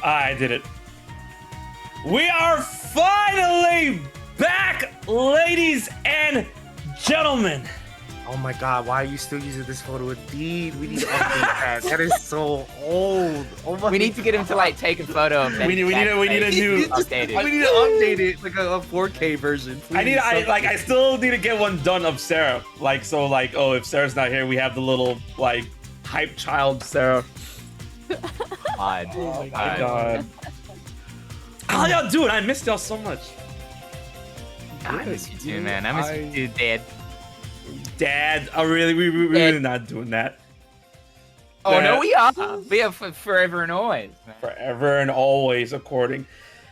I did it. We are finally back, ladies and gentlemen. Oh my god, why are you still using this photo of Dean? We need to update that. That is so old. Oh my We need to get him to like take a photo of that. We need a new updated. We need to update it like a 4K version. Please. I still need to get one done of Sarah. Oh, if Sarah's not here, we have the little like hype child Sarah. God. Oh my god. How y'all doing? I missed y'all so much. I miss you too, man. I miss you too, Dad. Dad, oh really? We're really not doing that. Oh no, we are. We are forever and always. Man. Forever and always, according.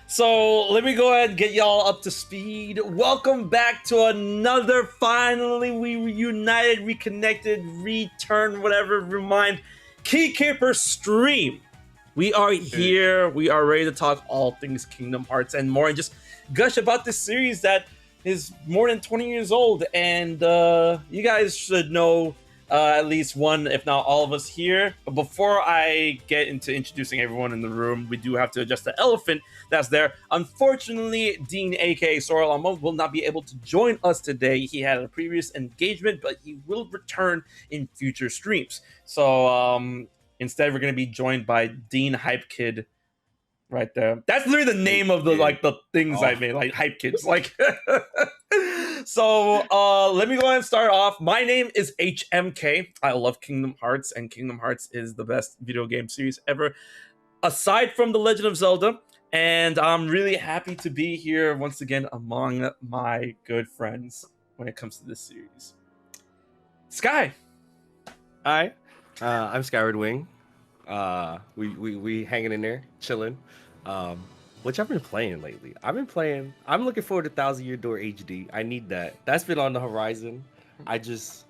So let me go ahead and get y'all up to speed. Welcome back to another. Finally, we reunited, reconnected, return, whatever. Remind Keykeeper stream. We are here. We are ready to talk all things Kingdom Hearts and more, and just gush about this series that is more than 20 years old. And you guys should know at least one, if not all of us here. But before I get into introducing everyone in the room, we do have to address the elephant that's there. Unfortunately, Dean, aka Sora Lama, will not be able to join us today. He had a previous engagement, but he will return in future streams. So instead, we're going to be joined by Dean Hype Kid. Right there. That's literally the name of the things I made, like Hype Kids. Like so let me go ahead and start off. My name is HMK. I love Kingdom Hearts, and Kingdom Hearts is the best video game series ever, aside from The Legend of Zelda. And I'm really happy to be here once again among my good friends when it comes to this series. Sky. Hi, I'm Skyward Wing. We hanging in there, chilling. Which I've been playing lately. I'm looking forward to 1,000 Year Door HD. I need that. That's been on the horizon. I just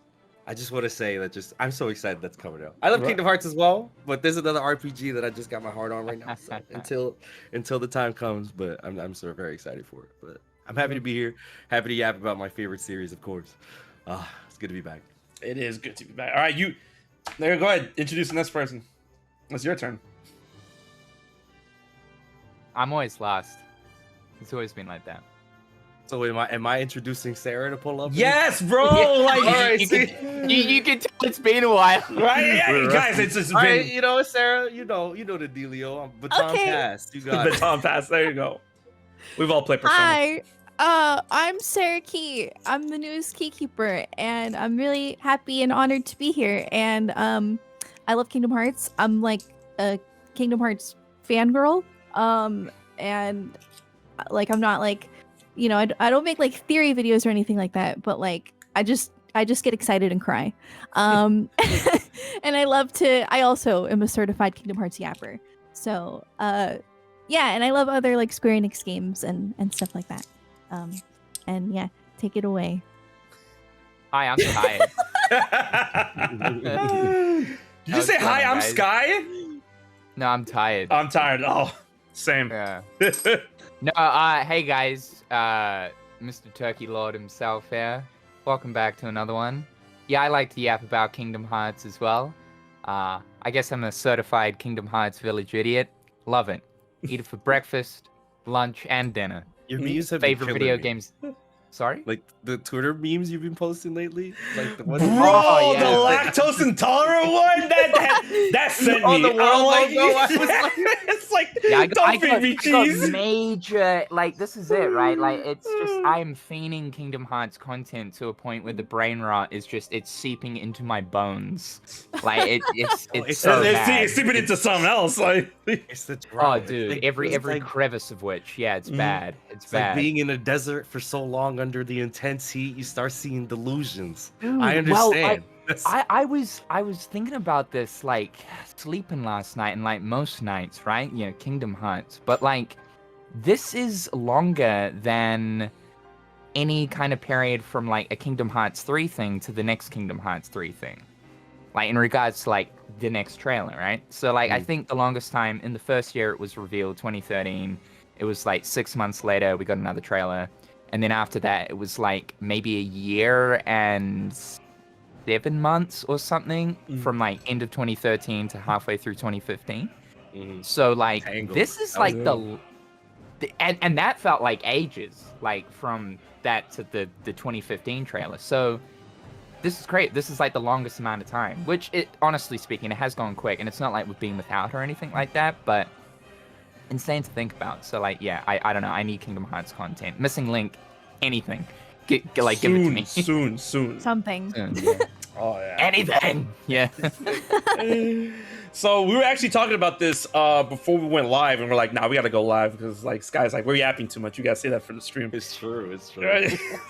want to say that I'm so excited that's coming out. I love Kingdom Hearts as well, but there's another RPG that I just got my heart on right now. So until the time comes, but I'm so very excited for it. But I'm happy to be here. Happy to yap about my favorite series, of course. It's good to be back. It is good to be back. All right, go ahead. Introduce the next person. It's your turn. I'm always last. It's always been like that. So am I introducing Sarah to pull up? Yes, bro. Like, all right, you can tell it's been a while, right? Yeah, guys, it's been. Right, you know, Sarah, you know the dealio. Baton pass. You got baton pass. There you go. We've all played Persona. Hi, I'm Sarah Key. I'm the newest Keykeeper, and I'm really happy and honored to be here. And I love Kingdom Hearts. I'm like a Kingdom Hearts fangirl. And like I'm not like, you know, I don't make like theory videos or anything like that, but like I just get excited and cry. And I also am a certified Kingdom Hearts yapper. So yeah, and I love other like Square Enix games and stuff like that. And yeah, take it away. Hi, I'm tired. Did you say hi? I'm Sky. No, I'm tired. I'm tired. Oh, same. Yeah. No, hey guys, Mr. Turkey Lord himself here. Welcome back to another one. Yeah, I like to yap about Kingdom Hearts as well. I guess I'm a certified Kingdom Hearts village idiot. Love it. Eat it for breakfast, lunch, and dinner. Your memes have favorite been video me. games. Sorry? Like the Twitter memes you've been posting lately? Like the one Bro, the lactose intolerant one? That sent on me. the world like, logo, I was like, it's like, yeah, don't feed me cheese. Major, like, this is it, right? Like, it's just, I am fiending Kingdom Hearts content to a point where the brain rot is just, it's seeping into my bones. Like, it's so bad. It's seeping into something else. Like, it's the drama. Oh, dude, like, every like, crevice of which, yeah, it's bad. It's bad. Like being in a desert for so long under the intense heat, you start seeing delusions. Dude, I understand. I was thinking about this, like, sleeping last night and like most nights, right? You know, Kingdom Hearts. But like, this is longer than any kind of period from like a Kingdom Hearts 3 thing to the next Kingdom Hearts 3 thing. Like in regards to like the next trailer, right? So like, I think the longest time in the first year it was revealed, 2013. It was like 6 months later, we got another trailer. And then after that, it was like maybe a year and 7 months or something from like end of 2013 to halfway through 2015. So like Tangled. this is That like was and that felt like ages, like from that to the 2015 trailer. So this is great. This is like the longest amount of time, which it honestly speaking, it has gone quick, and it's not like we've been without or anything like that, but insane to think about. So like, yeah, I don't know. I need Kingdom Hearts content. Missing Link, anything. Give it to me. Soon. Something. Soon, yeah. Oh yeah. Anything. Yeah. So we were actually talking about this before we went live, and we're like, "Nah, we gotta go live because like Sky's like, we're yapping too much. You gotta say that for the stream." It's true.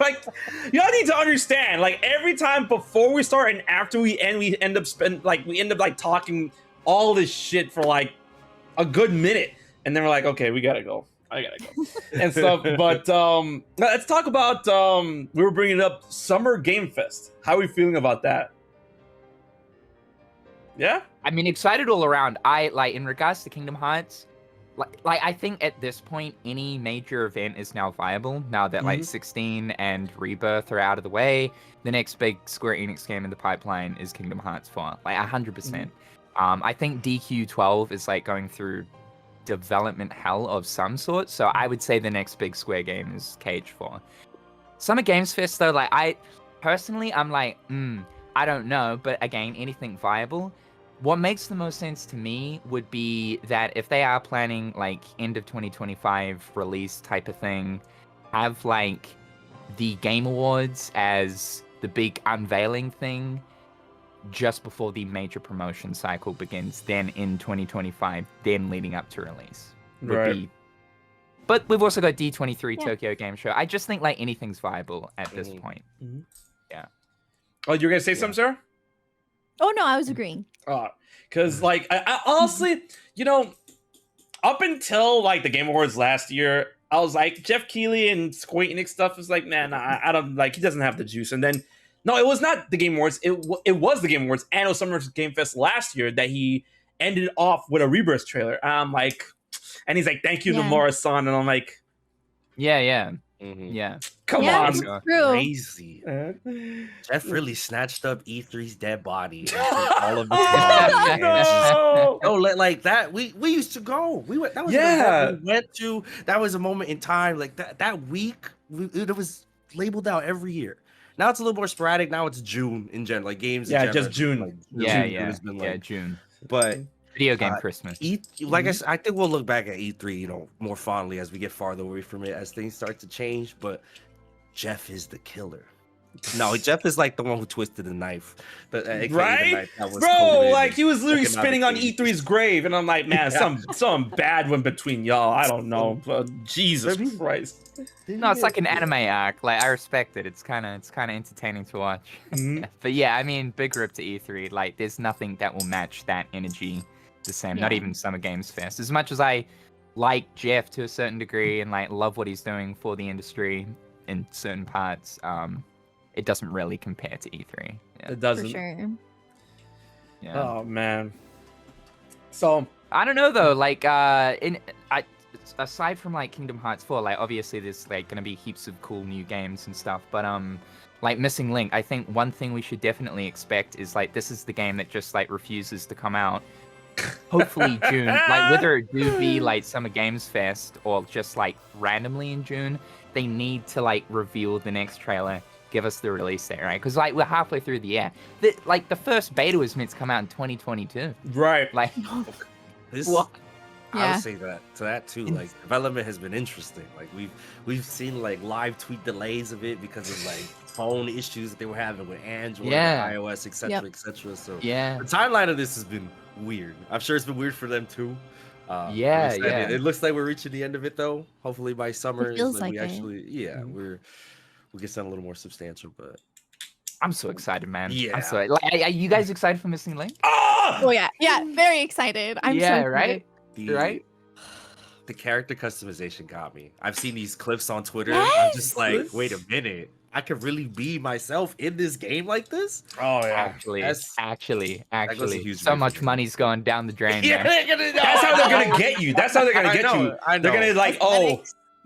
Like, y'all need to understand. Like every time before we start and after we end, we end up talking all this shit for like a good minute, and then we're like, "Okay, we gotta go. I gotta go," and stuff. But let's talk about. We were bringing up Summer Game Fest. How are we feeling about that? Yeah. I mean, excited all around. I like in regards to Kingdom Hearts, like I think at this point any major event is now viable. Now that like 16 and Rebirth are out of the way, the next big Square Enix game in the pipeline is Kingdom Hearts 4, like 100%. I think DQ12 is like going through development hell of some sort, so I would say the next big Square game is Cage 4. Summer Games Fest though, like I'm like, I don't know, but again, anything viable. What makes the most sense to me would be that if they are planning like end of 2025 release type of thing, have like the Game Awards as the big unveiling thing just before the major promotion cycle begins, then in 2025, then leading up to release. But we've also got D23 Tokyo Game Show. I just think like anything's viable at this point. Yeah. Oh, you were gonna say something, Sarah? Oh no, I was agreeing. Because like I honestly, up until like the Game Awards last year, I was like Jeff Keighley and Square Enix stuff is like, man, I don't like, he doesn't have the juice. And then no, it was not the Game Awards. It was the Game Awards and it was Summer Game Fest last year that he ended off with a Rebirth trailer. I'm like, and he's like, thank you, Nomura-san, and I'm like, yeah. Come on, it's true. Crazy. Jeff really snatched up E3's dead body and put all of the No! like that. We used to go. We went. That was an event we went to. That was a moment in time. Like that week, it was labeled out every year. Now it's a little more sporadic. Now it's June in general, like games. Yeah, in general. just June. Like, June. But video game Christmas. Like I said, I think we'll look back at E3, more fondly as we get farther away from it, as things start to change. But Jeff is the killer. No, Jeff is like the one who twisted the knife. Right? The knife that was Bro, like he was literally spitting on E3's grave, and I'm like, man, some bad one between y'all. I don't know. Jesus Christ. No, it's like an anime arc. Like I respect it. It's kind of entertaining to watch. But yeah, I mean, big rip to E3. Like, there's nothing that will match that energy the same. Not even Summer Games Fest. As much as I like Jeff to a certain degree and like love what he's doing for the industry in certain parts, it doesn't really compare to E3. Yeah. It doesn't. For sure. Yeah. Oh man. So I don't know though. Like, aside from like Kingdom Hearts 4, like obviously there's like gonna be heaps of cool new games and stuff, but like Missing Link, I think one thing we should definitely expect is like this is the game that just like refuses to come out. Hopefully June, like whether it do be like Summer Games Fest or just like randomly in June, they need to like reveal the next trailer, give us the release date, right? Because like we're halfway through the year. The first beta was meant to come out in 2022. Right. Like what? I would say that to that too. Like development has been interesting. Like we've seen like live tweet delays of it because of like phone issues that they were having with Android, and iOS, etc., etc. So the timeline of this has been weird. I'm sure it's been weird for them too. It looks like we're reaching the end of it though. Hopefully by summer, it feels like we actually, we'll get something a little more substantial. But I'm so excited, man. Yeah, I'm so like, are you guys excited for Missing Link? Oh yeah, very excited. I'm so excited. Right. The character customization got me. I've seen these clips on Twitter. Yes! I'm just like, wait a minute. I could really be myself in this game like this? Oh yeah. Actually, so much money's going down the drain. Yeah, that's how they're gonna get you. That's how they're gonna get you. I know. They're gonna like,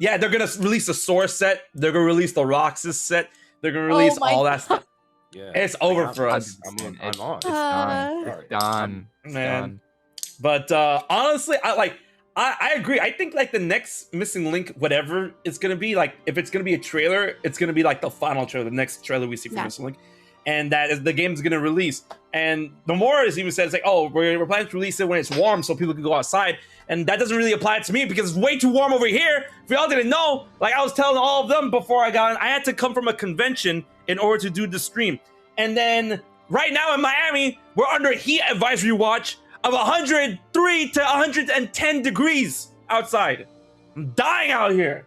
they're gonna release the Source set. They're gonna release the Roxas set. They're gonna release all that stuff. Yeah, it's over for us. I'm on. It's done, man. But honestly, I agree. I think like the next missing link, whatever it's gonna be, like if it's gonna be a trailer, it's gonna be like the final trailer, the next trailer we see for missing link, and that is the game's gonna release. And the more is even says like, oh, we're planning to release it when it's warm so people can go outside, and that doesn't really apply to me because it's way too warm over here. If y'all didn't know, like I was telling all of them before I got in, I had to come from a convention in order to do the stream, and then right now in Miami, we're under heat advisory watch of 103 to 110 degrees outside. I'm dying out here.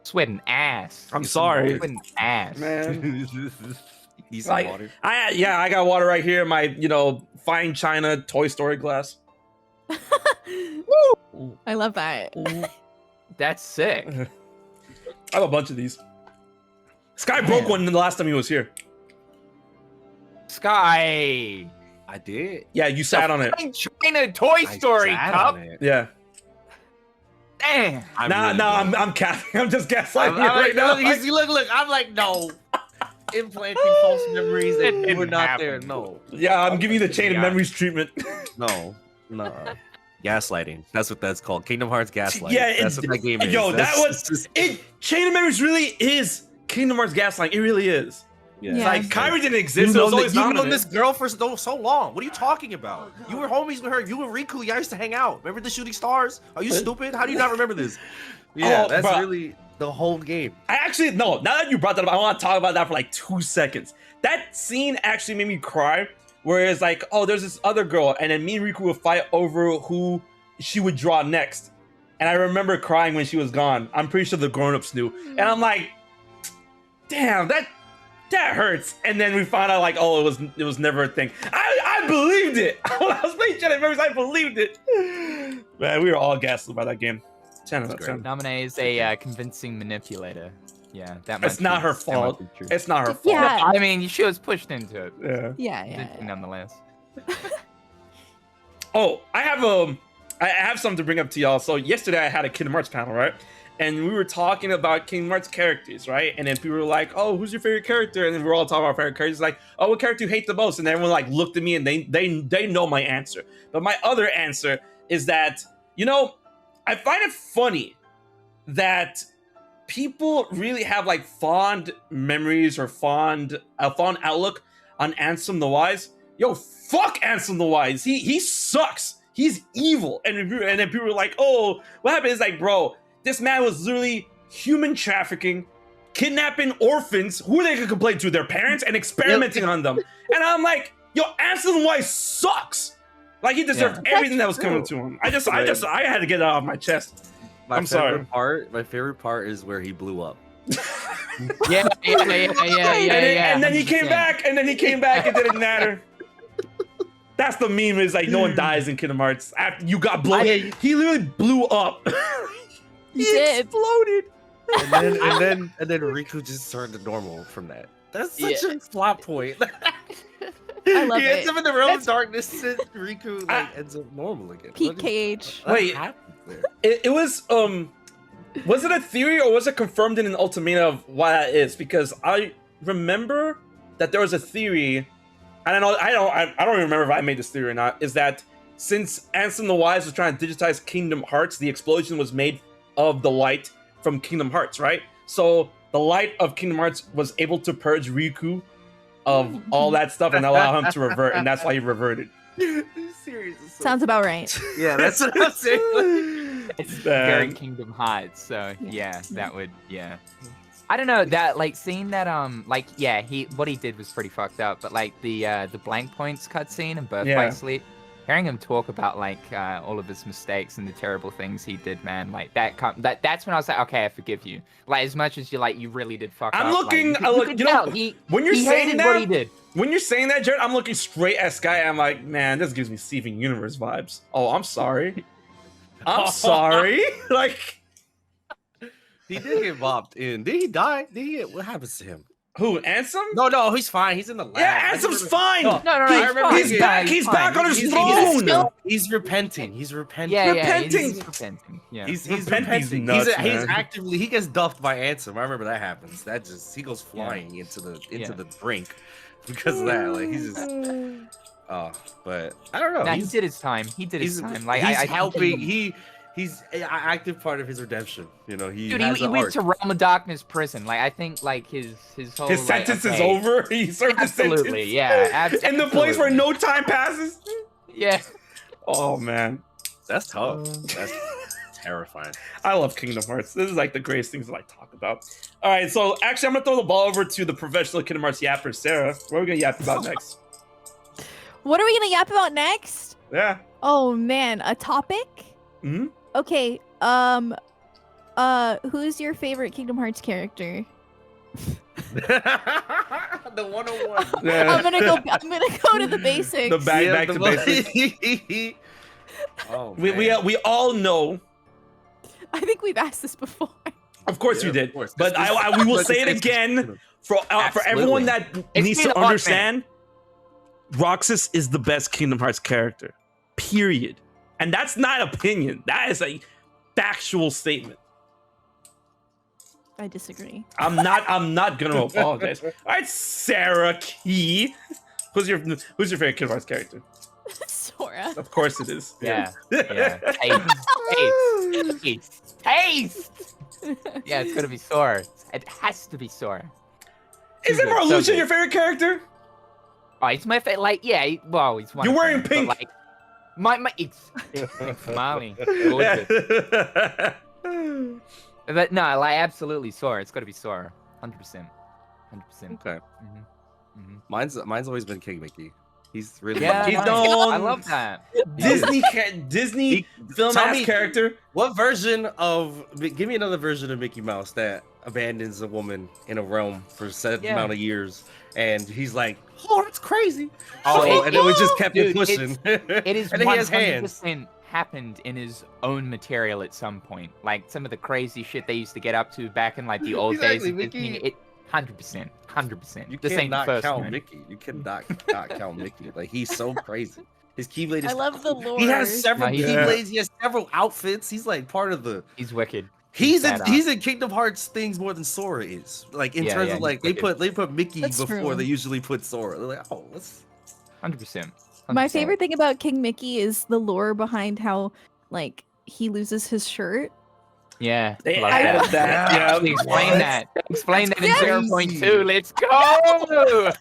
Sweating ass. I'm sorry. Sweating ass. Man. Need some water. I got water right here in my, fine china Toy Story glass. I love that. That's sick. I have a bunch of these. Sky broke one the last time he was here. Sky. I did. Yeah, you sat on it. China Toy Story cup. Yeah. Damn. I'm capping. I'm just gaslighting you right now. Look. I'm like, no. Implanting false memories and we're not there. No. Yeah, I'm giving you the chain of memories treatment. No. Gaslighting. That's what that's called. Kingdom Hearts gaslighting. Yeah, that's what that game is. Yo, Chain of Memories really is Kingdom Hearts gaslighting. It really is. Yeah. Yeah. Like Kairi didn't exist. It was always you've known dominant. this girl for so long. What are you talking about? You were homies with her. You and Riku, you used to hang out. Remember the shooting stars? Are you stupid? How do you not remember this? Yeah, that's really the whole game. Now that you brought that up, I want to talk about that for like 2 seconds. That scene actually made me cry. Where it's like, oh, there's this other girl, and then me and Riku would fight over who she would draw next. And I remember crying when she was gone. I'm pretty sure the grown-ups knew. And I'm like, damn, that hurts. And then we found out like, oh, it was never a thing. I believed it. When I was playing Jedi Memories, I believed it. Man, we were all gaslit by that game. 10 out of 10. Naminé is a convincing manipulator. Yeah, that much. It's not her fault. It's not her fault. Yeah. I mean, she was pushed into it. Yeah. Nonetheless. Oh, I have something to bring up to y'all. So yesterday I had a Kingdom Hearts panel, right? And we were talking about Kingdom Hearts characters, right? And then people were like, "Oh, who's your favorite character?" And then we were all talking about favorite characters. Like, "Oh, what character you hate the most?" And everyone like looked at me and they know my answer. But my other answer is that I find it funny that people really have like fond memories or fond outlook on Ansem the Wise. Yo, fuck Ansem the Wise. He sucks. He's evil. And then people were like, "Oh, what happened?" It's like, bro, this man was literally human trafficking, kidnapping orphans. Who are they gonna complain to? Their parents, and experimenting on them. And I'm like, yo, Ansem the Wise sucks. Like he deserved everything that was coming to him. I had to get it off my chest. My favorite part is where he blew up. Yeah. And then he came back, and it didn't matter. That's the meme. Is like no one dies in Kingdom Hearts after you got blown. He literally blew up. He exploded. And then Riku just turned to normal from that. That's such a plot point. I love he it. ends up in the realm of darkness, and Riku ends up normal again. Peak KH. Wait, it was it a theory or was it confirmed in an ultimatum of why that is? Because I remember that there was a theory. I don't even remember if I made this theory or not. Is that since Ansem the Wise was trying to digitize Kingdom Hearts, the explosion was made of the light from Kingdom Hearts, right? So the light of Kingdom Hearts was able to purge Riku of all that stuff and allow him to revert, and that's why he reverted. Sounds about right. Yeah, that's what I'm saying. It's very Kingdom Hearts, so yeah, that would I don't know, that like seeing that what he did was pretty fucked up, but like the blank points cutscene and Birth by Sleep, hearing him talk about like all of his mistakes and the terrible things he did, man, like that's when I was like, okay, I forgive you. Like as much as you really did fuck up. When you're saying that, what he did. When you're saying that, Jared, I'm looking straight at Sky. I'm like, man, this gives me Steven Universe vibes. Oh, I'm sorry. I'm sorry. Like, he did get bopped in. Did he die? What happens to him? Who, Ansem? No, he's fine. He's in the lab. Yeah, Ansem's fine. No. He's back. He's back on his throne. He's repenting. He's repenting. Yeah, he's repenting. Yeah. He's repenting. Nuts, he's actively. He gets duffed by Ansem. I remember that happens. He goes flying into the brink because of that. Like he's just. But I don't know. Nah, he did his time. He did his time. Like he's I helping. think He's an active part of his redemption. You know, dude, has he an went arc. to Realm of Darkness prison. Like I think like his whole His sentence is okay. over. He served his sentence. Absolutely, yeah. In the place where no time passes. Yeah. Oh man, That's tough. That's terrifying. I love Kingdom Hearts. This is like the greatest things that I talk about. All right, so actually, I'm gonna throw the ball over to the professional Kingdom Hearts yapper, Sarah. What are we gonna yap about next? What are we gonna yap about next? Yeah. Oh man, a topic? Hmm. Okay. Who's your favorite Kingdom Hearts character? The 101. Yeah. I'm gonna go to the basics. The back to basics. Oh, We all know. I think we've asked this before. Of course you did. But we will say it again for everyone that needs to understand. Roxas is the best Kingdom Hearts character. Period. And that's not opinion. That is a factual statement. I disagree. I'm not gonna apologize. All right, Sarah Key. Who's your favorite Kingdom Hearts character? Sora. Of course it is. Yeah. Yeah. Taste. Yeah, it's gonna be Sora. It has to be Sora. Isn't So Marluxia good. your favorite character? Oh, he's my favorite. Like, yeah. Well, he's one. You're of wearing them, but, pink. like, my it's Molly. Gorgeous. But no, like absolutely Sora. It's got to be Sora. 100%. 100%. Okay. Mm-hmm. Mine's always been King Mickey. He's really Yeah, He's nice. done- I love that. Disney film Tell ass me- character. What version of give me another version of Mickey Mouse that abandons a woman in a realm for a set Yeah. amount of years, and he's like, "Oh, that's crazy." Oh, and then we just kept dude, it pushing. It is and then he has hands. 100% happened in his own material at some point. Like some of the crazy shit they used to get up to back in like the old days Exactly, of Mickey. Disney. 100%. 100%. You This ain't the cannot first count one. Mickey. You cannot not count Mickey. Like he's so crazy. His Keyblade is. I love the lore. He has several No, he's- Keyblades. He has several outfits. He's like part of the. He's wicked. He's badass. in Kingdom Hearts things more than Sora is. Like in Yeah, terms yeah, of like he's they put Mickey That's before true. they usually put Sora. They're like, oh, let's. 100%. My 100%. favorite thing about King Mickey is the lore behind how like he loses his shirt. Yeah. They love added that. that. Yeah. Yeah. Explain that. Explain that in Yes. 0.2. Let's go.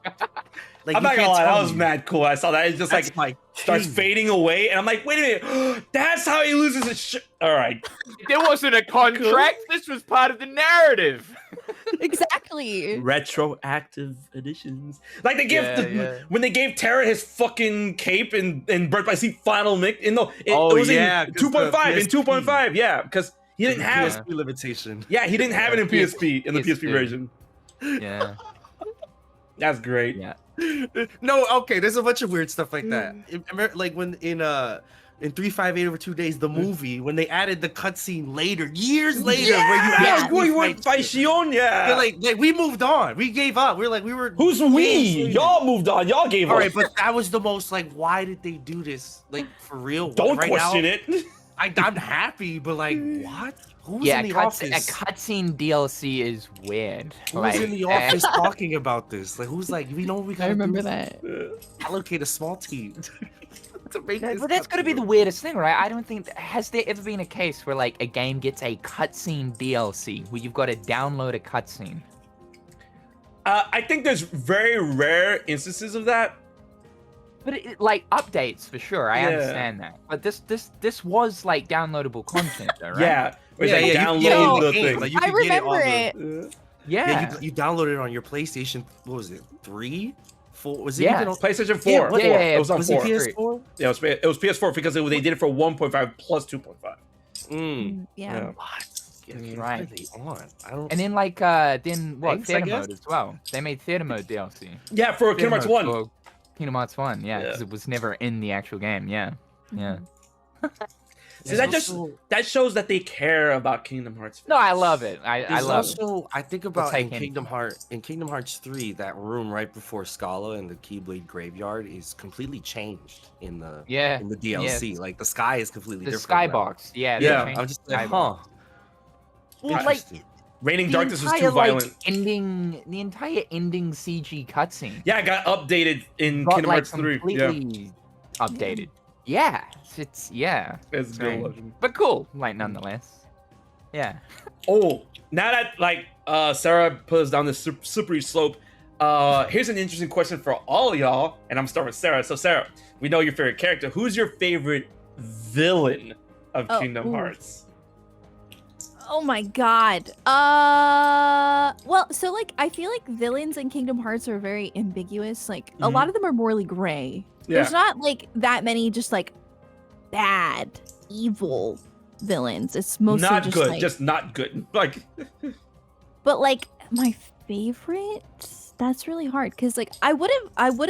Like, I'm you not gonna can't lie, that tell was me. mad cool. I saw that. It just That's like my starts king. fading away, and I'm like, wait a minute, that's how he loses his shit. All right. There wasn't a contract. This was part of the narrative. Exactly. Retroactive editions. Like they gave Yeah. when they gave Terra his fucking cape in Birth by Sleep Final Mix. No, it Oh, was yeah, in 'cause the 2.5. In PSP. 2.5, yeah, because he didn't have. PSP limitation. Yeah, he didn't have it in PSP in the PSP PS2. version. Yeah. That's great. Yeah. No, okay. There's a bunch of weird stuff like that. Like when in 358 over 2 days, the movie when they added the cutscene later, years later, where you Yeah, actually where you fight went shit. Shion, yeah. They're like we moved on. We gave up. We were. Who's we? Y'all moved on. Y'all gave All up. right, but that was the most like. Why did they do this? Like for real? Don't right question now, it. I'm happy, but like, what? Who's Yeah, in the a office? cutscene DLC is weird. Who's in the office talking about this? Like, who's like, we know what we I gotta remember do? that. Allocate a small team to make this. But that's gonna be the cutscene. weirdest thing, right? I don't think has there ever been a case where like a game gets a cutscene DLC where you've got to download a cutscene. I think there's very rare instances of that. But like updates for sure, I Yeah. understand that. But this was like downloadable content, though, right? Yeah. Where Yeah, they yeah, download you get it in the the game, thing. like, you I could get it on remember the- it. Yeah. Yeah, you downloaded it on your PlayStation. What was it? 3, 4? Was it Yeah. even on? PlayStation 4. Yeah, what- yeah, It was on Was 4. it PS4? Yeah, it was PS4 because they did it for 1.5 plus 2.5. Yeah. Yeah. What? Yeah, Right. what are they on? I don't. And then like then what Thanks, I theater guess. mode as well. They made theater mode DLC. Yeah, for Kingdom Hearts 1. For Kingdom Hearts 1, yeah, Yeah. because it was never in the actual game. Yeah. Yeah. See, that shows that they care about Kingdom Hearts. No, I love it. I There's love it. also, I think about take in him. Kingdom Hearts 3, that room right before Scala and the Keyblade graveyard is completely changed in the Yeah. in the DLC. Yeah. Like the sky is completely The different. now. skybox. Yeah. they Yeah, changed I'm just the like, skybox. huh. Well, like Interesting. Reigning The Darkness was entire, too violent. the entire ending CG cutscene Yeah, it got updated in got Kingdom like Hearts 3. Yeah, completely updated. Yeah, it's it's strange. good. but cool, like nonetheless. Yeah. Oh, now that like Sarah put us down this slippery slope, here's an interesting question for all y'all, and I'm starting with Sarah. So Sarah, we know your favorite character. Who's your favorite villain of Kingdom Hearts? Oh my god. Well, so like I feel like villains in Kingdom Hearts are very ambiguous. Like a lot of them are morally gray. There's not like that many just like bad, evil villains. It's mostly Not just good, like, just not good. Like, but like my favorite, that's really hard because like I would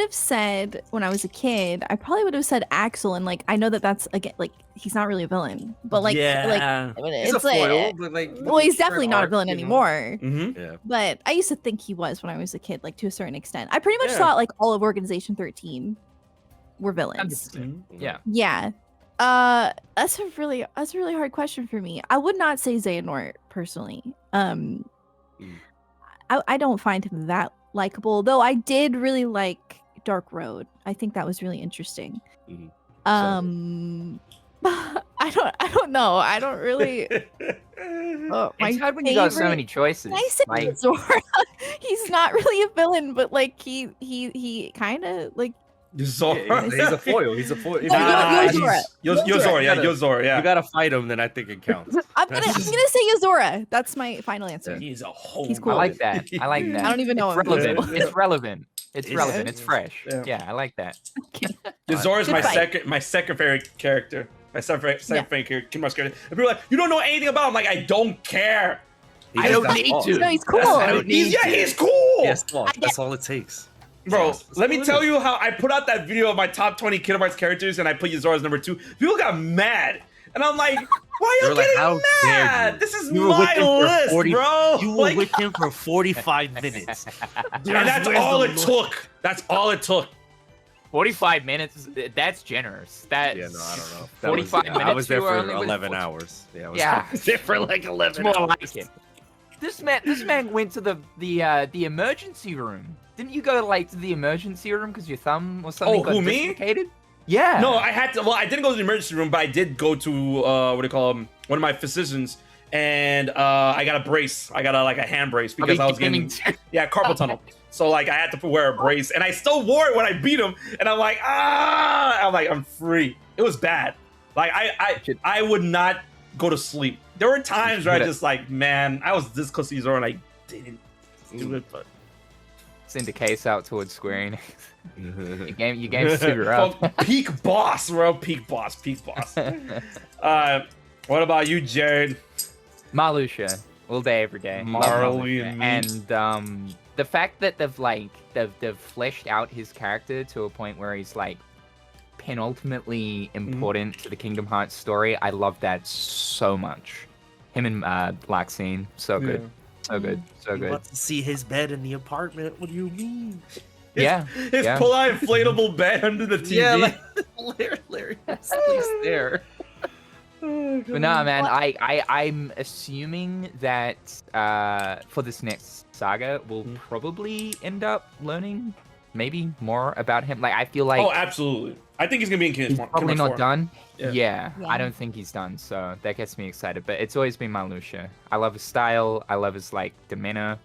have said when I was a kid, I probably would have said Axel, and like I know that that's again like he's not really a villain, but like I mean, He's it's a foil, like but like well, he's for an definitely not a arc, villain you know? anymore. Yeah. But I used to think he was when I was a kid, like to a certain extent. I pretty much Yeah. thought like all of Organization 13 were villains. 100%. Yeah. Yeah. That's a really hard question for me. I would not say Xehanort personally. I don't find him that likable, though I did really like Dark Road. I think that was really interesting. Mhm. I don't know. I don't really. Oh, my It's hard when you got so favorite- many choices. I say Like, Zora. He's not really a villain, but like he kind of like. Zora. He's a foil. He's a foil. If Nah, you- Yozora. Yozora, yeah, Yozora, yeah. You gotta fight him, then I think it counts. I'm gonna say Yozora. That's my final answer. He's a whole. He's I cool. like that. I like that. I don't even know It's him. relevant. Yeah. It's relevant. It's It's- relevant. It's fresh. Yeah. Yeah, I like that. Yozora's Good my fight. second favorite character. My second favorite character, Kingdom Hearts character. And people are like, you don't know anything about him. I'm like, I don't care. I don't need to. No, he's cool. I don't need to. He's cool. Yes, that's all it takes. Bro, Yes, let me that's tell all it you how I put out that video of my top 20 Kingdom Hearts characters and I put Yozora as number 2. People got mad. And I'm like, why They are were you like, how getting dare mad? you? This is You were with my him for list, 40 bro. You were Like, with him for 45 minutes. and that's all it took. That's all it took. 45 minutes. That's generous. That's Yeah, no, I don't know. 45 I minutes. was there you were for only with 11 40 hours. Yeah, I was Yeah. there for like It's 11 more hours. like it. This man went to the emergency room. Didn't you go like to the emergency room because your thumb or something Oh, got who, me? dislocated? Yeah. No, I had to. Well, I didn't go to the emergency room, but I did go to what do you call him? One of my physicians, and I got a brace. I got a hand brace because I was getting carpal tunnel. So like I had to wear a brace, and I still wore it when I beat him. And I'm like, I'm free. It was bad. Like I would not go to sleep. There were times where I just like, man, I was this close to Zoro and I didn't do it, but. Send a case out towards Square Enix. Mhm. You game super up. Well, peak boss, bro. Peak boss. What about you, Jared? Marluxia, all day, every day. Love Marley Marluxia. and me. And the fact that they've fleshed out his character to a point where he's like penultimately important to the Kingdom Hearts story, I love that so much. Him and Luxu, so good. So good. So You good. want to see his bed in the apartment? What do you mean? Yeah. His yeah. pull-out inflatable bed under the TV. Yeah, like, Larry has at least there. But no, man, I'm assuming that for this next saga, we'll probably end up learning maybe more about him. Like, I feel like Oh, absolutely. I think he's gonna be in Kingdom he's Hearts probably not 4. done. Yeah. Yeah, Yeah. I don't think he's done, so that gets me excited. But it's always been Marluxia. I love his style. I love his like demeanor.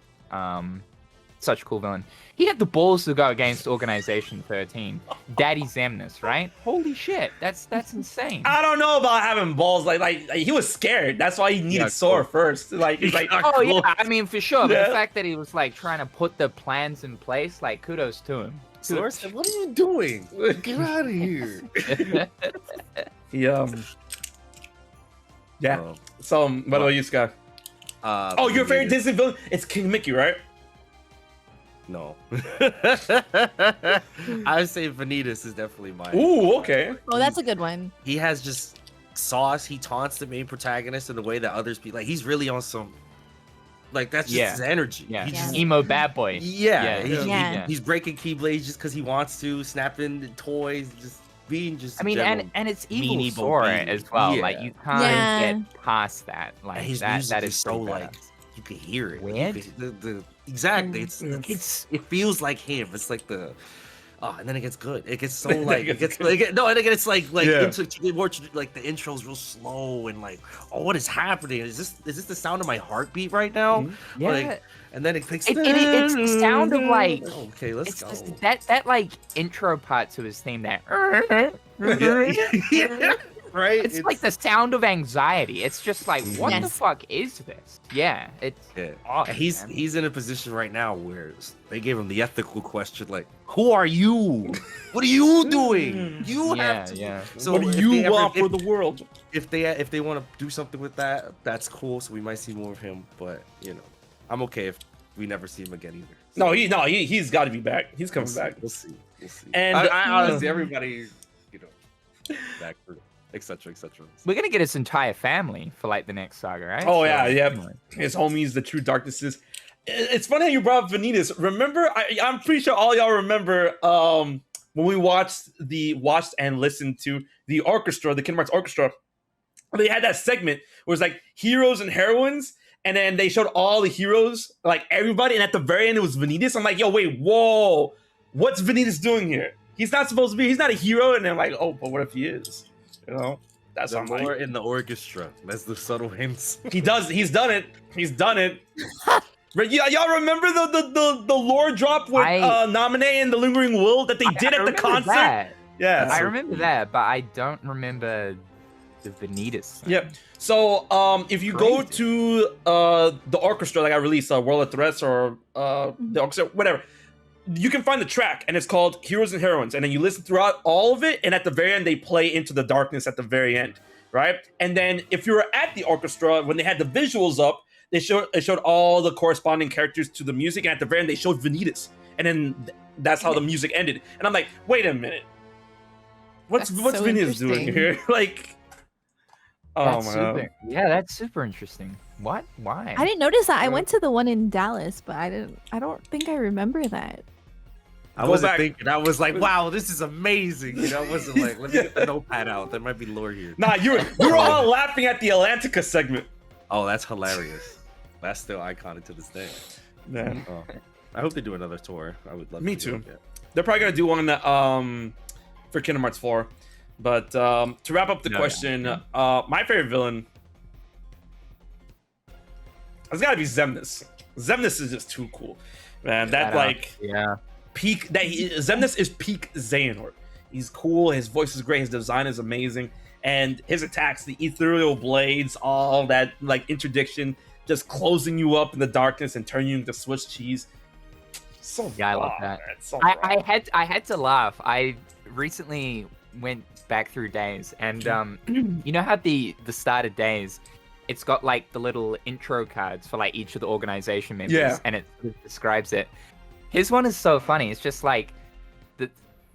Such a cool villain. He had the balls to go against Organization 13. Daddy Xemnas, right? Holy shit, that's insane. I don't know about having balls. Like he was scared. That's why he needed Yeah, Sora cool. first. Like he's like, Oh yeah, I mean for sure. But Yeah. the fact that he was like trying to put the plans in place, like kudos to him. Sora said, "What are you doing? Get out of here!" he yeah. Um, So what about you, Scott? Oh, your favorite Vanitas. Disney villain? It's King Mickey, right? No. I would say Vanitas is definitely mine. Ooh, okay. Oh, that's a good one. He has just sauce. He taunts the main protagonist in the way that others be like. He's really on some. Like that's just Yeah. his energy. Yeah, He Yeah. just- emo bad boy. yeah. He's, Yeah. he's breaking keyblades just because he wants to, snapping toys, just being just. I mean, general and it's evil meanie Sora beanie. as well. Yeah. Like you can't Yeah. get past that. Like his that music is is so pretty like badass. you can hear it. Weird? Exactly. Mm, It feels like him. It's like the. Oh, and then it gets good. It gets so Then like it it gets gets like no, and again it's like Yeah. more like the intro's real slow and like, oh, what is happening? Is this the sound of my heartbeat right now? Mhm. Yeah. Like, and then it picks. It's the sound of like Okay, let's it's go. just that like intro part to his theme that Yeah, right. it's like the sound of anxiety. It's just like, what the Yes. fuck is this? Yeah, it's Yeah. awesome, And he's man. he's in a position right now where they gave him the ethical question, like, who are you? What are you doing? You Yeah, have to. yeah. So what do if you they ever- want for if- the world? If they want to do something with that, that's cool. So we might see more of him. But I'm okay if we never see him again either. No, he's got to be back. He's coming We'll back. see. We'll see. And- I honestly, everybody, back for etc. etc. We're gonna get his entire family for like the next saga, right? Oh, yeah, yeah. anyway. His homies, the True Darknesses. It's funny how you brought up Vanitas. Remember, I'm pretty sure all y'all remember when we watched and listened to the orchestra, the Kingdom Hearts orchestra. They had that segment where it was like heroes and heroines, and then they showed all the heroes, like everybody, and at the very end it was Vanitas. I'm like, yo, wait, whoa, what's Vanitas doing here? He's not supposed to be. He's not a hero. And then like, oh, but what if he is? That's The what I'm more like. in the orchestra. That's the subtle hints. He does. He's done it. He's done it. But y'all remember the lore drop with Naminé and the Lingering Will that they did at the remember concert? that. Yeah. I so remember cool. that, but I don't remember the Vanitas thing. Yep. So if you go Crazy. to the orchestra that got released, World of Threats or the orchestra, whatever, you can find the track, and it's called Heroes and Heroines, and then you listen throughout all of it, and at the very end they play Into the Darkness at the very end, right? And then if you were at the orchestra when they had the visuals up, it showed all the corresponding characters to the music, and at the very end they showed Vanitas, and then that's how the music ended. And I'm like, wait a minute, what's That's so Vanitas doing interesting. here? Like, oh That's my super. god. Yeah, that's super interesting. What? Why? I didn't notice that. I Yeah. went to the one in Dallas, but I don't think I remember that. I Go wasn't back. thinking. I was like, wow, this is amazing. I wasn't like, let me get the notepad out. There might be lore here. Nah, you were all laughing at the Atlantica segment. Oh, that's hilarious. That's still iconic to this day. Man, Oh, I hope they do another tour. I would love Me to. do too. it, they're probably gonna do one for Kingdom Hearts 4. But to wrap up the No, question, my favorite villain has got to be Xemnas. Xemnas is just too cool, man. That like Yeah. peak Xemnas is peak Xehanort. He's cool. His voice is great. His design is amazing, and his attacks, the ethereal blades, all that like interdiction, just closing you up in the darkness and turning you into Swiss cheese. So Yeah, I love raw, that. man. So I raw. had to laugh. I recently went back through Days, and you know how the start of Days, it's got like the little intro cards for like each of the organization members, Yeah. and it describes it. His one is so funny. It's just like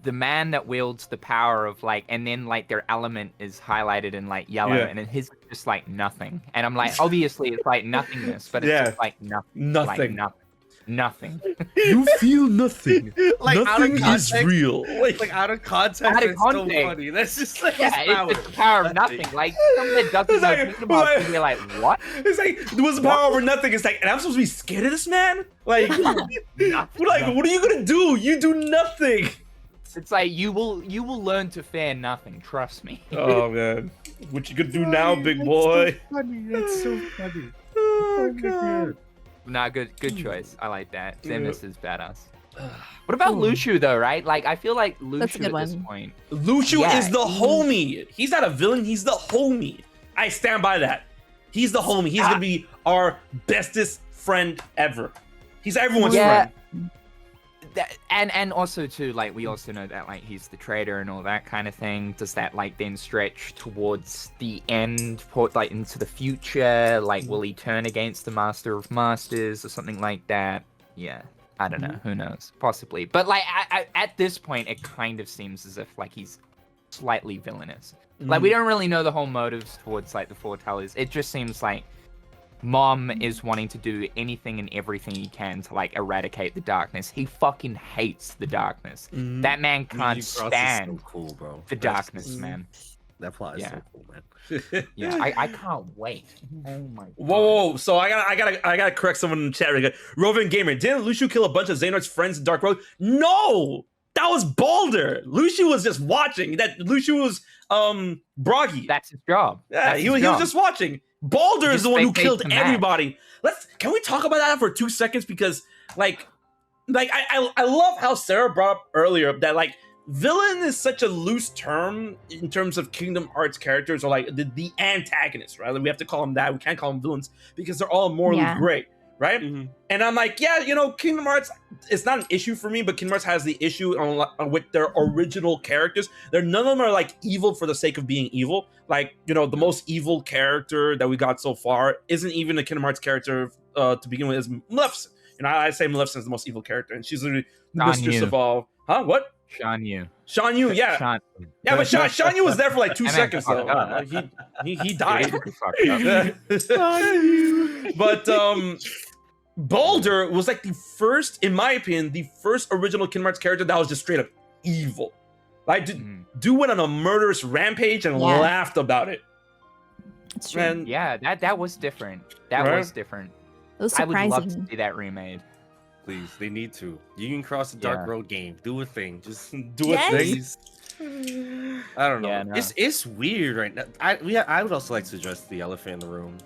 the man that wields the power of like, and then like their element is highlighted in like yellow, Yeah. and then his is just like nothing. And I'm like, obviously it's like nothingness, but it's Yeah. just like nothing. Nothing. Like nothing. You feel nothing. Like, out of Nothing is context- real. Like out of context, Out of it's so context. funny. That's just like Yeah, his power. it's the power of nothing. Like someone that doesn't It's know like- Kingdom Hearts would be like, what? It's like there was a power over nothing. It's like, and I'm supposed to be scared of this man? Like, what are you gonna do? You do nothing. It's like you will learn to fear nothing. Trust me. Oh man, what you gonna do now, big boy? Funny. That's so funny. Oh god. Nah, good choice. I like that. Yeah. Zemus is badass. What about Luxu though, right? Like I feel like That's a Luxu good at this one. point. Luxu Yeah, is the homie. He's not a villain. He's the homie. I stand by that. He's the homie. He's gonna be our bestest friend ever. He's everyone's Yeah. friend. And also too, like we also know that like he's the traitor and all that kind of thing. Does that like then stretch towards the end, like into the future? Like will he turn against the Master of Masters or something like that? Yeah, I don't know. Who knows? Possibly. But like at this point, it kind of seems as if like he's slightly villainous. Like we don't really know the whole motives towards like the foretellers. It just seems like Mom is wanting to do anything and everything he can to like eradicate the darkness. He fucking hates the darkness. Mhm. That man can't Meeting Cross is stand so cool, bro. the That's- darkness, man. That plot is Yeah. so cool, man. Yeah, I can't wait. Oh my god. Whoa. So I gotta correct someone in the chat. Really good. Rovin Gamer, didn't Luxu kill a bunch of Xehanort's friends in Dark Road? No, that was Balder. Luxu was just watching. That Luxu was Broggy. That's his job. Yeah, That's he his was job. just watching. Balder is Just the one who vacates killed the match. everybody. Can we talk about that for 2 seconds? Because I love how Sarah brought up earlier that villain is such a loose term in terms of Kingdom Hearts characters, or the antagonists, right? We have to call them that. We can't call them villains because they're all morally Yeah. great, right? Mhm. And I'm like, yeah, Kingdom Hearts, it's not an issue for me, but Kingdom Hearts has the issue with their original characters. None of them are evil for the sake of being evil. The most evil character that we got so far isn't even a Kingdom Hearts character to begin with, is Maleficent. I say Maleficent is the most evil character, and she's literally the mistress of all. Huh? What? Shan Yu. Shan Yu, yeah. Shan. Yeah, but Shan Yu was there for 2 That man seconds, though. fucked up. He died. He fucked up. But Balder was the first, in my opinion, the first original Kingdom Hearts character that was just straight up evil. Dude went on a murderous rampage and Yeah. laughed about it. It's true. And Yeah, that was different. That Right? was different. It was I would love to surprising. see that remade. Please, they need to. Union Cross the Dark Yeah. Road game. Do a thing. Just do a Yes. thing. please. I don't know. Yeah, no. It's weird right now. I would also like to address the elephant in the room.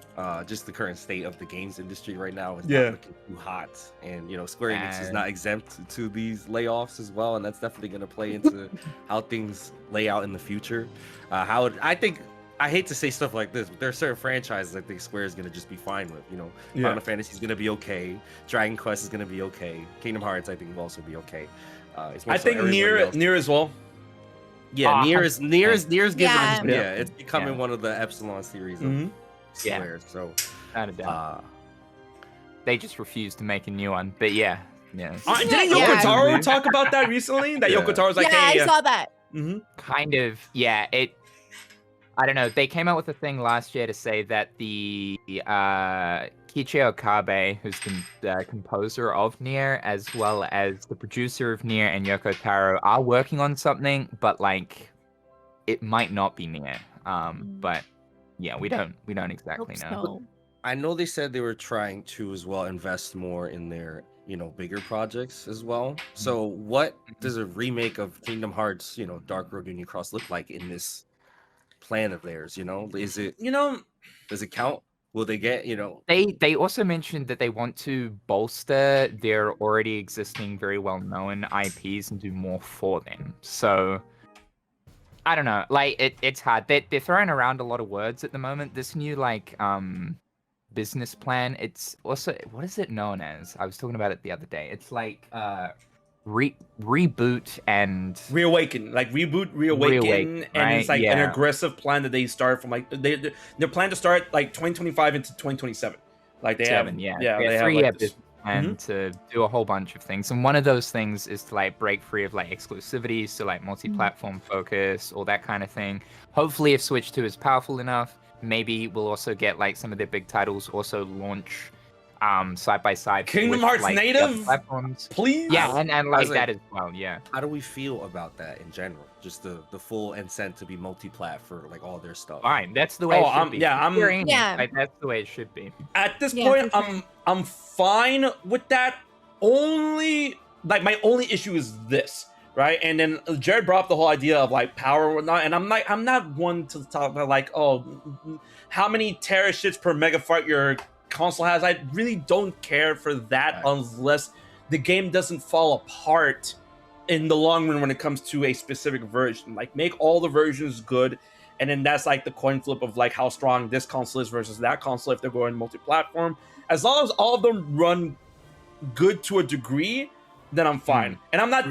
Just the current state of the games industry right now is Yeah. not looking too hot, and Square Enix is And- not exempt to these layoffs as well, and that's definitely going to play into how things lay out in the future. I hate to say stuff like this, but there are certain franchises I think Square is going to just be fine with. Yeah. Final Fantasy is going to be okay. Dragon Quest is going to be okay. Kingdom Hearts I think will also be okay. It's more I so think everybody else. Nier as well. Yeah, Nier's getting Yeah. it's becoming Yeah. one of the Epsilon series of Mhm. Yeah. Square. So Without a doubt. They just refused to make a new one. But yeah. Yes. Didn't Yeah. Yoko Taro talk about that recently? That Yeah. Yoko Taro's Yeah, hey, I saw that. hmm Kind of, yeah. I don't know. They came out with a thing last year to say that the Kichi Okabe, who's the composer of Nier, as well as the producer of Nier, and Yoko Taro are working on something, but it might not be Nier. But yeah, we don't exactly Hope know. so. I know they said they were trying to as well invest more in their bigger projects as well. So what does a remake of Kingdom Hearts Dark Road Union Cross look like in this plan of theirs? Is it does it count? Will they get They also mentioned that they want to bolster their already existing, very well known IPs and do more for them. So I don't know. It's hard. They're throwing around a lot of words at the moment. This new business plan. It's also, what is it known as? I was talking about it the other day. It's reboot and Reawaken, reboot, reawaken, and right? it's an Yeah. aggressive plan that they start from they plan to start 2025 into 2027. They seven. have Yeah, they have 3-year this. business plan to do a whole bunch of things, and one of those things is to break free of exclusivities, to multi-platform focus, all that kind of thing. Hopefully, if Switch 2 is powerful enough, maybe we'll also get some of their big titles also launch side by side. Kingdom with, Hearts the native? other platforms. Please, Yeah, and was that as well. Yeah. how do we feel about that in general? Just the full consent to be multi-plat for all their stuff. Fine, that's the way it should be. Yeah. That's the way it should be. At this Yeah, point, for sure. I'm fine with that. Only my only issue is this, right? And then Jared brought up the whole idea of power and whatnot, and I'm not one to talk about how many terashits per megabyte your console has. I really don't care for that unless the game doesn't fall apart in the long run when it comes to a specific version. Make all the versions good, and then that's the coin flip of how strong this console is versus that console if they're going multi-platform. As long as all of them run good to a degree, then I'm fine. And I'm not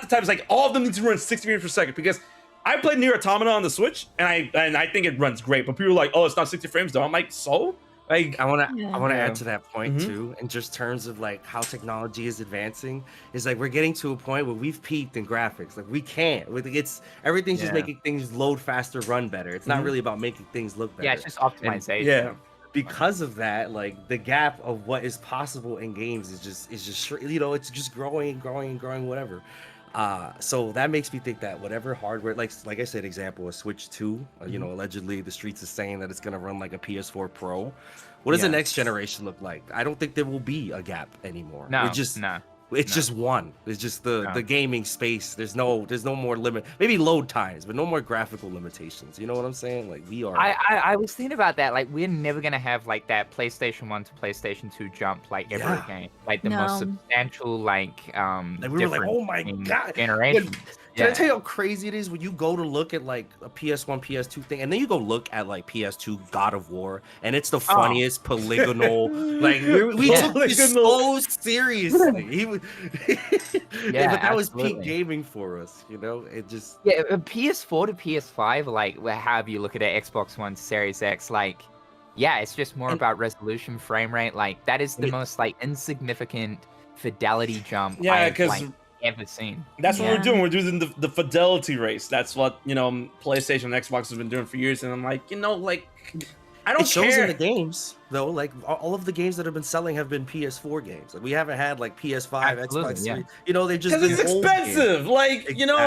the type of all of them need to run 60 frames per second, because I played Nier Automata on the Switch and I think it runs great, but people are oh, it's not 60 frames though. I'm so I want to Yeah. add to that point Mhm. too, in just terms of how technology is advancing. Is we're getting to a point where we've peaked in graphics. We can't. It's everything's just Yeah. making things load faster, run better. It's not Mhm. really about making things look better. Yeah, it's just optimization. yeah. Because of that, the gap of what is possible in games is just it's just growing and growing and growing, whatever. So that makes me think that whatever hardware, like I said, example, a Switch 2, you know, allegedly the streets is saying that it's gonna run like a PS4 Pro. What does the next generation look like? I don't think there will be a gap anymore. No, It's no. just one. It's just the gaming space. There's no more limit. Maybe load times, but no more graphical limitations. You know what I'm saying? Like we are. I was thinking about that. Like we're never gonna have like that PlayStation 1 to PlayStation 2 jump like ever again. Like the most substantial like we were like, oh my god, generation. Can I tell you how crazy it is when you go to look at like a PS1, PS2 thing, and then you go look at like PS2 God of War, and it's the funniest polygonal. Like we took this so seriously. But that was peak gaming for us, you know. It just PS4 to PS5, like however you look at it, Xbox One, Series X, like it's just more about resolution, frame rate. Like that is the most like insignificant fidelity jump. Because ever seen. That's what we're doing. We're doing the fidelity race. That's what, you know, PlayStation and Xbox has been doing for years. And I'm like, you know, like, I don't care. It shows in the games, though. Like, all of the games that have been selling have been PS4 games. Like, we haven't had, like, PS5, Xbox 3. You know, they just... Because it's expensive. Like, you know...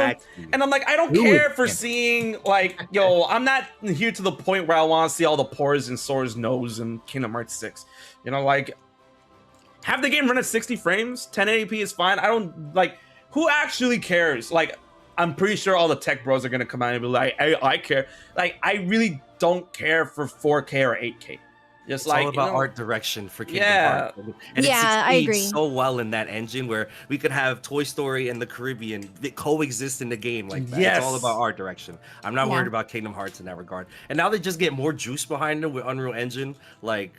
And I'm like, I don't care for seeing, like, yo, I'm not here to the point where I want to see all the pores in Sora's nose in Kingdom Hearts 6. You know, like... Have the game run at 60 frames, 1080p is fine. I don't, like, who actually cares? Like, I'm pretty sure all the tech bros are gonna come out and be like, hey, I care. Like, I really don't care for 4K or 8K. Just it's like, all about art direction for Kingdom Hearts. And I agree. So well in that engine where we could have Toy Story and the Caribbean coexist in the game like that. It's all about art direction. I'm not worried about Kingdom Hearts in that regard. And now they just get more juice behind them with Unreal Engine. Like,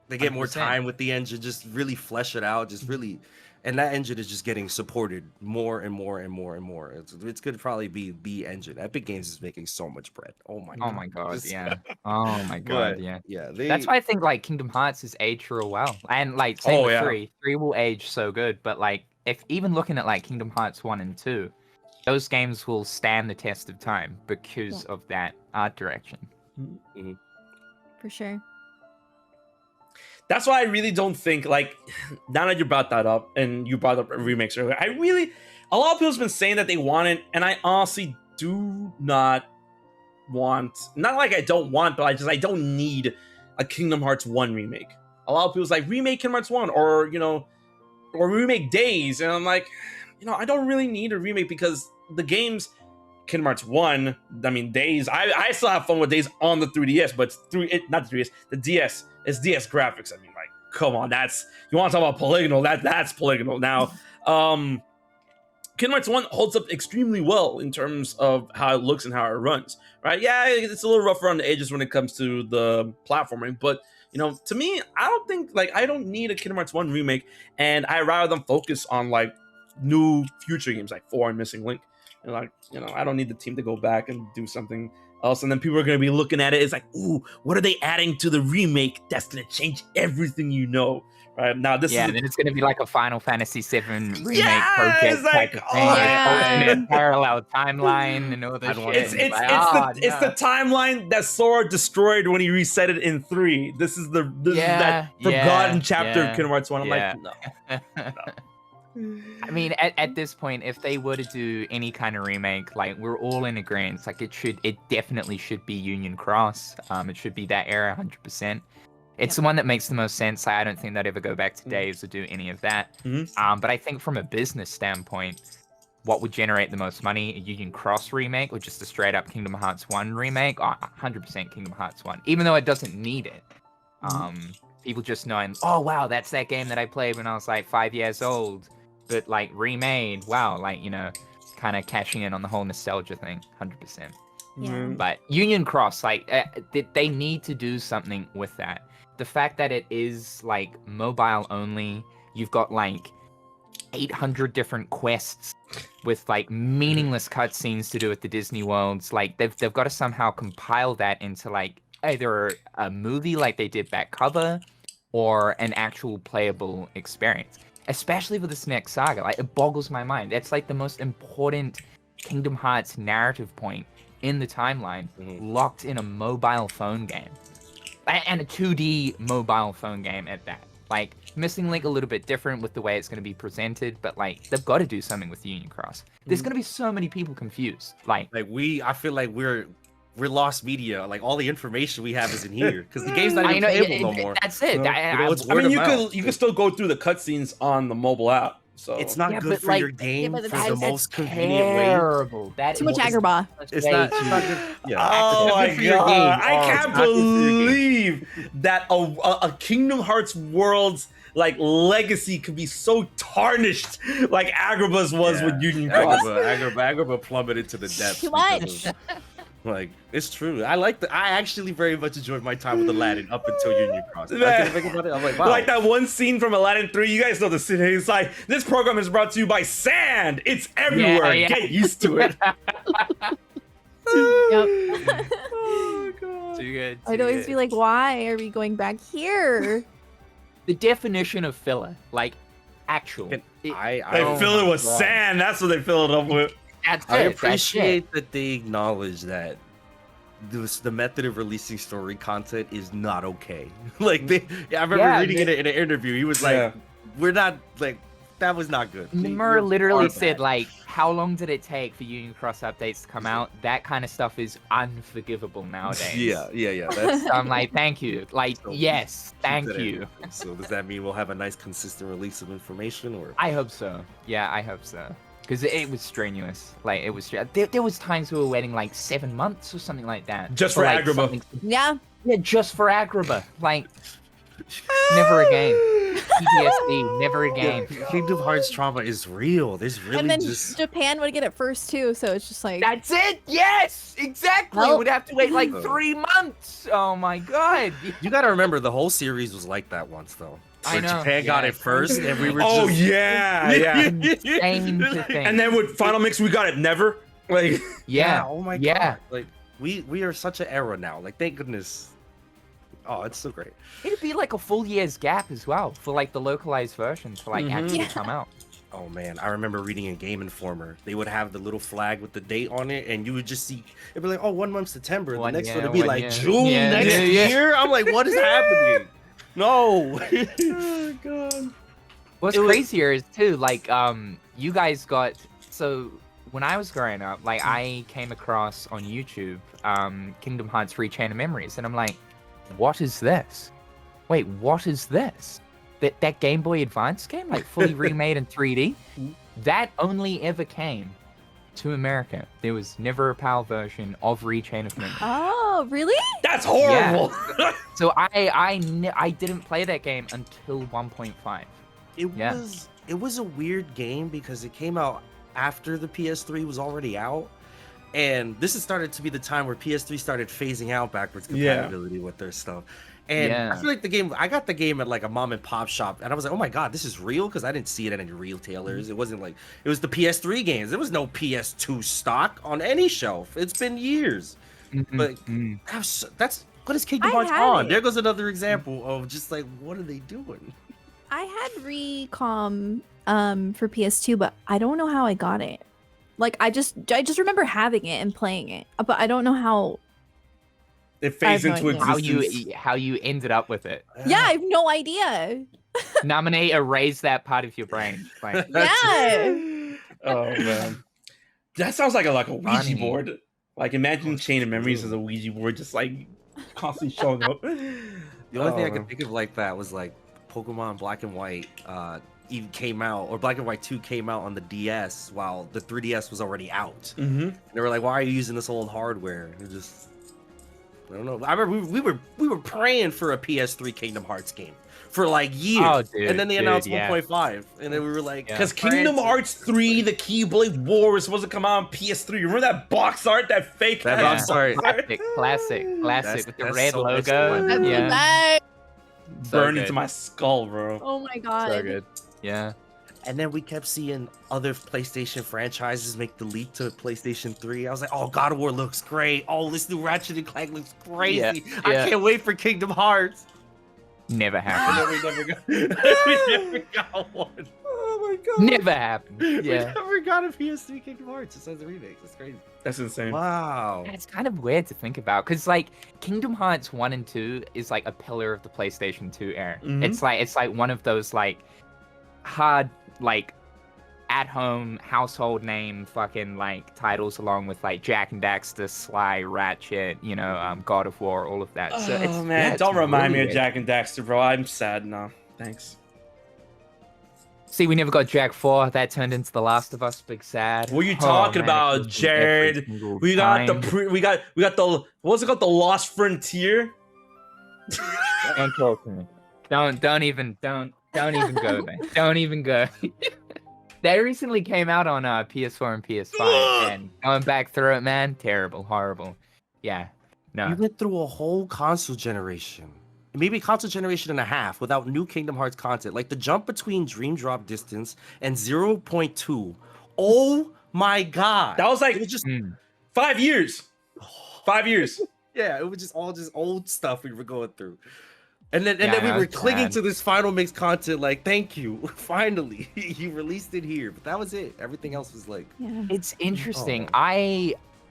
they get 100%. More time with the engine, just really flesh it out, just really, and that engine is just getting supported more and more and more and more. It's going to probably be the engine. Epic Games is making so much bread. Oh my god. Oh my god, yeah. Oh my god, yeah. Yeah. That's why I think like Kingdom Hearts is aged real well, and like same with 3 will age so good. But like if even looking at like Kingdom Hearts 1 and 2, those games will stand the test of time because of that art direction. Mm-hmm. For sure. That's why I really don't think, like, now that you brought that up and you brought up remakes earlier, a lot of people's been saying that they want it, and I honestly do not want, not like I don't want, but I don't need a Kingdom Hearts 1 remake. A lot of people's like, remake Kingdom Hearts 1, or, you know, or remake Days, and I'm like, you know, I don't really need a remake because the games, Kingdom Hearts 1, I mean, Days, I still have fun with Days on the 3DS, but not the 3DS, the DS. It's DS graphics. I mean, like, come on, you want to talk about polygonal? That's polygonal. Now, Kingdom Hearts 1 holds up extremely well in terms of how it looks and how it runs, right? Yeah, it's a little rougher on the edges when it comes to the platforming, but, you know, to me, I don't need a Kingdom Hearts 1 remake, and I rather them focus on, like, new future games, like 4 and Missing Link. And, like, you know, I don't need the team to go back and do something else, and then people are going to be looking at it. It's like, ooh, what are they adding to the remake that's going to change everything you know? Right now, this is then it's going to be like a Final Fantasy VII remake project. It's like, parallel timeline and all this shit. It's the timeline that Sora destroyed when he reset it in 3. This is that forgotten chapter of Kingdom Hearts 1. I'm like, no. I mean, at this point, if they were to do any kind of remake, like, we're all in agreement. Like, it definitely should be Union Cross. It should be that era, 100%. It's the one that makes the most sense. I don't think they'd ever go back to Days or do any of that. But I think from a business standpoint, what would generate the most money, a Union Cross remake or just a straight up Kingdom Hearts 1 remake? 100% Kingdom Hearts 1, even though it doesn't need it. People just knowing, oh, wow, that's that game that I played when I was like 5 years old. But like remade, wow, like, you know, kind of cashing in on the whole nostalgia thing, 100%. Yeah. But Union Cross, like, they need to do something with that. The fact that it is like mobile only, you've got like 800 different quests with like meaningless cutscenes to do at the Disney worlds. Like they've got to somehow compile that into like either a movie like they did Back Cover or an actual playable experience. Especially for this next saga, like, it boggles my mind. That's like the most important Kingdom Hearts narrative point in the timeline, locked in a mobile phone game, and a 2D mobile phone game at that. Like, Missing Link a little bit different with the way it's going to be presented, but like they've got to do something with Union Cross. There's going to be so many people confused. Like I feel like we're lost media. Like all the information we have is in here because the game's not even I know, playable no more. That's it. You know, it's I mean, word you of mouth. could still go through the cutscenes on the mobile app. So It's not Yeah, good but, for like- your game but for that's- the that's most convenient way. terrible. That Too much is agrabah. It's way not too- good. Yeah. Oh It's my not good for your god! game. I Oh, can't it's not good for your game. believe that a Kingdom Hearts world's like legacy could be so tarnished like Agrabah's was with Union Cross. Agrabah plummeted to the depths. Too because much. of- like it's true. I actually very much enjoyed my time with Aladdin up until Union Cross. I didn't think about it. I'm like, wow. Like that one scene from Aladdin 3, you guys know the scene. It's like, this program is brought to you by sand. It's everywhere. Yeah. Get used to it. Yep. Oh god. Too good. I'd always be like, why are we going back here? the definition of filler, like actual. Can- It- I They fill it my with God. sand. That's what they fill it up with. That's I it, that's it. appreciate that they acknowledge that the method of releasing story content is not okay. Like I remember Yeah, reading it in an interview. He was like, Yeah. "We're not like that was not good." Nomura You're literally far said, back." like, how long did it take for Union Cross updates to come out? That kind of stuff is unforgivable nowadays. yeah. That's So I'm like, thank you. Like, So, yes, thank keep that in you. mind. So does that mean we'll have a nice, consistent release of information, or? I hope so. Yeah, I hope so. Because it was strenuous. Like, it was. There was times we were waiting like 7 months or something like that. Just for like, Agrabah. something- Yeah. Yeah, just for Agrabah. Like, never again. PTSD, never again. Kingdom Hearts trauma is real. There's really And then just Japan would get it first too, so it's just like That's it. Yes, exactly. Well- We'd have to wait like Oh. 3 months. Oh my god. you got to remember the whole series was like that once though. I Where know, Japan got yeah. it first, and we were Oh just yeah, yeah. Insane to think. And then with Final Mix, we got it never. Like yeah, Oh my yeah. god. Like we are such an era now. Like thank goodness. Oh, it's so great. It'd be like a full year's gap as well for like the localized versions for like Mhm. actually Yeah. come out. Oh man, I remember reading in Game Informer. They would have the little flag with the date on it, and you would just see it'd be like, oh, 1 month September. One the next year, one would be one like year. June Yeah, next yeah. year. I'm like, what is happening? No. oh god. What's It was- crazier is too, like, you guys got, so when I was growing up, like, I came across on YouTube, Kingdom Hearts Chain of Memories, and I'm like, what is this? Wait, what is this? That Game Boy Advance game, like, fully remade in 3D? That only ever came to America. There was never a PAL version of Chain of Memories. oh, really? That's horrible. So I didn't play that game until 1.5. Yeah. It was a weird game because it came out after the PS3 was already out. And this has started to be the time where PS3 started phasing out backwards Yeah. compatibility with their stuff. And Yeah. I feel like I got the game at like a mom and pop shop, and I was like, oh my god, this is real, because I didn't see it at any retailers. It wasn't like, it was the PS3 games. There was no PS2 stock on any shelf. It's been years. But Mhm. that's what is Kingdom I Hearts had on? it. There goes another example of just like, what are they doing? I had Recom for PS2, but I don't know how I got it. Like I just remember having it and playing it, but I don't know how. It I have fades no into idea. existence. how you ended up with it. Yeah, I have no idea. Nominate, erase that part of your brain. Like, Yeah. Oh man, that sounds like a Ouija Funny. board. Like imagine Chain of Memories as a Ouija board, just like constantly showing up. The only thing I Oh. could think of like that was like Pokemon Black and White even came out, or Black and White 2 came out on the DS while the 3DS was already out. Mm-hmm. And they were like, why are you using this old hardware? It just, I don't know. I remember we were praying for a PS3 Kingdom Hearts game for like years. Oh, dude, and then they dude, announced yeah. 1.5. And then we were like, Yeah. Because Kingdom Hearts 3, the Keyblade War was supposed to come out on PS3. Remember that box art, that fake That ass box art. classic That's- with the that's red so logo. excellent. That's Yeah, the best. so burned good. into my skull, bro. Oh my god. So good. Yeah. And then we kept seeing other PlayStation franchises make the leap to PlayStation 3. I was like, oh, God of War looks great. Oh, this new Ratchet and Clank looks crazy. Yeah, I yeah. can't wait for Kingdom Hearts. Never And happened. then we never got, we never got one. Oh my god. Never happened. We Yeah. never got a PS3 Kingdom Hearts. It says the remake. It's crazy. That's insane. Wow. It's kind of weird to think about because like Kingdom Hearts 1 and 2 is like a pillar of the PlayStation 2 era. Mhm. It's like one of those like hard like at home household name fucking like titles along with like Jack and Daxter, Sly, Ratchet, God of War, all of that. So Oh man, don't remind me of Jack and Daxter, bro. I'm sad now. Thanks. See, we never got Jack 4. That turned into The Last of Us. Big sad. What are you Oh, talking man, it about, feels like Jared? every single We got time. we got the what's it called? The Lost Frontier. Don't talk to me. Don't even go there. Don't even go. They recently came out on PS4 and PS5, and going back through it, man, terrible, horrible. Yeah, no. We went through a whole console generation. Maybe a console generation and a half without new Kingdom Hearts content. Like the jump between Dream Drop Distance and 0.2. Oh my god. That was like it was just 5 years. 5 years. yeah, it was just all just old stuff we were going through. And then Yeah, we were it's clinging sad. to this final mix content like, thank you. Finally, you released it here. But that was it. Everything else was like Yeah. It's interesting. Oh.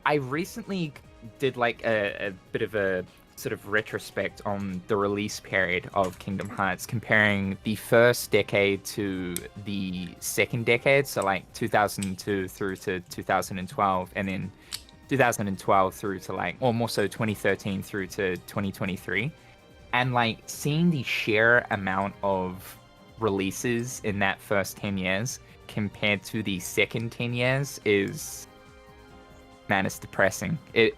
I recently did like a bit of a sort of retrospect on the release period of Kingdom Hearts, comparing the first decade to the second decade, so like 2002 through to 2012, and then 2012 through to like, or more so 2013 through to 2023. And like seeing the sheer amount of releases in that first 10 years compared to the second 10 years is, man, it's depressing. It's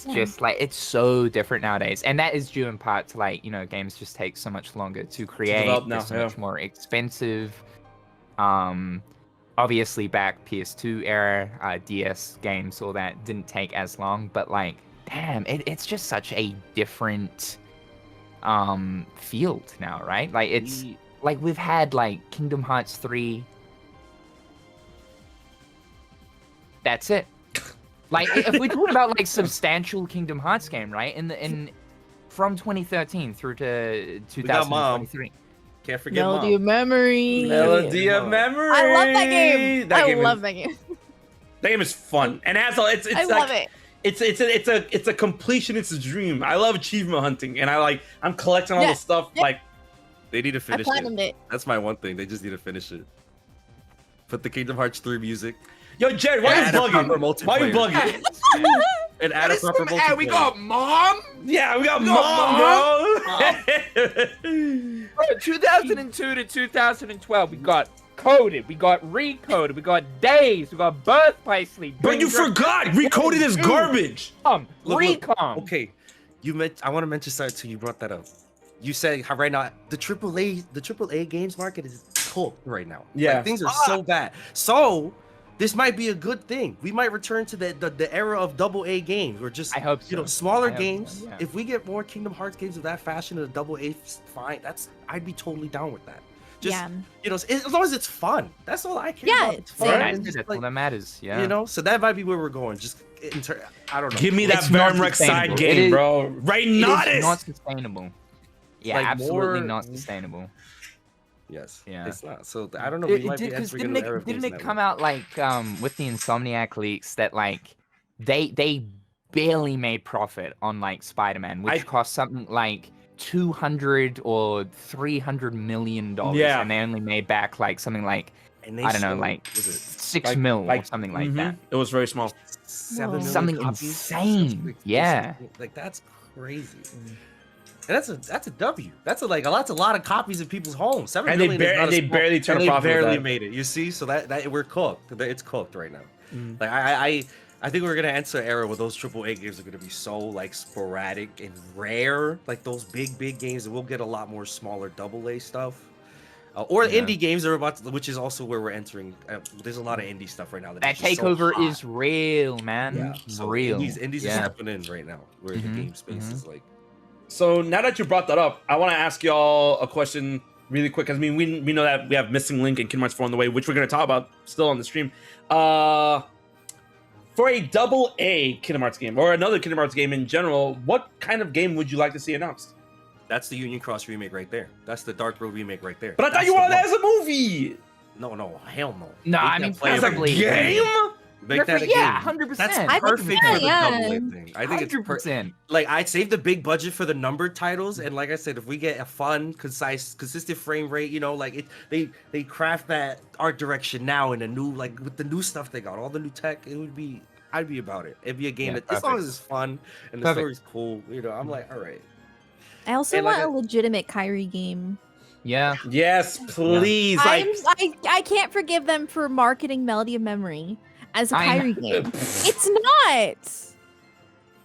Yeah. just like, it's so different nowadays. And that is due in part to like, games just take so much longer to create. develop now, They're so yeah. much more expensive. Obviously back PS2 era, DS games, all that didn't take as long, but like, damn, it's just such a different field now, right? Like it's like we've had like Kingdom Hearts 3. That's it. Like if we're talking about like substantial Kingdom Hearts game, right? From 2013 through to got Mom. 2023. can't forget Melody Mom. of Memory. Melody of Mom. Memory. I love that game. I love is, that game. That game is fun, and it has all. It's I like, love it. It's a completionist's dream. I love achievement hunting, and I'm collecting all Yeah, the stuff. yeah. Like They need to I finish it. platinumed it. That's my one thing. They just need to finish it. Put the Kingdom Hearts 3 music yo, Jared, why are you add a proper bugging? Why are you multiplayer. bugging? and add a proper multiplayer. we got Mom. Yeah, we got No, Mom, bro. 2002 to 2012, we got Coded, we got Recoded, we got Days, we got Birthplace League. But you forgot, Recoded is garbage. Look, Recom. Okay, I want to mention something too. You brought that up. You said how right now the AAA games market is cooked right now. Yeah. Like, things are so bad. So this might be a good thing. We might return to the era of AA games, or just I hope so. smaller I hope games. so, yeah. If we get more Kingdom Hearts games of that fashion and a AA, fine. I'd be totally down with that. Just Yeah. as long as it's fun. That's all I care Yeah, about. It's same. fun. That's and just, all like, that matters. Yeah. so that might be where we're going. Just I don't know. Give me that It's not Vermrex side sustainable. game, It is- bro. Right, It not is it. not sustainable. Yeah, Like, absolutely more- not sustainable. Yes. Yeah. It's not. So I don't know. We might be Because entering an era of didn't games it that come way. out like with the Insomniac leaks that like they barely made profit on like Spider-Man, which cost something like 200 or 300 million dollars, Yeah. and they only made back like something like And they I don't know, sold- like was it 6 mil or something like that. It was very small. 7 Whoa. million Something copies? insane. Like, Yeah. Like that's crazy. And that's a W. That's a lot of copies in people's homes. 7 And they million is not a they small- barely turn and a they profit with barely that. made it. You see, so that we're cooked. It's cooked right now. Mm. Like I think we're gonna enter an era where those AAA games are gonna be so like sporadic and rare. Like those big games, and we'll get a lot more smaller AA stuff. Or Yeah. indie games are about to, which is also where we're entering. There's a lot of indie stuff right now. That is just so takeover hot. is real, man. Yeah, so Real. Indies are Yeah. stepping in right now, where Mhm, the game space is like. So now that you brought that up, I want to ask y'all a question really quick. 'Cause, I mean, we know that we have Missing Link and Kingdom Hearts 4 on the way, which we're going to talk about still on the stream. For a AA Kingdom Hearts game or another Kingdom Hearts game in general, what kind of game would you like to see announced? That's the Union Cross remake right there. That's the Dark Road remake right there. But I thought That's you the wanted that one. as a movie. No, hell no. No, Make I that mean, playable. That's a Preferably- game? Make that a game. Yeah, 100%. That's I think perfect so, for the yeah. double A thing. I think it's 100%. like I'd save the big budget for the numbered titles, and like I said, if we get a fun, concise, consistent frame rate, like they craft that art direction now in a new with the new stuff they got, all the new tech, I'd be about it. It'd be a game Yeah, that as long perfect. as it's fun and the Perfect. story's cool, I'm like, all right. I also And like want a legitimate Kyrie game. Yeah. Yes, please. Like, I can't forgive them for marketing Melody of Memory as a I know. Kyrie game. It's not.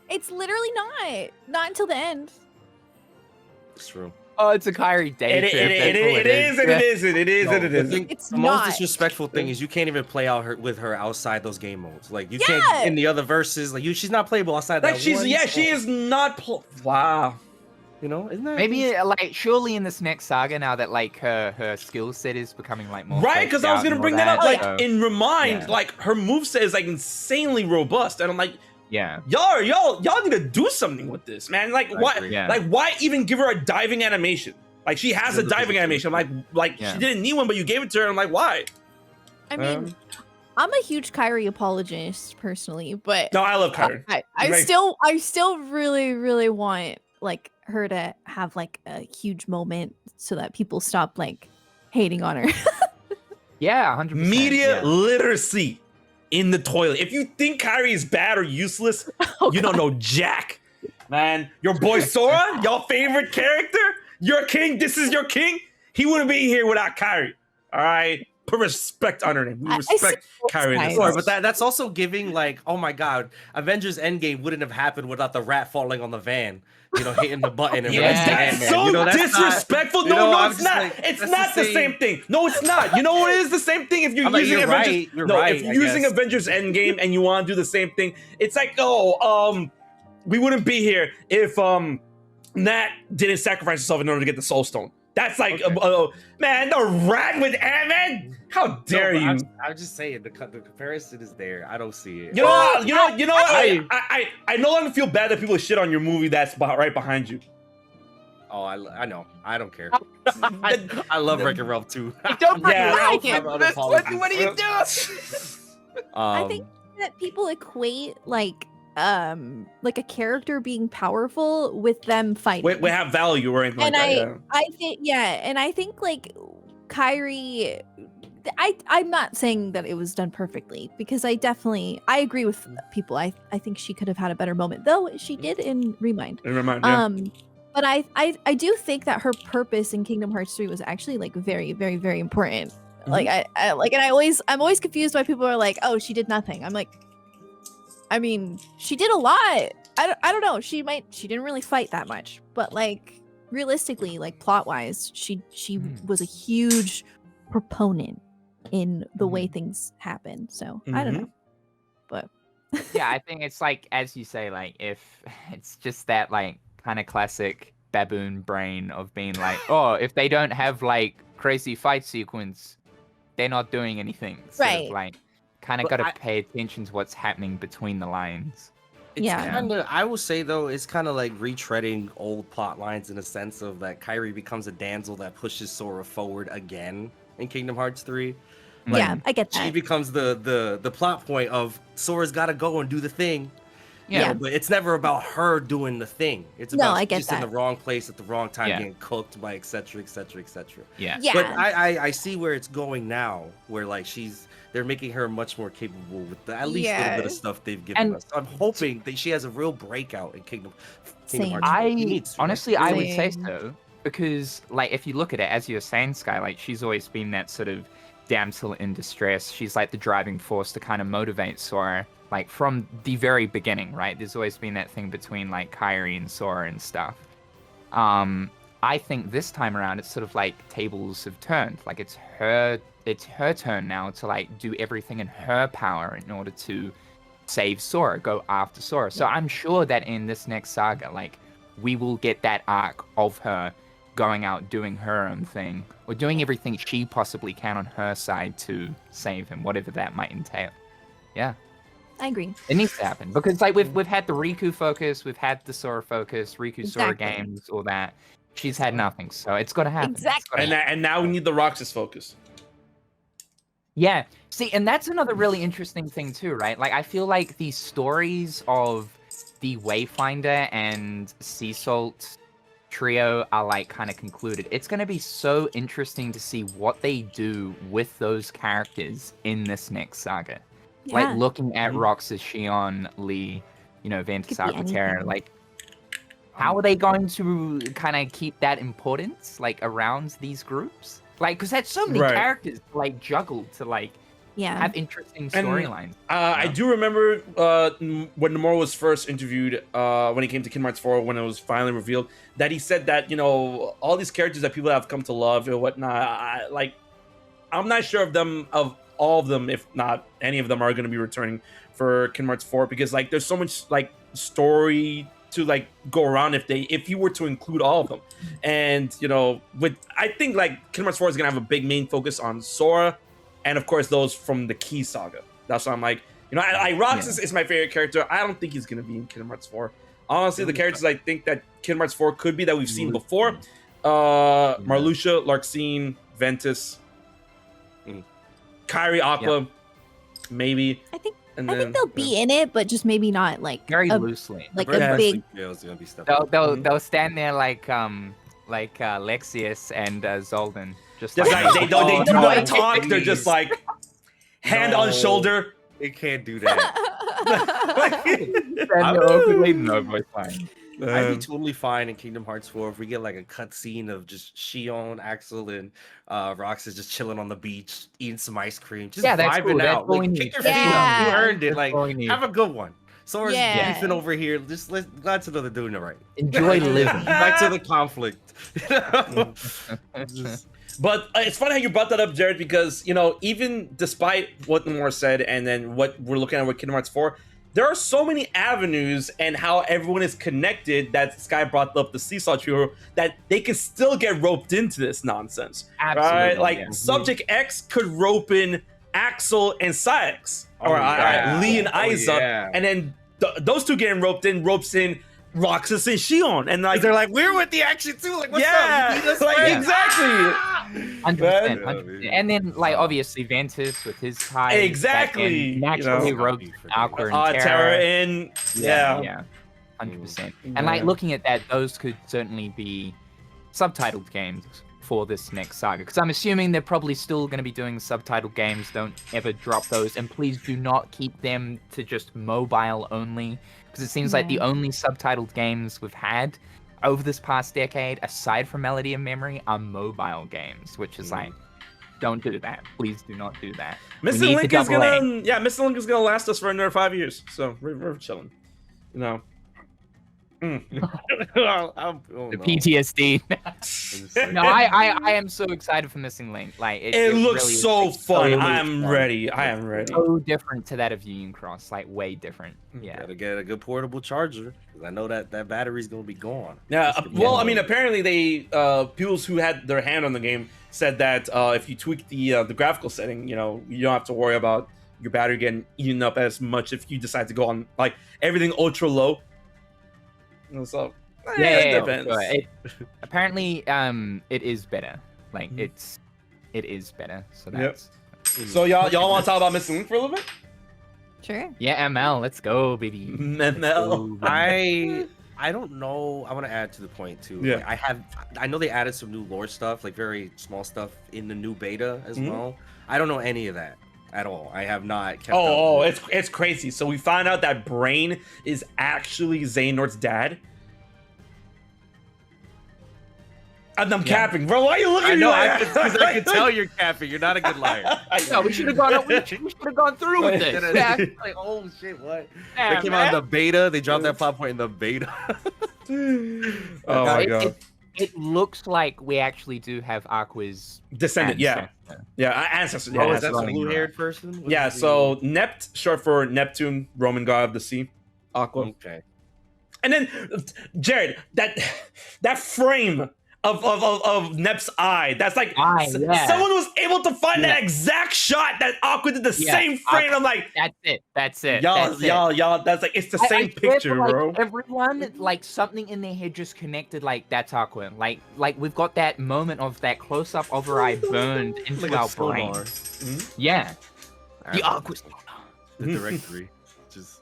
It's literally not. Not until the end. It's true. Oh, it's a Kairi day it trip. That's all is, and Yeah. it isn't. It is, and it The isn't. thing- It's the most not. disrespectful thing is you can't even play out with her outside those game modes. Like you Yeah. can't in the other verses. She's not playable outside Like that. she's one she spot. is not. Wow. Isn't that Maybe surely in this next saga, now that her skill set is becoming more Right, because I was gonna bring that up. so, In Remind, yeah. her moveset is insanely robust, and I'm like, yeah. y'all need to do something with this, man. Why? agree. Yeah. Why even give her a diving animation? She has a diving animation. Yeah. She didn't need one, but you gave it to her. I'm like, why? I mean, I'm a huge Kyrie apologist personally, but No, I love Kairi. I still really want her to have a huge moment so that people stop hating on her. Yeah, 100%. Media yeah. literacy in the toilet. If you think Kairi is bad or useless, you don't know Jack. Man, your boy Sora, your favorite character, your king, this is your king. He wouldn't be here without Kairi. All right? Put respect on her name. We respect Kairi. in this Sure, house. but that's also giving oh my god, Avengers Endgame wouldn't have happened without the rat falling on the van, hitting the button and Yeah. releasing That's Ant-Man. so That's not- disrespectful. I'm No, it's just not. like, It's that's not the same thing. No, it's not. You know what is the same thing? If you're I'm like, using you're Avengers, right, you're no, right, if you're I using guess. Avengers Endgame and you want to do the same thing, it's we wouldn't be here if Nat didn't sacrifice himself in order to get the Soul Stone. That's man, the rat with Ant-Man. How dare No, you? I'm just saying the comparison is there. I don't see it. You know what? I no longer feel bad that people shit on your movie that's right behind you. Oh, I know. I don't care. I love Wreck-It Ralph too. Don't bring Yeah. Ralph I into this. What are you doing? I think that people equate a character being powerful with them fighting. We have value or anything And like that. I think Kairi, I'm not saying that it was done perfectly because I agree with people. I think she could have had a better moment, though she did in Remind. But I do think that her purpose in Kingdom Hearts 3 was actually very, very, very important. Mhm. I'm always confused why people are like, oh, she did nothing. I'm like, I mean, she did a lot. I don't know. She didn't really fight that much, but realistically, plot wise, she was a huge proponent in the way things happen. So I don't know, but Yeah, I think it's as you say, if it's just that kind of classic baboon brain of being oh, if they don't have crazy fight sequence, they're not doing anything. Sort of, kind of But got to pay attention to what's happening between the lines. It's Yeah. kind of, I will say though, it's kind of retreading old plot lines in a sense of that Kairi becomes a damsel that pushes Sora forward again in Kingdom Hearts 3. yeah, I get She that. becomes the plot point of Sora's got to go and do the thing. Yeah. But it's never about her doing the thing. It's No, about I she's get just in the that. wrong place at the wrong time, Yeah. getting cooked by etc. etc. etc. Yeah. Yeah, But I see where it's going now, where they're making her much more capable with at least a little bit of Yeah. stuff they've given And- us. I'm hoping that she has a real breakout in Kingdom Same. Hearts. She needs to, right? Honestly, I would say Same. so because, if you look at it, as you're saying, Sky, she's always been that sort of damsel in distress. She's the driving force to kind of motivate Sora, from the very beginning, right? There's always been that thing between Kairi and Sora and stuff. I think this time around, it's sort of tables have turned. It's her turn now to do everything in her power in order to save Sora, go after Sora. So I'm sure that in this next saga, we will get that arc of her going out doing her own thing or doing everything she possibly can on her side to save him, whatever that might entail. Yeah, I agree. it needs to happen because we've had the Riku focus, we've had the Sora focus, Riku Sora Exactly. games, all that. She's had nothing, so it's got to happen. It's Exactly. gotta happen. And now we need the Roxas focus. Yeah. See, and that's another really interesting thing too, right? Like I feel like the stories of the Wayfinder and Sea Salt trio are like kind of concluded. It's going to be so interesting to see what they do with those characters in this next saga. Like Yeah. looking at Roxas, Shion, Lee, Ventus Could be Aquaterra, anything. like how are they going to kind of keep that importance like around these groups? Like, because that's so many Right. characters to, like juggle to like Yeah. have interesting And, storylines. I do remember when Nomura was first interviewed when he came to Kingdom Hearts 4, when it was finally revealed, that he said that, all these characters that people have come to love and whatnot, I'm not sure of all of them, if not any of them, are going to be returning for Kingdom Hearts 4, because like there's so much like story to like go around if you were to include all of them. And I think like Kingdom Hearts 4 is going to have a big main focus on Sora, and of course those from the Key saga. That's why I'm like, Roxas is my favorite character. I don't think he's going to be in Kingdom Hearts 4. Honestly, the characters I think that Kingdom Hearts 4 could be that we've seen before, Marluxia, Larxene, Ventus, Kairi, Aqua, maybe. I think And I think they'll be in it, but just maybe not like Very a, loosely. like Very a big. Yeah, it's gonna be stuff. They'll stand there like Lexius and Zoldan, just Just like like they do no, not talk. They're just like hand on No. shoulder. It can't do that. stand awkwardly. No, boy, fine. I'd be totally fine in Kingdom Hearts 4 if we get like a cutscene of just Shion, Axel, and Roxas just chilling on the beach, eating some ice cream, just Yeah, that's vibing cool. That's out. all we Like, need. kick your That's feet all up. we You need. earned it. That's Like, all we need. have a good one. Sora's Yeah. beefing over here. Glad to know they're doing it right. Enjoy living. Back to the conflict. But it's funny how you brought that up, Jared, because even despite what Nomura said, and then what we're looking at with Kingdom Hearts 4, there are so many avenues and how everyone is connected that Sky brought up the Seesaw Trio that they can still get roped into this nonsense. Absolutely. Right? Like yeah. Subject X could rope in Axel and Syx, or yeah. Lee and Isa, yeah. and then those two getting ropes in Roxas and Shion, and like They're like, we're with the action too. Like, what's yeah, up? You need us, like man? exactly. 100%, Man. 100%. And then, like, obviously, Ventus with his ties. Exactly, that can naturally you know. rope Aqua and Terra Terra. in, yeah. Yeah. 100%. Yeah. And, like, looking at that, those could certainly be subtitled games for this next saga. Because I'm assuming they're probably still going to be doing subtitled games. Don't ever drop those. And please do not keep them to just mobile only. Because it seems like the only subtitled games we've had over this past decade, aside from Melody of Memory, are mobile games, which is like, don't do that. Please do not do that. Missing Link is gonna, Missing Link is gonna last us for another 5 years, so we're chilling, The The PTSD. No, I am so excited for Missing Link. Like It looks really is, so like, fun. so I am fun. ready. I am ready. So different to that of Union Cross, like way different. Yeah. Gotta get a good portable charger because I know that battery's gonna be gone. Yeah. It's gonna be Well, I gone. mean, apparently they people who had their hand on the game said that if you tweak the graphical setting, you don't have to worry about your battery getting eaten up as much if you decide to go on like everything ultra low. So it depends. Sure. Apparently, it is better. Like it is better. So that's So y'all want to talk about Missing Link for a little bit? Sure. yeah. ML, let's go, baby. ML. I don't know. I want to add to the point too. Yeah. Like, I know they added some new lore stuff, like very small stuff in the new beta as well. I don't know any of that at all. I have not kept Oh, up with it's crazy. So we found out that Brain is actually Xehanort's dad. And I'm capping, bro. Why are you looking at me like that? because I can tell you're capping. You're not a good liar. No, we should have gone. We should have gone through with this. Yeah. Like, oh shit, what? Yeah, They came out in the beta. They dropped that plot point in the beta. Oh my god. It looks like we actually do have Aqua's Descendant, yeah. ancestor. Yeah, ancestor. Oh, Yeah, is that the running blue-haired person? What yeah, is the- so Nept, short for Neptune, Roman god of the sea, Aqua. okay. And then Jared, that frame of Nep's eye, that's like Eye, yeah. someone was able able to find that exact shot that Aqua did the same frame. I'm like, That's it. y'all. That's like it's the same picture, like, bro. Everyone, like something in their head just connected. Like that's Aqua. Like we've got that moment of that close up of her eye burned into Like our a sonar. brain. Yeah, the Aqua. The directory. Just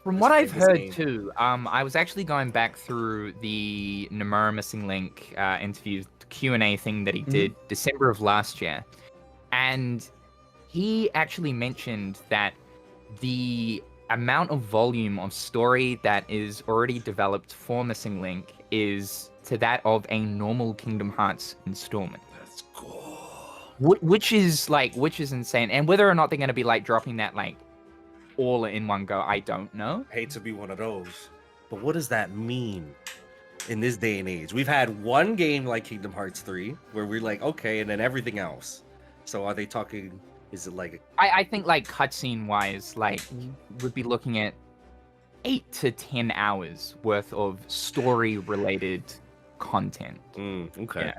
From Just what I've stay the heard same. too, I was actually going back through the Nomura Missing Link interview Q&A thing that he did December of last year, and he actually mentioned that the amount of volume of story that is already developed for Missing Link is to that of a normal Kingdom Hearts installment. That's cool. Which is insane. And whether or not they're going to be like dropping that like all in one go, I don't know. hate to be one of those, but what does that mean in this day and age? We've had one game like Kingdom Hearts 3 where we're like, okay, and then everything else. So are they talking? Is it like I think like cutscene wise, like we'd be looking at 8 to 10 hours worth of story related content. okay?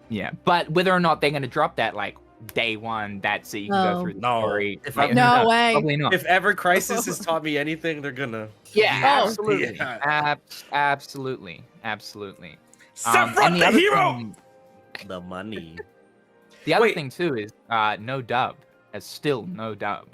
Yeah. But whether or not they're going to drop that like day one, that's it. You can go through the No. story. If like, I- No way. Probably not. If ever Crisis has taught me anything, they're gonna. Yeah, Oh. absolutely. Yeah. Absolutely. And Sephiroth the other hero. thing- The money. the other Wait. thing too is no dub. There's still no dub.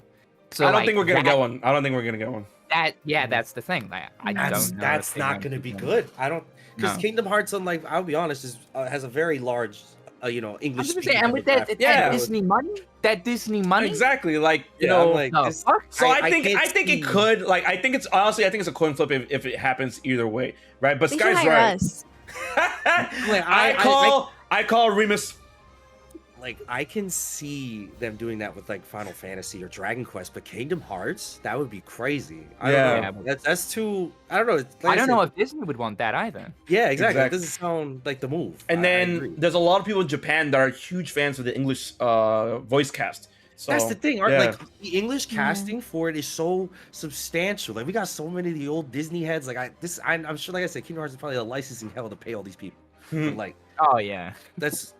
So I don't like, think we're gonna that- get one. I don't think we're gonna get one. That's the thing. Like, I That's don't know. that's if they're not gonna be do good. I don't because No. Kingdom Hearts, unlike I'll be honest, is has a very large, English. 100%, speaking and with that Yeah. Disney money, Exactly. Like You you know, know. I'm like, No, this- fuck. So I think can't it see- could like I think it's honestly I think it's a coin flip if it happens either way, right? But They should Sky's hire right. us. I call Remus. Like I can see them doing that with like Final Fantasy or Dragon Quest, but Kingdom Hearts, that would be crazy. I Yeah. don't know. That's too. I don't know. It's- I like don't said- know if Disney would want that either. Yeah, exactly. That Exactly. doesn't sound like the move. And I then agree. there's a lot of people in Japan that are huge fans of the English voice cast. So That's the thing. yeah. Like the English casting for it is so substantial. Like we got so many of the old Disney heads. Like I'm sure, like I said, Kingdom Hearts is probably a licensing hell to pay all these people. But like Oh yeah. that's.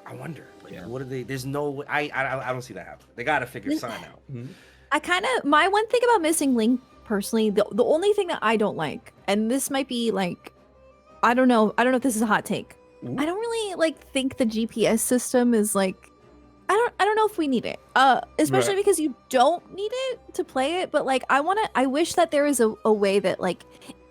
I wonder. Like, Yeah. what are they? There's no. I don't see that happen. They gotta figure something out. I kind of my one thing about Missing Link personally, the only thing that I don't like, and this might be like, I don't know if this is a hot take. Ooh. I don't really like think the GPS system is like, I don't know if we need it. Especially Right. because you don't need it to play it, but like I wish that there was a way that like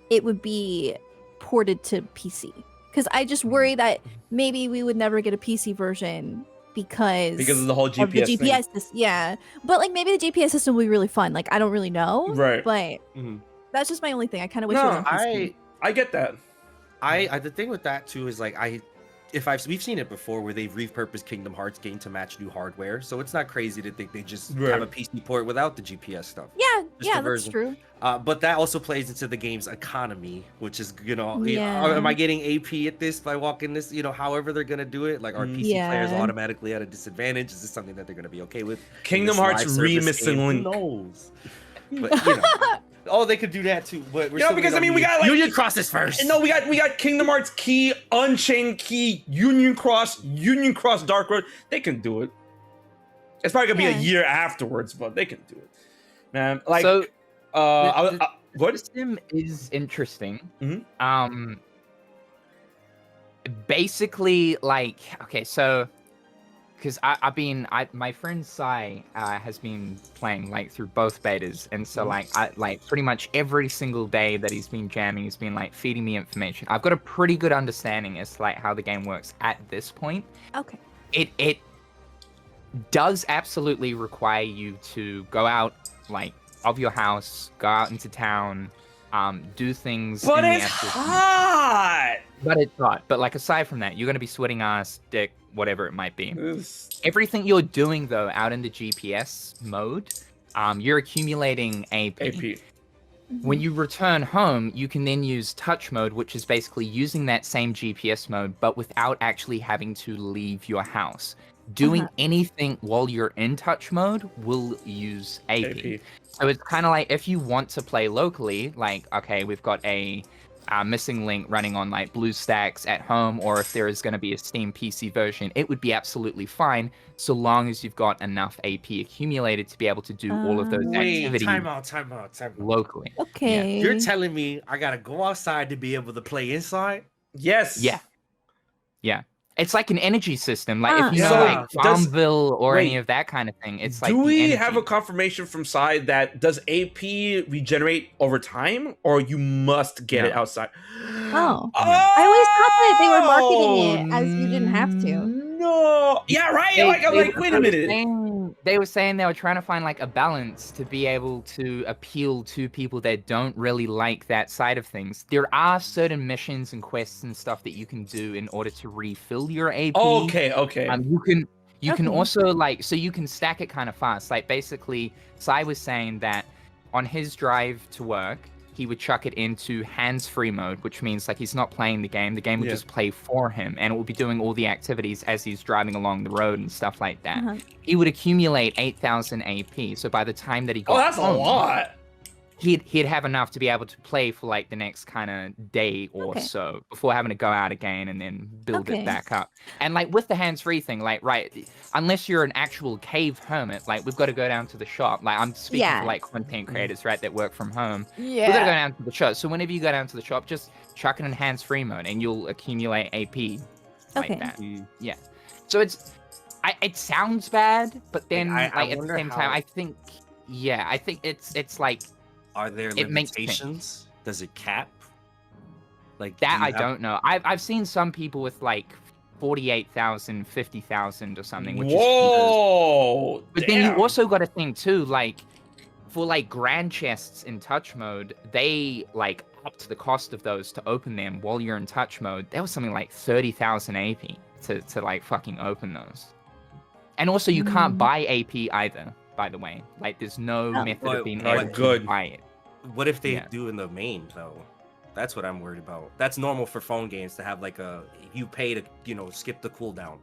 it would be ported to PC. Because I just worry that maybe we would never get a PC version because of the whole of GPS, the GPS system. Yeah, but like maybe the GPS system would be really fun. Like I don't really know, Right. But Mhm. that's just my only thing. I kind of wish No, it was on PC. I get that. I the thing with that too is like we've seen it before where they've repurposed Kingdom Hearts game to match new hardware, so it's not crazy to think they just Right. have a PC port without the GPS stuff. Yeah, the yeah, that's version. true. But that also plays into the game's economy, which is Yeah. am I getting AP at this by walking this? However they're gonna do it. Like are PC players Yeah. automatically at a disadvantage? Is this something that they're gonna be okay with? Kingdom In this Hearts live service Missing game? Link. Who knows? But oh, they could do that too. But we're Yeah, still because, waiting I mean, on we got, like- Union Crosses first. No, we got Kingdom Hearts Key, Unchained Key, Union Cross Dark Road. They can do it. It's probably gonna be a Yeah. year afterwards, but they can do it, man. Like, So what? system is interesting. Mhm. Basically, like, okay, so because my friend Sai has been playing like through both betas, and so like pretty much every single day that he's been jamming, he's been like feeding me information. I've got a pretty good understanding as to like how the game works at this point. Okay. It does absolutely require you to go out like of your house, go out into town, do things. But in the it's actual- hot. But it's hot. But like aside from that, you're gonna be sweating ass, dick, whatever it might be. It's- Everything you're doing though, out in the GPS mode, you're accumulating AP. AP. When you return home, you can then use touch mode, which is basically using that same GPS mode, but without actually having to leave your house. Doing anything while you're in touch mode will use AP. AP. So it's kind of like if you want to play locally, like, okay, we've got a Missing Link running on like BlueStacks at home, or if there is going to be a Steam PC version, it would be absolutely fine, so long as you've got enough AP accumulated to be able to do all of those Wait, activities time out. locally. Okay. You're telling me I gotta go outside to be able to play inside? Yes. Yeah. It's like an energy system. Like if you Yeah. know like So, does- Farmville or any wait, of that kind of thing, it's like Do the we energy. have a confirmation from side that does AP regenerate over time, or you must get No. it outside? Oh. I always thought that they were marketing it as you didn't have to. No. Yeah, right. I'm like, wait a minute. They were saying they were trying to find like a balance to be able to appeal to people that don't really like that side of things. There are certain missions and quests and stuff that you can do in order to refill your AP. Okay. You can Okay. also like, so you can stack it kind of fast. Like basically, Sai was saying that on his drive to work, he would chuck it into hands-free mode, which means like he's not playing the game. The game would Yeah. just play for him, and it will be doing all the activities as he's driving along the road and stuff like that. Uh-huh. He would accumulate 8,000 AP. So by the time that he got Oh, that's a home, lot. he'd have enough to be able to play for like the next kind of day or Okay. so before having to go out again and then build Okay. it back up. And like with the hands-free thing, like right, unless you're an actual cave hermit, like we've got to go down to the shop. Like I'm speaking Yeah. for like content creators, right, that work from home. Yeah. We're gonna go down to the shop. So whenever you go down to the shop, just chuck it in hands-free mode and you'll accumulate AP like Okay. that. Yeah. So it sounds bad, but then I like at the wonder same time, how- I think it's like Are there It makes sense. limitations? Does it cap? Like that do you I have- don't know. I've seen some people with like 48,000, 50,000 or something, which is Whoa. but then you damn. also got to think too, like for like grand chests in touch mode, they like upped the cost of those to open them while you're in touch mode. That was something like 30,000 AP to like fucking open those. And also you can't Mm. buy AP either, by the way. Like there's no Oh. method Well, of being well, able good. to buy it. What if they Yeah. do in the main though? That's what I'm worried about. That's normal for phone games to have like you pay to skip the cooldown.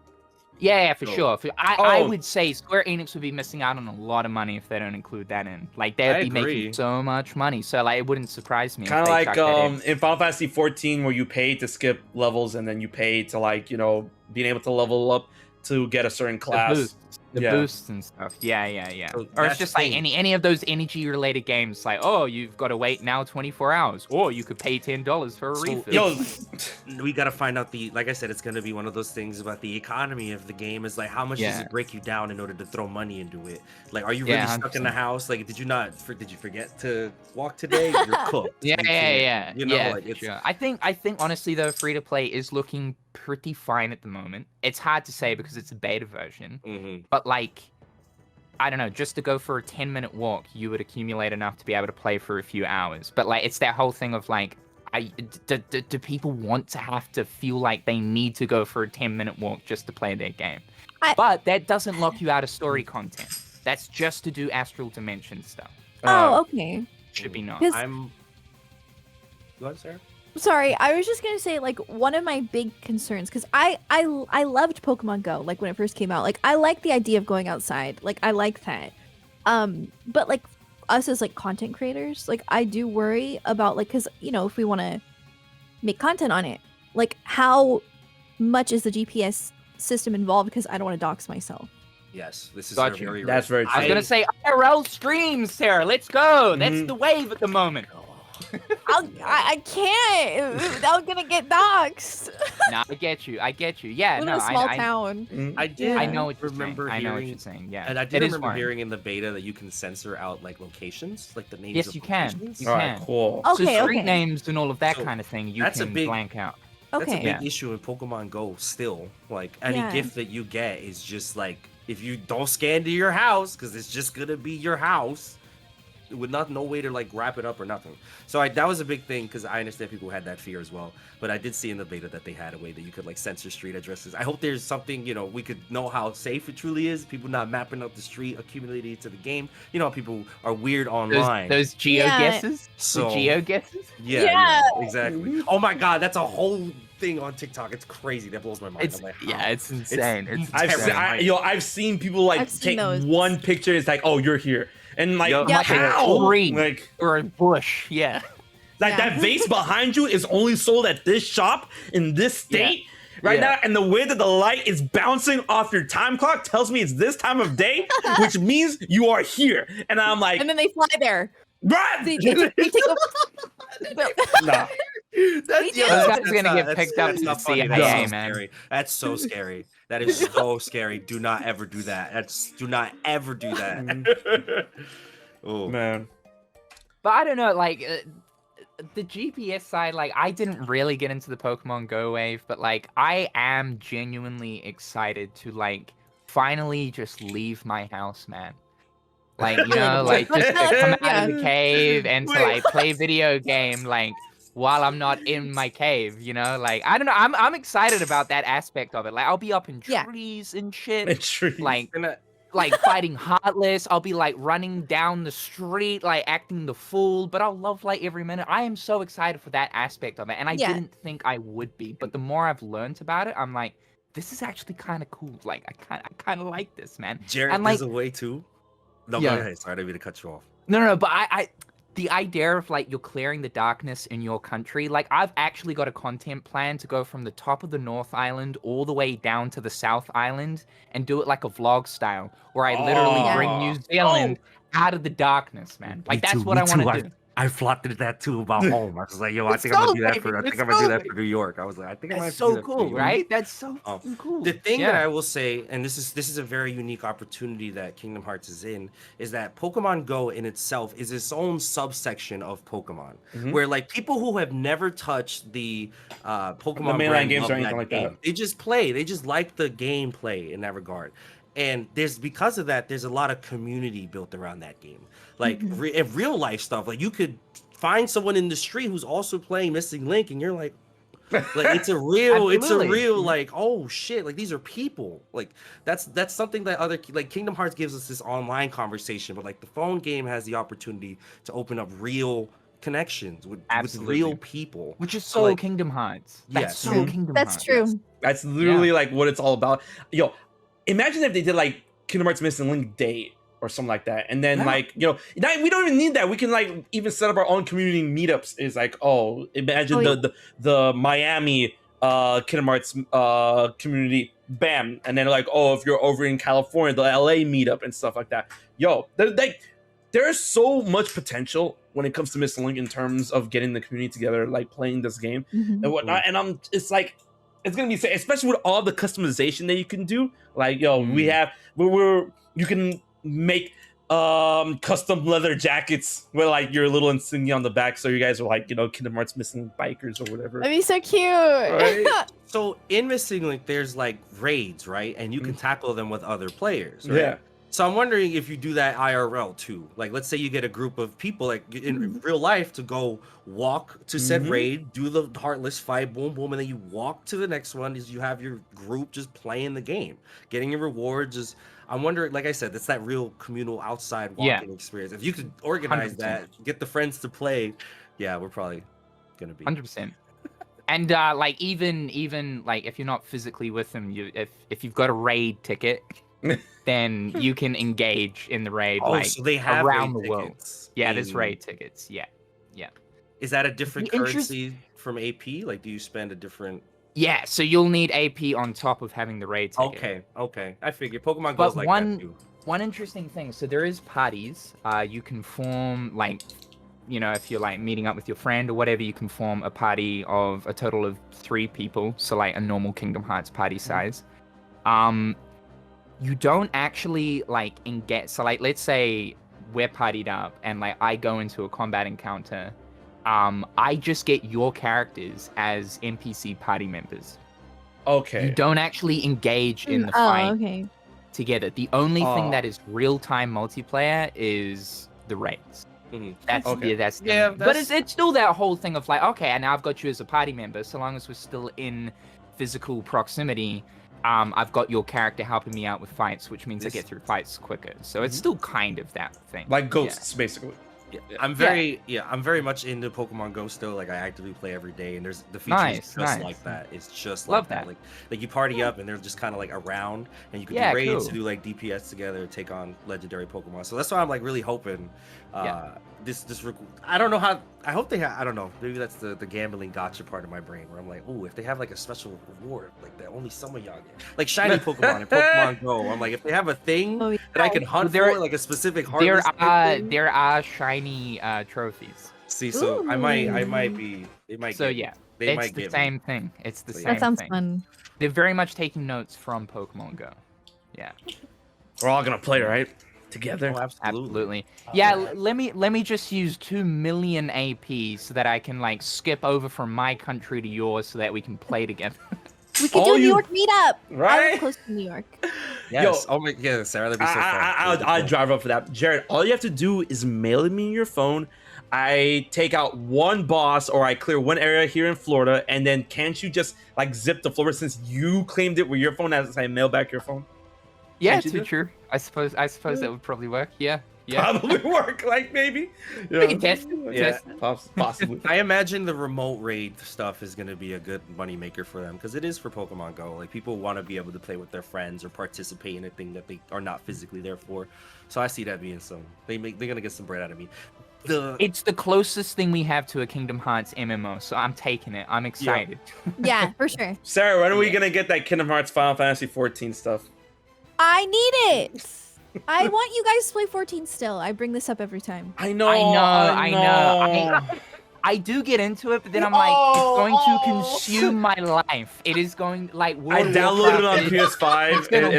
Yeah, for So- sure. I Oh. would say Square Enix would be missing out on a lot of money if they don't include that in. Like they'd I be agree. making so much money. So like it wouldn't surprise me. if Kind of they like chucked that in. in Final Fantasy 14, where you pay to skip levels and then you pay to like being able to level up to get a certain class. The Yeah. boosts and stuff. Yeah. So Or it's that's just the like thing. any of those energy related games, like, oh, you've got to wait now 24 hours, or you could pay $10 for a So, refill. Yo, We gotta find out like I said, it's gonna be one of those things about the economy of the game. Is like how much does Yeah. it break you down in order to throw money into it? Like, are you Yeah, really stuck in the 100%. house? Like, did you forget to walk today? You're cooked. Yeah, You can't- yeah. You know, yeah, like for it's sure. I think honestly though, free to play is looking pretty fine at the moment. It's hard to say because it's a beta version, Mhm. but like, I don't know, just to go for a 10-minute walk, you would accumulate enough to be able to play for a few hours. But like, it's that whole thing of like, do people want to have to feel like they need to go for a 10-minute walk just to play their game? But that doesn't lock you out of story content. That's just to do Astral Dimension stuff. Oh, okay. Should be not. 'Cause- I'm. What, Sarah? Sorry, I was just gonna say like one of my big concerns because I loved Pokemon Go like when it first came out. Like I like the idea of going outside. Like I like that. But like us as like content creators, like I do worry about like because if we want to make content on it, like how much is the GPS system involved? Because I don't want to dox myself. Yes, this is Got a you. very. That's very I was true. gonna say IRL streams, Sarah. Let's go. That's Mhm. the wave at the moment. I can't. I'm gonna get doxxed. No, I get you. Yeah, Live no, in a small I town. Mm. I did. I know what you're remember saying. I know what hearing- you're saying. Yeah, And I it did is remember fun. hearing in the beta that you can censor out like locations, like the names Yes, of you can. locations. You All right, can. cool. Oh, So Okay, street okay. names and all of that So kind of thing, you that's a can big- blank out. That's a Okay. big issue in Pokemon Go still. Like any Yeah. gift that you get is just like if you don't scan to your house because it's just gonna be your house with no way to like wrap it up or nothing. So that was a big thing because I understand people had that fear as well. But I did see in the beta that they had a way that you could like censor street addresses. I hope there's something we could know how safe it truly is. People not mapping up the street, accumulating it to the game. You know how people are weird online. Those geo Yeah. guesses. So- The geo guesses. yeah, exactly. Oh my god, that's a whole thing on TikTok. It's crazy. That blows my mind. It's I'm like, yeah, how? it's insane. It's I've Terrible. seen, I've seen people like I've seen take those. one picture. It's like, oh, you're here, and like, Yup. Yep. how? Green. Like, or a bush. Yeah. Like Yeah. that vase behind you is only sold at this shop in this state right now, and the way that the light is bouncing off your time clock tells me it's this time of day, which means you are here. And I'm like, And then they fly there. run! They take Nah. Those guys are gonna get picked up to the CIA, That's man. scary. That's so scary. That is so scary. Do not ever do that. Do not ever do that. Oh Man. But I don't know, like the GPS side, like I didn't really get into the Pokemon Go wave, but like I am genuinely excited to like finally just leave my house, man. Like, you know, like just to come out of the cave and to like play video game, like while I'm not in my cave, you know, like I don't know, I'm excited about that aspect of it. Like I'll be up in trees and shit, like fighting Heartless. I'll be like running down the street, like acting the fool, but I'll love like every minute. I am so excited for that aspect of it, and I didn't think I would be, but the more I've learned about it, I'm like, this is actually kind of cool. Like I kind of like this, man. Jared, and like, there's a way too. No, Yeah. go ahead. Sorry, I didn't mean to cut you off. No, but I the idea of like you're clearing the darkness in your country, like I've actually got a content plan to go from the top of the North Island all the way down to the South Island and do it like a vlog style, where I literally bring New Zealand out of the darkness, man. Like that's what I want to do. I plotted that too about home. I was like, yo, I Let's think I'm gonna go, do that baby. for. I think Let's I'm gonna do go, that for New York. I was like, I think I might That's have to do so that for cool, New York. right? That's so fucking cool. The thing that I will say, and this is a very unique opportunity that Kingdom Hearts is in, is that Pokemon Go in itself is its own subsection of Pokemon, where like people who have never touched the Pokemon mainline brand games love or anything like game. that. They just play. They just like the gameplay in that regard. And because of that, there's a lot of community built around that game. Like in real life stuff, like you could find someone in the street who's also playing Missing Link, and you're like it's a real like, oh shit, like these are people. Like that's something that other, like Kingdom Hearts gives us this online conversation, but like the phone game has the opportunity to open up real connections with real people, which is so like, Kingdom Hearts. That's yes. so Kingdom That's Hearts. true. That's literally like what it's all about. Yo, imagine if they did like Kingdom Hearts Missing Link Day or something like that, and then like, you know, we don't even need that. We can like even set up our own community meetups. Is like, imagine the Miami Kingdom Hearts community, bam, and then like, if you're over in California, the LA meetup and stuff like that. Yo, there's so much potential when it comes to Missing Link in terms of getting the community together, like playing this game and whatnot. And it's like, it's gonna be, especially with all the customization that you can do. Like, you can make custom leather jackets with like your little insignia on the back, so you guys are like, you know, Kingdom Hearts Missing bikers or whatever. That'd be so cute. Right? So in Missing Link, there's like raids, right? And you can tackle them with other players, right? Yeah. So I'm wondering if you do that IRL too. Like, let's say you get a group of people, like in real life, to go walk to said raid, do the Heartless fight, boom, boom, and then you walk to the next one. Is you have your group just playing the game, getting your rewards. I'm wondering, like I said, that's that real communal outside walking experience. If you could organize 100%. that, get the friends to play, we're probably gonna be 100%. And like even like if you're not physically with them, if you've got a raid ticket, then you can engage in the raid so they have around raid the world. tickets Yeah, there's raid tickets. Yeah. Is that a different The currency from AP? Like, do you spend a different? Yeah, so you'll need AP on top of having the raid ticket. Okay. I figure Pokemon But goes like that too. one interesting thing, so there is parties. You can form, like, you know, if you're like meeting up with your friend or whatever, you can form a party of a total of 3 people. So like a normal Kingdom Hearts party size. You don't actually like engage. So like, let's say we're partied up and like I go into a combat encounter. I just get your characters as NPC party members. Okay. You don't actually engage in the fight Oh, together. The only thing that is real-time multiplayer is the raids. That's but it's still that whole thing of like, okay, and now I've got you as a party member. So long as we're still in physical proximity, I've got your character helping me out with fights, which means I get through fights quicker. So it's still kind of that thing. Like ghosts, basically. I'm very much into Pokemon Go still. Like, I actively play every day, and there's the features just like that. It's just Love like that. Like you party up, and they're just kind of like around, and you can do raids to do like DPS together, take on legendary Pokemon. So that's why I'm like really hoping. I don't know how I hope they have. I don't know. Maybe that's the gambling gotcha part of my brain where I'm like, oh, if they have like a special reward, like that only some of y'all get, like shiny Pokemon and Pokemon Go. I'm like, if they have a thing Oh, yeah. that I can hunt There- for, like a specific There harvest. type thing. there are shiny trophies. See, so I might be. They might. So get me. yeah, They it's might the get same me. thing. It's the So, same yeah. That sounds thing. fun. They're very much taking notes from Pokemon Go. Yeah, We're all gonna play, right? Together. Oh, absolutely. absolutely. Yeah, let me just use 2 million AP so that I can like skip over from my country to yours so that we can play together. We could All do a New you- York meetup. I Right? live close to New York. Yes. Oh my. Yeah, Sarah, that'd be so fun. I'll drive up for that. Jared, all you have to do is mail me your phone. I take out one boss or I clear one area here in Florida, and then can't you just like zip to Florida since you claimed it with your phone as I mail back your phone? Yeah, Can't you do too it? true. I suppose that would probably work. Yeah. Probably work, like maybe. We can test. Yeah, possibly. I imagine the remote raid stuff is going to be a good money maker for them because it is for Pokemon Go. Like people want to be able to play with their friends or participate in a thing that they are not physically there for. So I see that being some. They're gonna get some bread out of me. It's the closest thing we have to a Kingdom Hearts MMO, so I'm taking it. I'm excited. Yeah, for sure. Sarah, when are we gonna get that Kingdom Hearts Final Fantasy 14 stuff? I need it. I want you guys to play 14 still. I bring this up every time. I know. I know. I do get into it, but then I'm like, it's going to consume my life. It is going like. I World of downloaded it on Warcraft is- PS5. gonna-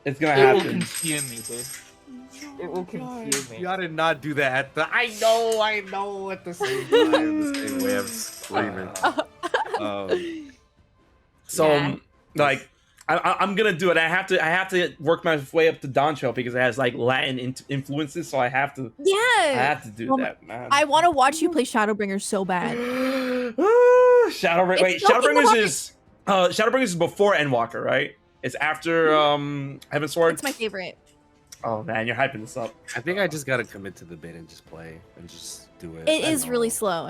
It's gonna It will happen. consume me, dude. It will consume me. You gotta not do that at the. I know at the same time. The same way I'm screaming. So, Yeah. like, I'm gonna do it. I have to work my way up to Doncho because it has like Latin influences. So I have to Yeah. do Well, that, man. I want to watch you play Shadowbringers so bad. Shadowbringers. Wait, It's so Shadowbringers is before Endwalker, right? It's after Heaven Sword. It's my favorite. Oh man, you're hyping this up. I think I just gotta commit to the bit and just play and just do it. It I is know. really slow,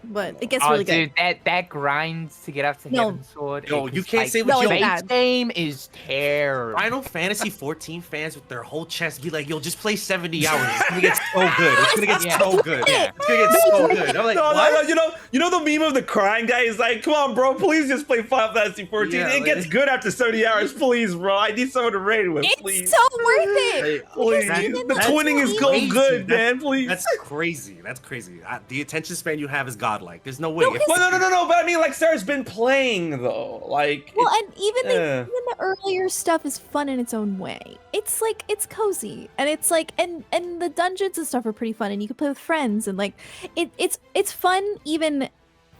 but it gets Oh, really dude, good. that grind to get up to No. Heaven's Sword. Yo, it you is, can't like, say No, what it's you bad. base game is terrible. Final Fantasy 14 fans with their whole chest be like, yo, just play 70 hours. It's gonna get so good. It's gonna get Yeah. so good. It's gonna get so good. I'm like, No, what? you know the meme of the crying guy is like, come on, bro, please just play Final Fantasy 14. Yeah, it like- gets good after 30 hours, please, bro. I need someone to raid with, please. It's so worth it. Hey, Please. that- even The that's twinning is going crazy. good, That's- man. Please. That's crazy. That's crazy. The attention span you have is godlike. There's no way. No, If- No. But I mean, like, Sarah's been playing though. Like, Well, and even Yeah. even the earlier stuff is fun in its own way. It's like it's cozy, and it's like and the dungeons and stuff are pretty fun, and you can play with friends, and like it's fun even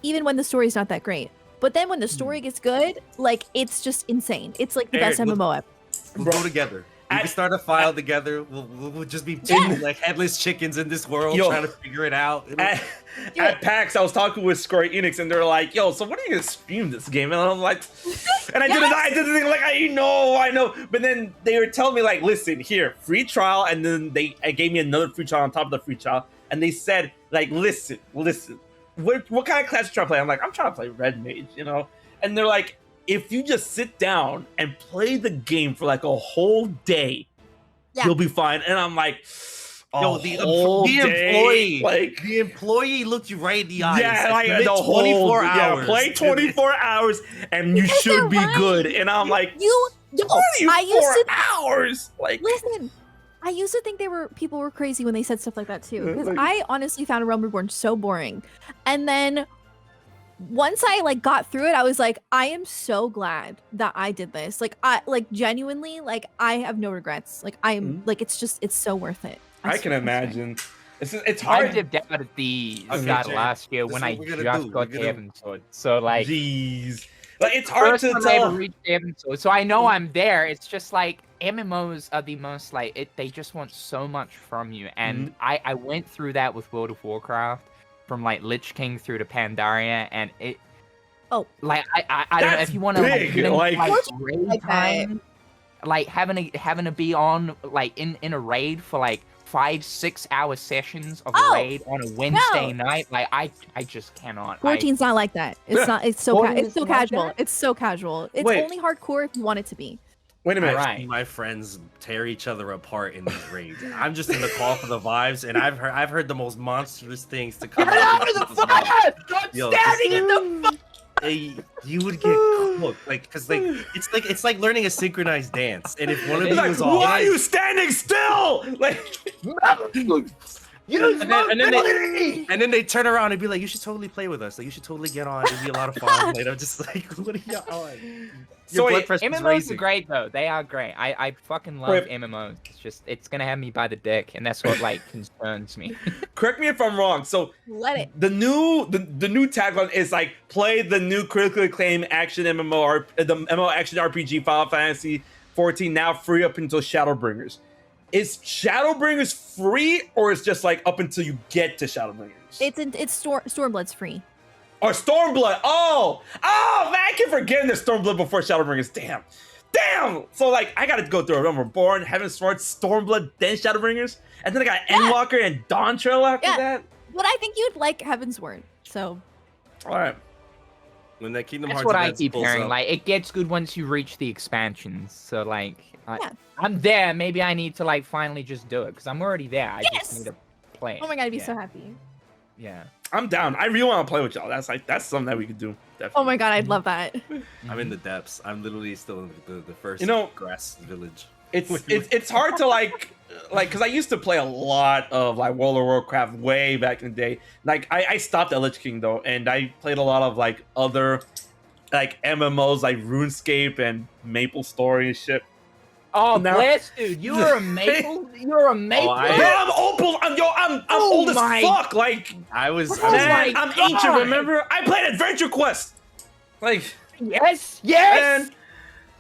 when the story's not that great. But then when the story gets good, like it's just insane. It's like the Eric, best MMO ever. we'll Bro. go together. We I- can start a file together. We'll just be Yeah. like headless chickens in this world Yo. trying to figure it out. at PAX, I was talking with Square Enix, and they're like, "Yo, so when are you gonna stream this game?" And I'm like, and I did the thing like, I know. But then they were telling me like, "Listen, here, free trial," and then they gave me another free trial on top of the free trial, and they said like, "Listen, what kind of class you trying to play?" I'm like, "I'm trying to play Red Mage," you know, and they're like, "If you just sit down and play the game for like a whole day, Yeah. you'll be fine." And I'm like, Yo, "A the whole employee, day? Like." the employee looked you right in the eye. Yeah, and like said, the "Commit whole 24 hours. Yeah, play 24 hours and you Because should they're be right. good. And I'm like, Yo, I used 24 to hours. Like, listen. I used to think people were crazy when they said stuff like that too, because Like- I honestly found A Realm Reborn so boring, and then once I like got through it, I was like, I am so glad that I did this. Like, I genuinely, like, I have no regrets. Like, I am like, it's so worth it. I can swear. imagine. It's I hard. dipped out at the Okay, start Jared, last year this when is I what we're gonna just do. got We're gonna- Heaven's Sword. So like, Jeez. Like, it's hard first to time I ever tell. reached Heaven's Sword. So I know I'm there. It's just like MMOs are the most like they just want so much from you, and I went through that with World of Warcraft, from like Lich King through to Pandaria, and it. Oh. Like I don't know That's if you want to big, like- raid Like that. time, like having to be on like in a raid for like 5-6 hour sessions of a Oh, raid on a Wednesday night. Like I just cannot. 14's not like that. It's not. It's so. 14 It's is so like casual. that? It's so casual. It's Wait. only hardcore if you want it to be. Wait a minute. All I've right. seen my friends tear each other apart in these raids. I'm just in the call for the vibes, and I've heard the most monstrous things to come out. of people's mouths. Yo, standing in the Hey, you would get cooked, like, cause like it's like learning a synchronized dance, and if one of It's you like, was off, why are you standing still? Like, and then they turn around and be like, "You should totally play with us. Like, you should totally get on. It'd be a lot of fun." Like, I'm just like, "What are you on?" So Your wait, blood pressure's MMOs raising. are great though. They are great. I fucking love Right. MMOs. It's gonna have me by the dick, and that's what like concerns me. correct me if I'm wrong. So Let it. the new tagline is like play the new critically acclaimed action MMO or the MMO action RPG Final Fantasy 14 now free up until Shadowbringers. Is Shadowbringers free or is just like up until you get to Shadowbringers? It's Stormblood's free. Or Stormblood. Oh, man, I keep forgetting the Stormblood before Shadowbringers. Damn. So like I gotta go through a Realm Reborn, Heaven's Sword, Stormblood, then Shadowbringers, and then I got Endwalker and Dawn Trail after that. But I think you'd like Heavensward. So All right. When that Kingdom That's Hearts what I event keep pulls hearing. up- Like it gets good once you reach the expansions. So like Yeah. I'm there. Maybe I need to like finally just do it because I'm already there. I Yes! just need to play. oh my god, I'd be Yeah. so happy. Yeah. I'm down. I really want to play with y'all. That's something that we could do. Definitely. Oh my god, I'd love that. I'm in the depths. I'm literally still in the first You know- grass village. It's hard to like because I used to play a lot of like World of Warcraft way back in the day. Like I stopped at Lich King though, and I played a lot of like other like MMOs like RuneScape and Maple Story and shit. Oh, Now- bless, dude! You were a maple. You were a maple. I- Bro, I'm old. I'm Oh old as my- fuck. Like I was. Oh man, my I'm ancient. God. Remember, I played Adventure Quest. Like Yes. man,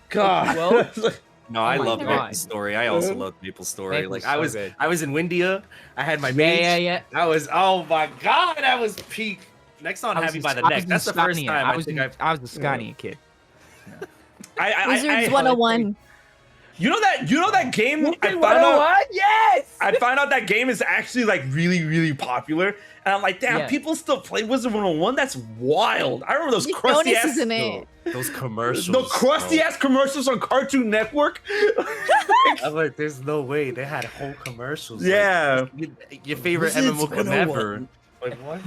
God. Well- No, I Oh my love God. Maple Story. I also love Maple Story. Maple's Like so good. I was in Windia. I had my mage. Yeah. I was. Oh my god, that was peak. Next on Happy by the Neck. That's the first time I think I've. I was the Scania kid. Wizards 101. You know that game? I found What? out. Yes. I found out that game is actually like really, really popular, and I'm like, damn, Yeah. people still play Wizard 101. That's wild. I remember those Nick crusty Jonas ass, is in it. Those commercials. the crusty ass commercials on Cartoon Network. I'm like, there's no way they had whole commercials. Yeah. Like, your favorite Wizards MMO 101. ever. Like what?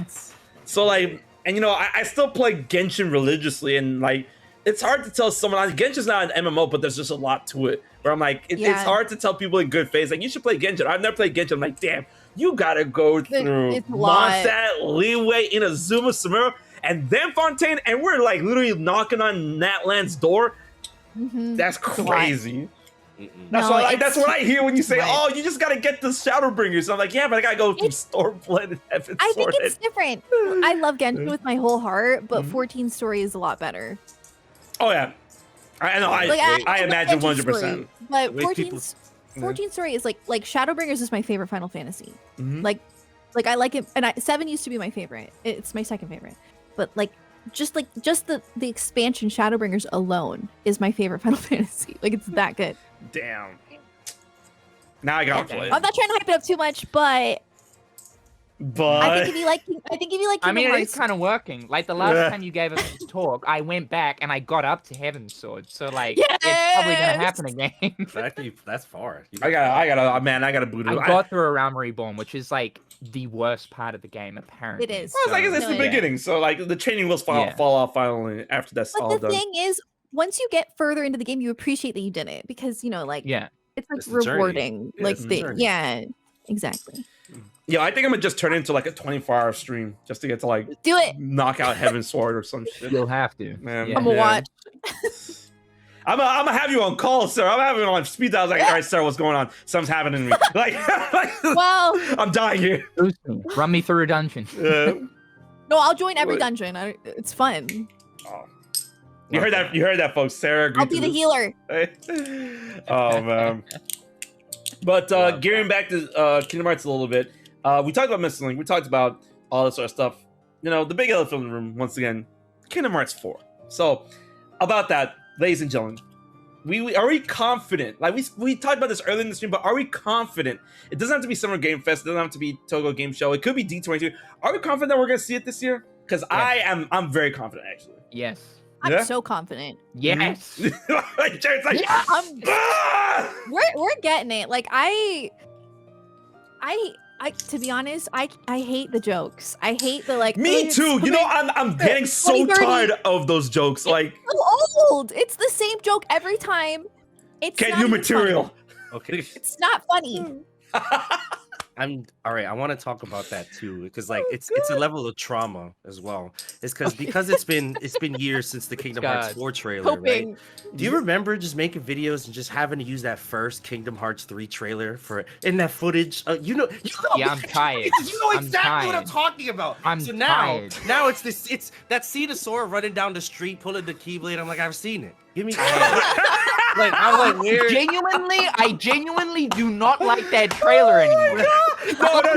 So like, and you know, I still play Genshin religiously, and like, it's hard to tell someone. Genshin's not an MMO, but there's just a lot to it. Where I'm like, it's Yeah. hard to tell people in good faith, like, you should play Genshin. I've never played Genshin. I'm like, damn, you gotta go through it's a lot. Mondstadt, Leeway, Inazuma, Samura, and then Fontaine, and we're like literally knocking on Natlan's door. Mhm. That's It's a lot. crazy. Mm-mm. That's No, what that's it's- what I hear when you say, Right. "Oh, you just gotta get the Shadowbringers." I'm like, "Yeah, but I gotta go through Stormblood and Heaven's I think Sword." it's different. I love Genshin with my whole heart, but Mhm. 14 story is a lot better. Oh yeah, I know. I Like, I love imagine Genshin 100%. story, But The way 14 people- 14 story is like Shadowbringers is my favorite Final Fantasy. Mhm. Like I like it, and 7 used to be my favorite. It's my second favorite, but just the expansion Shadowbringers alone is my favorite Final Fantasy. Like it's that good. Damn. Now I gotta play. I'm not trying to hype it up too much, but But I think if you like I mean, Kingdom it is Hearts, kind of working. Like the last Yeah. time you gave us this talk, I went back and I got up to Heaven's Sword. So like, it's probably gonna happen again. That's far. I gotta boot it. I got through a Realm Reborn, which is like the worst part of the game, apparently. It is. Well, it's like it's No, the yeah. beginning, so like the training wheels fall Yeah. off finally after that's all but the done. thing is, once you get further into the game, you appreciate that you did it because Yeah. it's like It's the journey. rewarding. Yeah, Like it's the journey. exactly. Yeah, I think I'm gonna just turn it into like a 24-hour stream just to get to like Do it. knock out Heaven's Sword or some shit. You'll have to. Man, Yeah. I'm gonna watch. I'm gonna have you on call, sir. I'm having you on speed dial. I was like, all right, sir, what's going on? Something's happening to me. Like, Well, I'm dying here. Boost me. Run me through a dungeon. no, I'll join every What? dungeon. It's fun. Oh. You heard that? You heard that, folks. Sarah agreed I'll be to the this. healer. Oh man. But Love gearing back to Kingdom Hearts a little bit, we talked about Missing Link. We talked about all this sort of stuff. You know, the big elephant in the room once again. Kingdom Hearts 4. So about that, ladies and gentlemen, we are we confident? Like we talked about this earlier in the stream, but are we confident? It doesn't have to be Summer Game Fest. It doesn't have to be Togo Game Show. It could be D22. Are we confident that we're gonna see it this year? Because I'm very confident actually. Yes. I'm Yeah? so confident. Yes. Like, Jared's like, Yeah. "Ah!" We're getting it. Like I to be honest, I hate the jokes. I hate the like. Me it's too. You know, coming- I'm getting so 2030. tired of those jokes. Like, so old. It's the same joke every time. It's get not new even material. funny. Okay. It's not funny. I'm all right. I want to talk about that too, because like it's a level of trauma as well. It's because it's been years since the Kingdom Hearts God. 4 trailer, Hoping. right? Do you remember just making videos and just having to use that first Kingdom Hearts 3 trailer for in that footage? Yeah, I'm tired. You know I'm exactly what I'm tired. talking about. I'm so now, tired. now it's that scene of Sora running down the street pulling the keyblade. I'm like, I've seen it. Give me. Like I'm like, where? I genuinely do not like that trailer anymore. No, come on,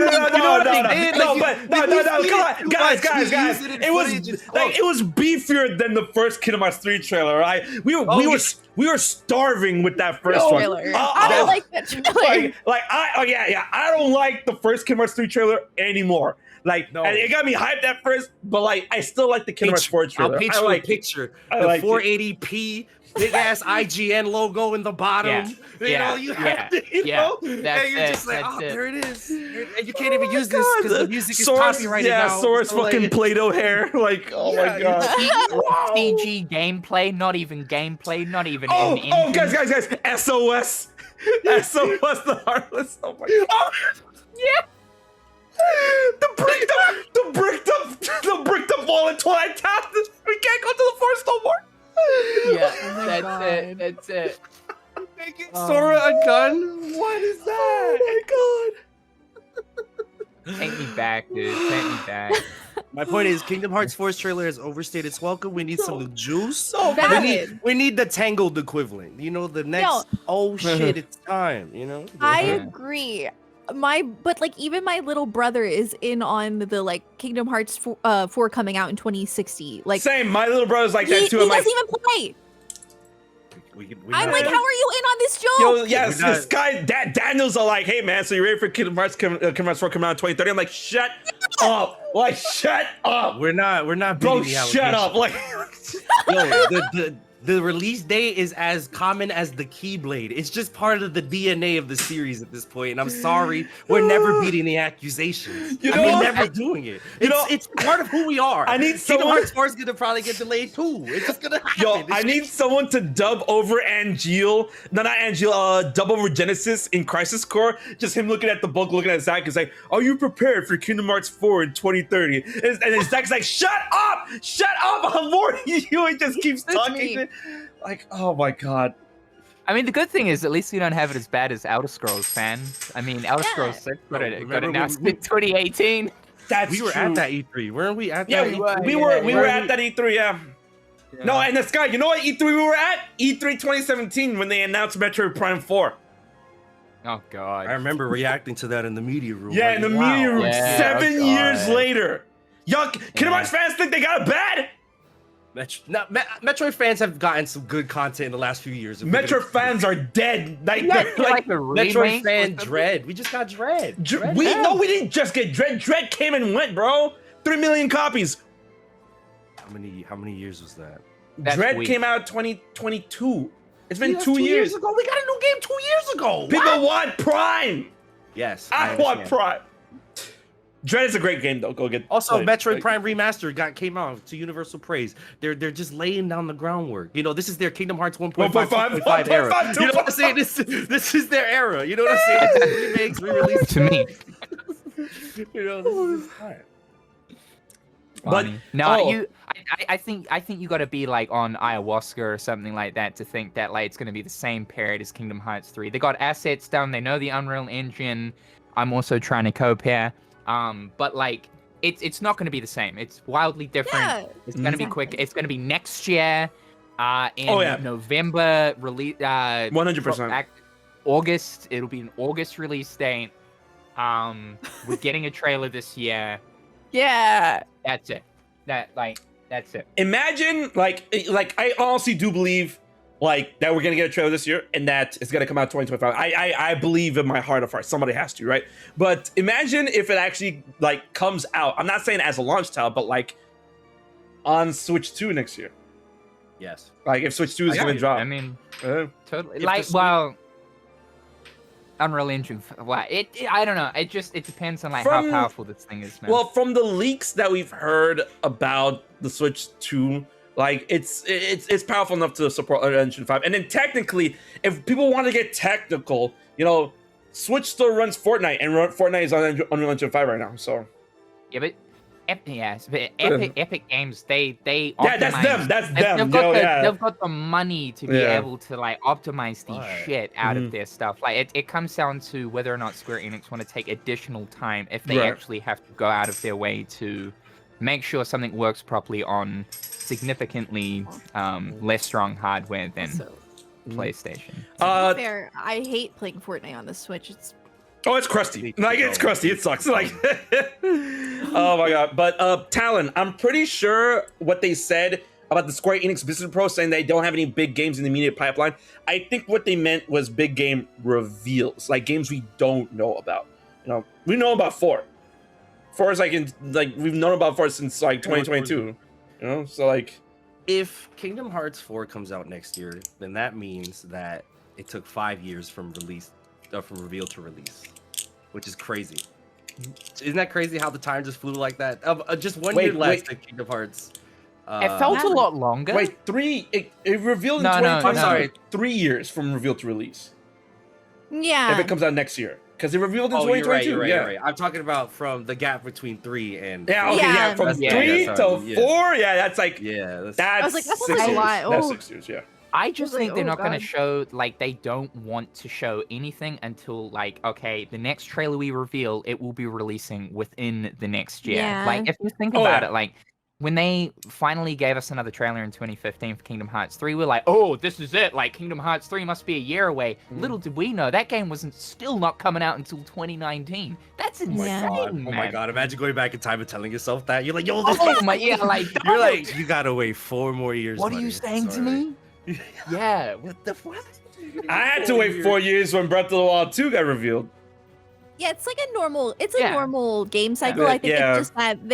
too guys, much. We guys. use it in It was footage, it's like it was beefier than the first Kingdom Hearts 3 trailer, right? We were starving with that first one. Trailer. Oh, I oh. don't like that trailer. I don't like the first Kingdom Hearts 3 trailer anymore. Like, No. and it got me hyped at first, but like, I still like the Kingdom Hearts 4 trailer. I'll paint I you like a picture. I The like it. 480p, big ass IGN logo in the bottom. You have to, you know? That's and you're it, just like, that's oh, it. there it is. And you can't even use this because the music is Sora's, copyrighted now. Sora's So, like, fucking Play-Doh hair. Like, oh my god. CG gameplay, not even gameplay, not even Oh, in oh, guys, SOS. SOS the Heartless. Oh my god. Yeah. The bricked up wall in Twilight Town. We can't go to the forest no more. Yeah, my that's God. it. That's it. Making Sora a gun? What is that? Oh Take me back, dude. Take me back. My point is, Kingdom Hearts 4's trailer has overstayed its welcome. We need some new juice. So Valid. We need the Tangled equivalent. You know, the next. Oh shit, it's time. You know. I Yeah. agree. But like even my little brother is in on the like Kingdom Hearts 4 coming out in 2060. Like Same. My little brother's like that he too. I'm like, doesn't even play. I'm like, how are you in on this joke? yo, yes, We're not- this guy, Daniel's are like, hey man, so you ready for Kingdom Hearts 4 coming out in 2030? I'm like, shut up. Like, shut up. We're not Bro, beating the shut up. Like, Yo, the release date is as common as the Keyblade. It's just part of the DNA of the series at this point. And I'm sorry, we're never beating the accusations. You I know mean, what? never doing it. You know- It's part of who we are. I need Kingdom someone- Hearts 4 is gonna probably get delayed too. It's just gonna happen. yo, I need someone to dub over Angeal. No, not Angeal. Dub over Genesis in Crisis Core. Just him looking at the book, looking at Zach. Is like, are you prepared for Kingdom Hearts 4 in 2030? And then Zach's like, shut up, I'm warning you. He just keeps That's talking. me. Like, oh my god. I mean, the good thing is at least we don't have it as bad as Elder Scrolls, fan. I mean, Elder Yeah. Scrolls 6 got Remember announced we- in 2018. That's we were true. at that E3, weren't we? At Yeah, that we E3? were at that E3. Yeah. No, and this guy, you know what E3 we were at? E3 2017 when they announced Metroid Prime 4. Oh god. I remember reacting to that in the media room. Yeah, like, in the wow. media room. Yeah, 7 oh years God. later. Yo, Kingdom Hearts fans think they got it bad? Metroid fans have gotten some good content in the last few years. Metroid fans are dead. Like, Yeah, they're like like a Metroid remake or fan something? Dread. We just got Dread. we didn't just get Dread. Dread came and went, bro. 3 million copies. How many years was that? That's Dread weak. came out 2022. It's been That's 2 years. ago. We got a new game 2 years ago. People want Prime. Yes. I want understand. Prime. Dread is a great game though. Go get. Also, play it. Metroid Like, Prime Remastered came out to universal praise. They're just laying down the groundwork. You know, this is their Kingdom Hearts 1.5, 2.5 era. 1.5, You know what I'm saying? This is their era. You know what I'm saying? Remakes, re-release. To me. You know, this is time. But- Funny. No, oh. I think you got to be like on ayahuasca or something like that to think that like it's going to be the same period as Kingdom Hearts 3. They got assets done. They know the Unreal Engine. I'm also trying to compare. But like it's not going to be the same. It's wildly different. Yeah, It's going to be quick. It's going to be next year. In Oh, yeah. November release. 100%. August. It'll be an August release date. We're getting a trailer this year. yeah. That's it. That's it. Imagine like I honestly do believe like that we're gonna get a trailer this year and that it's gonna come out 2025. I believe in my heart of hearts somebody has to, right? But imagine if it actually like comes out. I'm not saying as a launch title, but like on Switch 2 next year. Yes. Like if Switch 2 is Yeah, gonna drop. I mean, Uh, totally. If Like, the well, Unreal Engine. Well, I don't know. It depends on like how From- powerful this thing is, man. well, from the leaks that we've heard about the Switch 2, like it's powerful enough to support Unreal Engine 5. And then technically, if people want to get technical, you know, Switch still runs Fortnite, and Fortnite is on Unreal Engine 5 right now. So yeah, but Epic Games, they yeah, that's optimize- them. That's them. They've got, Yo, yeah. they've got the money to be Yeah. able to like optimize the Right. shit out Mhm. of their stuff. Like it comes down to whether or not Square Enix want to take additional time if they Right. actually have to go out of their way to make sure something works properly on significantly less strong hardware than So, PlayStation. to be fair, I hate playing Fortnite on the Switch. It's Oh, it's crusty. Like it's crusty. It sucks. Like, oh my god. But Talon, I'm pretty sure what they said about the Square Enix Business Pro saying they don't have any big games in the immediate pipeline. I think what they meant was big game reveals, like games we don't know about. You know, we know about 4. 4 is we've known about 4 since like 2022. You know, so like. If Kingdom Hearts 4 comes out next year, then that means that it took 5 years from reveal to release, which is crazy. Isn't that crazy how the time just flew like that? Just 1 year less than Kingdom Hearts. It felt a lot longer. Wait, 3? It revealed in No, 2020. no, I'm no. sorry, 3 years from reveal to release. yeah. If it comes out next year, because it revealed in Oh, you're right, 2022. you're right, yeah. you're right. I'm talking about from the gap between 3 and Yeah, okay, Yeah. yeah, from That's- 3 yeah, to sorry, yeah. 4, yeah, that's like yeah. That's, that's I was like, that sounds 6 like a years. lot. That's Oh. 6 years, yeah. I just like, think they're oh, not going to God. show, like, they don't want to show anything until, like, okay, the next trailer we reveal, it will be releasing within the next year. Yeah. Like, if you think Oh, about yeah. it, like, when they finally gave us another trailer in 2015 for Kingdom Hearts 3, we're like, oh, this is it. Like, Kingdom Hearts 3 must be a year away. Little did we know, that game wasn't still not coming out until 2019. That's insane, Yeah. oh man. my god! Imagine going back in time and telling yourself that you're like, yo, this Oh my, yeah, like, you're like, you gotta wait 4 more years. what are you buddy. saying to Sorry. me? Yeah, what the fuck? I had to wait 4 years when Breath of the Wild 2 got revealed. Yeah, it's like a normal. It's a Yeah. normal game cycle. Yeah. I think Yeah. it's just that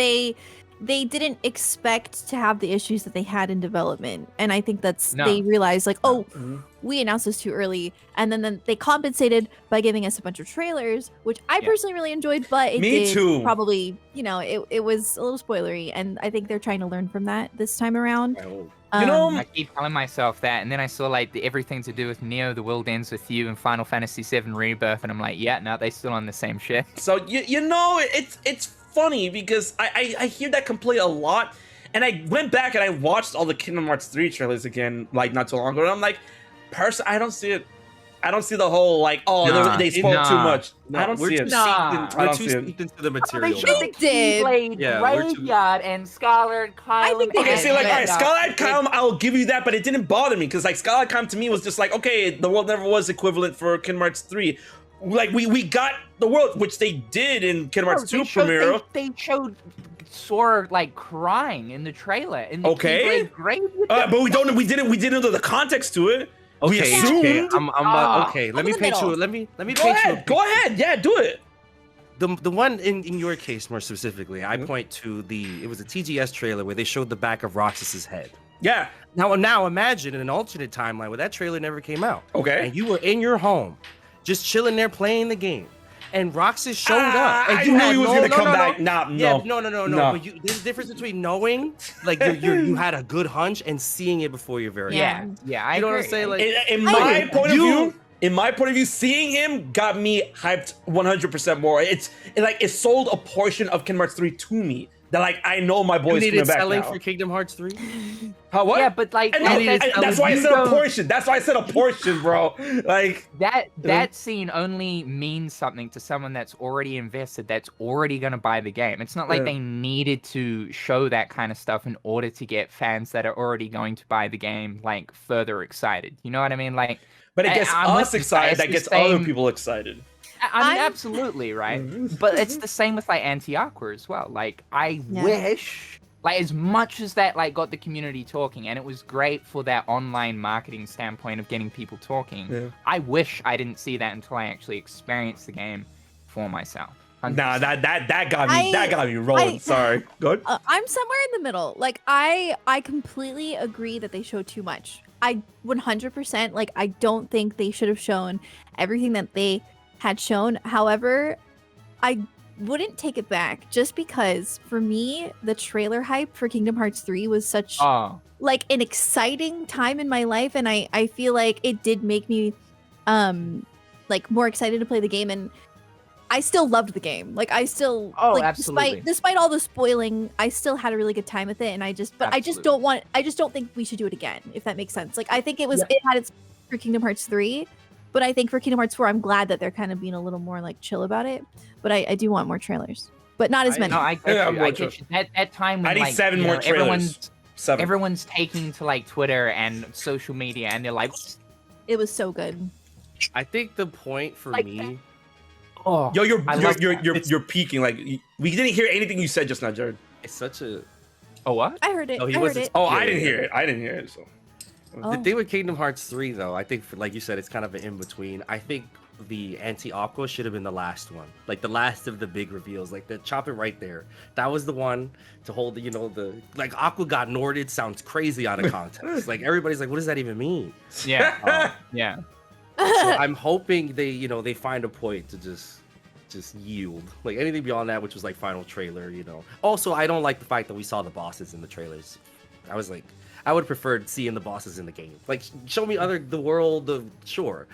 they didn't expect to have the issues that they had in development, and I think that's No. they realized like, oh, Mhm. we announced this too early, and then they compensated by giving us a bunch of trailers, which I Yeah. personally really enjoyed. But it Me did too. probably, it was a little spoilery, and I think they're trying to learn from that this time around. I hope. You know, Um, I keep telling myself that, and then I saw like everything to do with Neo, The World Ends With You, and Final Fantasy VII Rebirth, and I'm like, yeah, no, they still on the same shit. so you know, it's funny because I hear that complaint a lot, and I went back and I watched all the Kingdom Hearts 3 trailers again, like not too long ago, and I'm like, I don't see it. I don't see the whole like, oh, Nah, they spoiled too nah. much. No, I don't we're see too it. Nah. steeped in- I We're don't too see it. steeped into the They material. showed now. They did. Keyblade, Yeah, we're too- Graveyard, and Scarlet, Kyle, think they Okay, did. see, like, all right, Yeah. Scarlet Calm, I'll give you that, but it didn't bother me because, like, Scarlet Calm to me was just like, okay, the world never was equivalent for Kingdom Hearts 3. Like, we got the world, which they did in Kingdom Hearts 2 premiere. They showed Sora like crying in the trailer. In the Okay. Keyblade Graveyard. But we didn't know the context to it. We Okay, assumed. okay, Ah. okay. I'm Let me in the paint you. middle. Let me Go paint you. ahead, go ahead, yeah, do it. The one in your case more specifically, I point to it was a TGS trailer where they showed the back of Roxas's head. Yeah, Now imagine in an alternate timeline where that trailer never came out, okay. and you were in your home, just chilling there playing the game, and Roxas showed up, and I you knew had he was no- gonna no, come no, no. back. Nah, Yeah, no. no. No. But there's a difference between knowing, like you had a good hunch, and seeing it before your very Yeah, eyes. yeah, I You know what I'm agree. saying? Like, In my agree. point of You- view, seeing him got me hyped 100% more. It sold a portion of Kingdom Hearts 3 to me. That like I know my you boy's coming needed back selling now. for Kingdom Hearts 3. How what? Yeah, but like And no, that- that's why I you said a don't- portion. That's why I said a portion, bro. Like that scene only means something to someone that's already invested, that's already going to buy the game. It's not like Yeah. they needed to show that kind of stuff in order to get fans that are already going to buy the game like further excited. You know what I mean? Like, but it gets I'm with us you, excited. it's That the gets other same- people excited. I mean, I'm- absolutely, right? But it's the same with like Anti-Aqua as well. Like, I Yeah. wish, like, as much as that like got the community talking, and it was great for that online marketing standpoint of getting people talking. Yeah. I wish I didn't see that until I actually experienced the game for myself. Nah, that got me rolling. Sorry. Good. I'm somewhere in the middle. Like I completely agree that they show too much. I 100% like I don't think they should have shown everything that they had shown. However, I wouldn't take it back just because for me the trailer hype for Kingdom Hearts 3 was such like an exciting time in my life, and I feel like it did make me like more excited to play the game, and I still loved the game. Like I still absolutely. despite all the spoiling, I still had a really good time with it, and I just don't think we should do it again, if that makes sense. Like I think it had its for Kingdom Hearts 3, but I think for Kingdom Hearts 4 I'm glad that they're kind of being a little more like chill about it. But I do want more trailers. But not as many. No, I get you. That time when I need like 7 more trailers. Everyone's taking to like Twitter and social media, and they're like, it was so good. I think the point for Like me. oh, Yo, you're peaking. Like we didn't hear anything you said just now, Jared. It's such a. oh what? I heard it. No, he I heard wasn't- it. Oh, Yeah, I didn't yeah. hear it. I didn't hear it. So Oh. The thing with Kingdom Hearts 3, though, I think, like you said, it's kind of an in-between. I think the anti-Aqua should have been the last one. Like, the last of the big reveals. Like, the chop it right there. That was the one to hold, like, Aqua got Norded sounds crazy out of context. Like, everybody's like, what does that even mean? Yeah. Yeah. So I'm hoping they find a point to just yield. Like, anything beyond that, which was, like, final trailer, Also, I don't like the fact that we saw the bosses in the trailers. I was like... I would have preferred seeing the bosses in the game. Like, show me the world of, sure.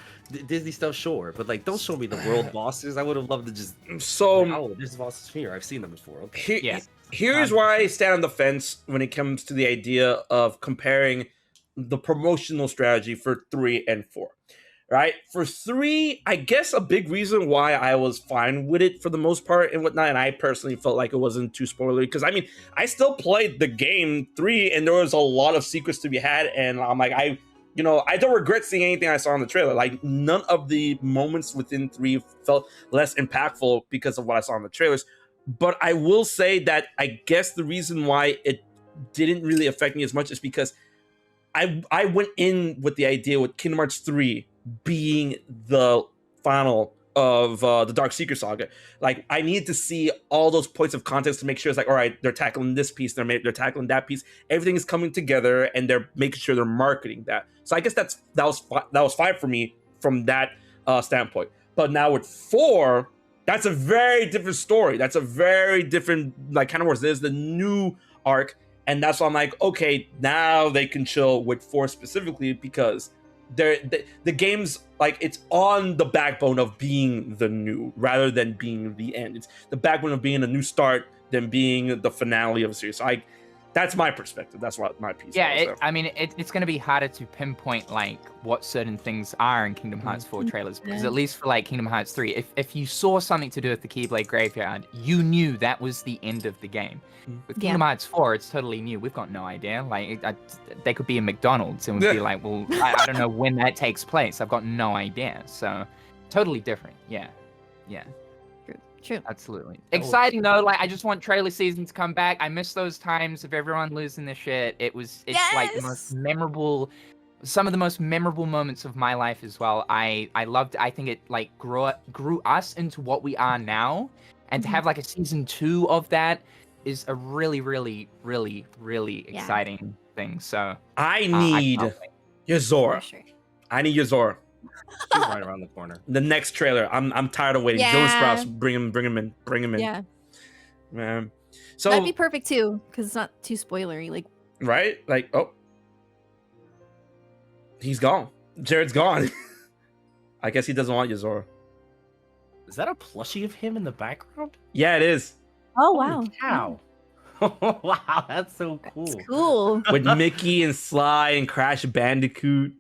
Disney stuff, sure. But, like, don't show me the world bosses. I would have loved to just, there's bosses here. I've seen them before. Okay. Here's where I stand on the fence when it comes to the idea of comparing the promotional strategy for 3 and 4. Right? For 3, I guess a big reason why I was fine with it for the most part and whatnot, and I personally felt like it wasn't too spoilery, because I mean, I still played the game 3, and there was a lot of secrets to be had, and I'm like, I don't regret seeing anything I saw in the trailer. Like, none of the moments within 3 felt less impactful because of what I saw in the trailers. But I will say that I guess the reason why it didn't really affect me as much is because I went in with the idea with Kingdom Hearts 3 being the final of the Dark Secret Saga. Like, I needed to see all those points of context to make sure it's like, all right, they're tackling this piece, they're tackling that piece, everything is coming together, and they're making sure they're marketing that. So I guess that was fine for me from that standpoint. But now with 4, that's a very different story. That's a very different, like, kind of worse. There's the new arc, and that's why I'm like, okay, now they can chill with 4 specifically, because the game's like, it's on the backbone of being the new rather than being the end. It's the backbone of being a new start than being the finale of a series. So that's my perspective. That's what my piece. Yeah, it's going to be harder to pinpoint like what certain things are in Kingdom Hearts 4 trailers, because at least for like Kingdom Hearts 3, if you saw something to do with the Keyblade Graveyard, you knew that was the end of the game. With Kingdom Hearts 4, it's totally new. We've got no idea. Like, they could be in McDonald's and we'd be like, well, I don't know when that takes place. I've got no idea. So, totally different. Yeah. True. Absolutely. Exciting though. Like, I just want trailer season to come back. I miss those times of everyone losing their shit. It's like the most memorable, some of the most memorable moments of my life as well. I loved. I think it like grew us into what we are now, and to have like a season 2 of that is a really, really, really, really exciting thing. So I need Yozora. Sure. I need Yozora. She's right around the corner. The next trailer. I'm tired of waiting. Yeah. Jonas Sprouse, bring him in. Yeah, Man. So that'd be perfect too, because it's not too spoilery. Like, right? Like, oh, he's gone. Jared's gone. I guess he doesn't want Yozora. Is that a plushie of him in the background? Yeah, it is. oh wow, Holy cow. Wow, that's so cool. it's cool. With Mickey and Sly and Crash Bandicoot.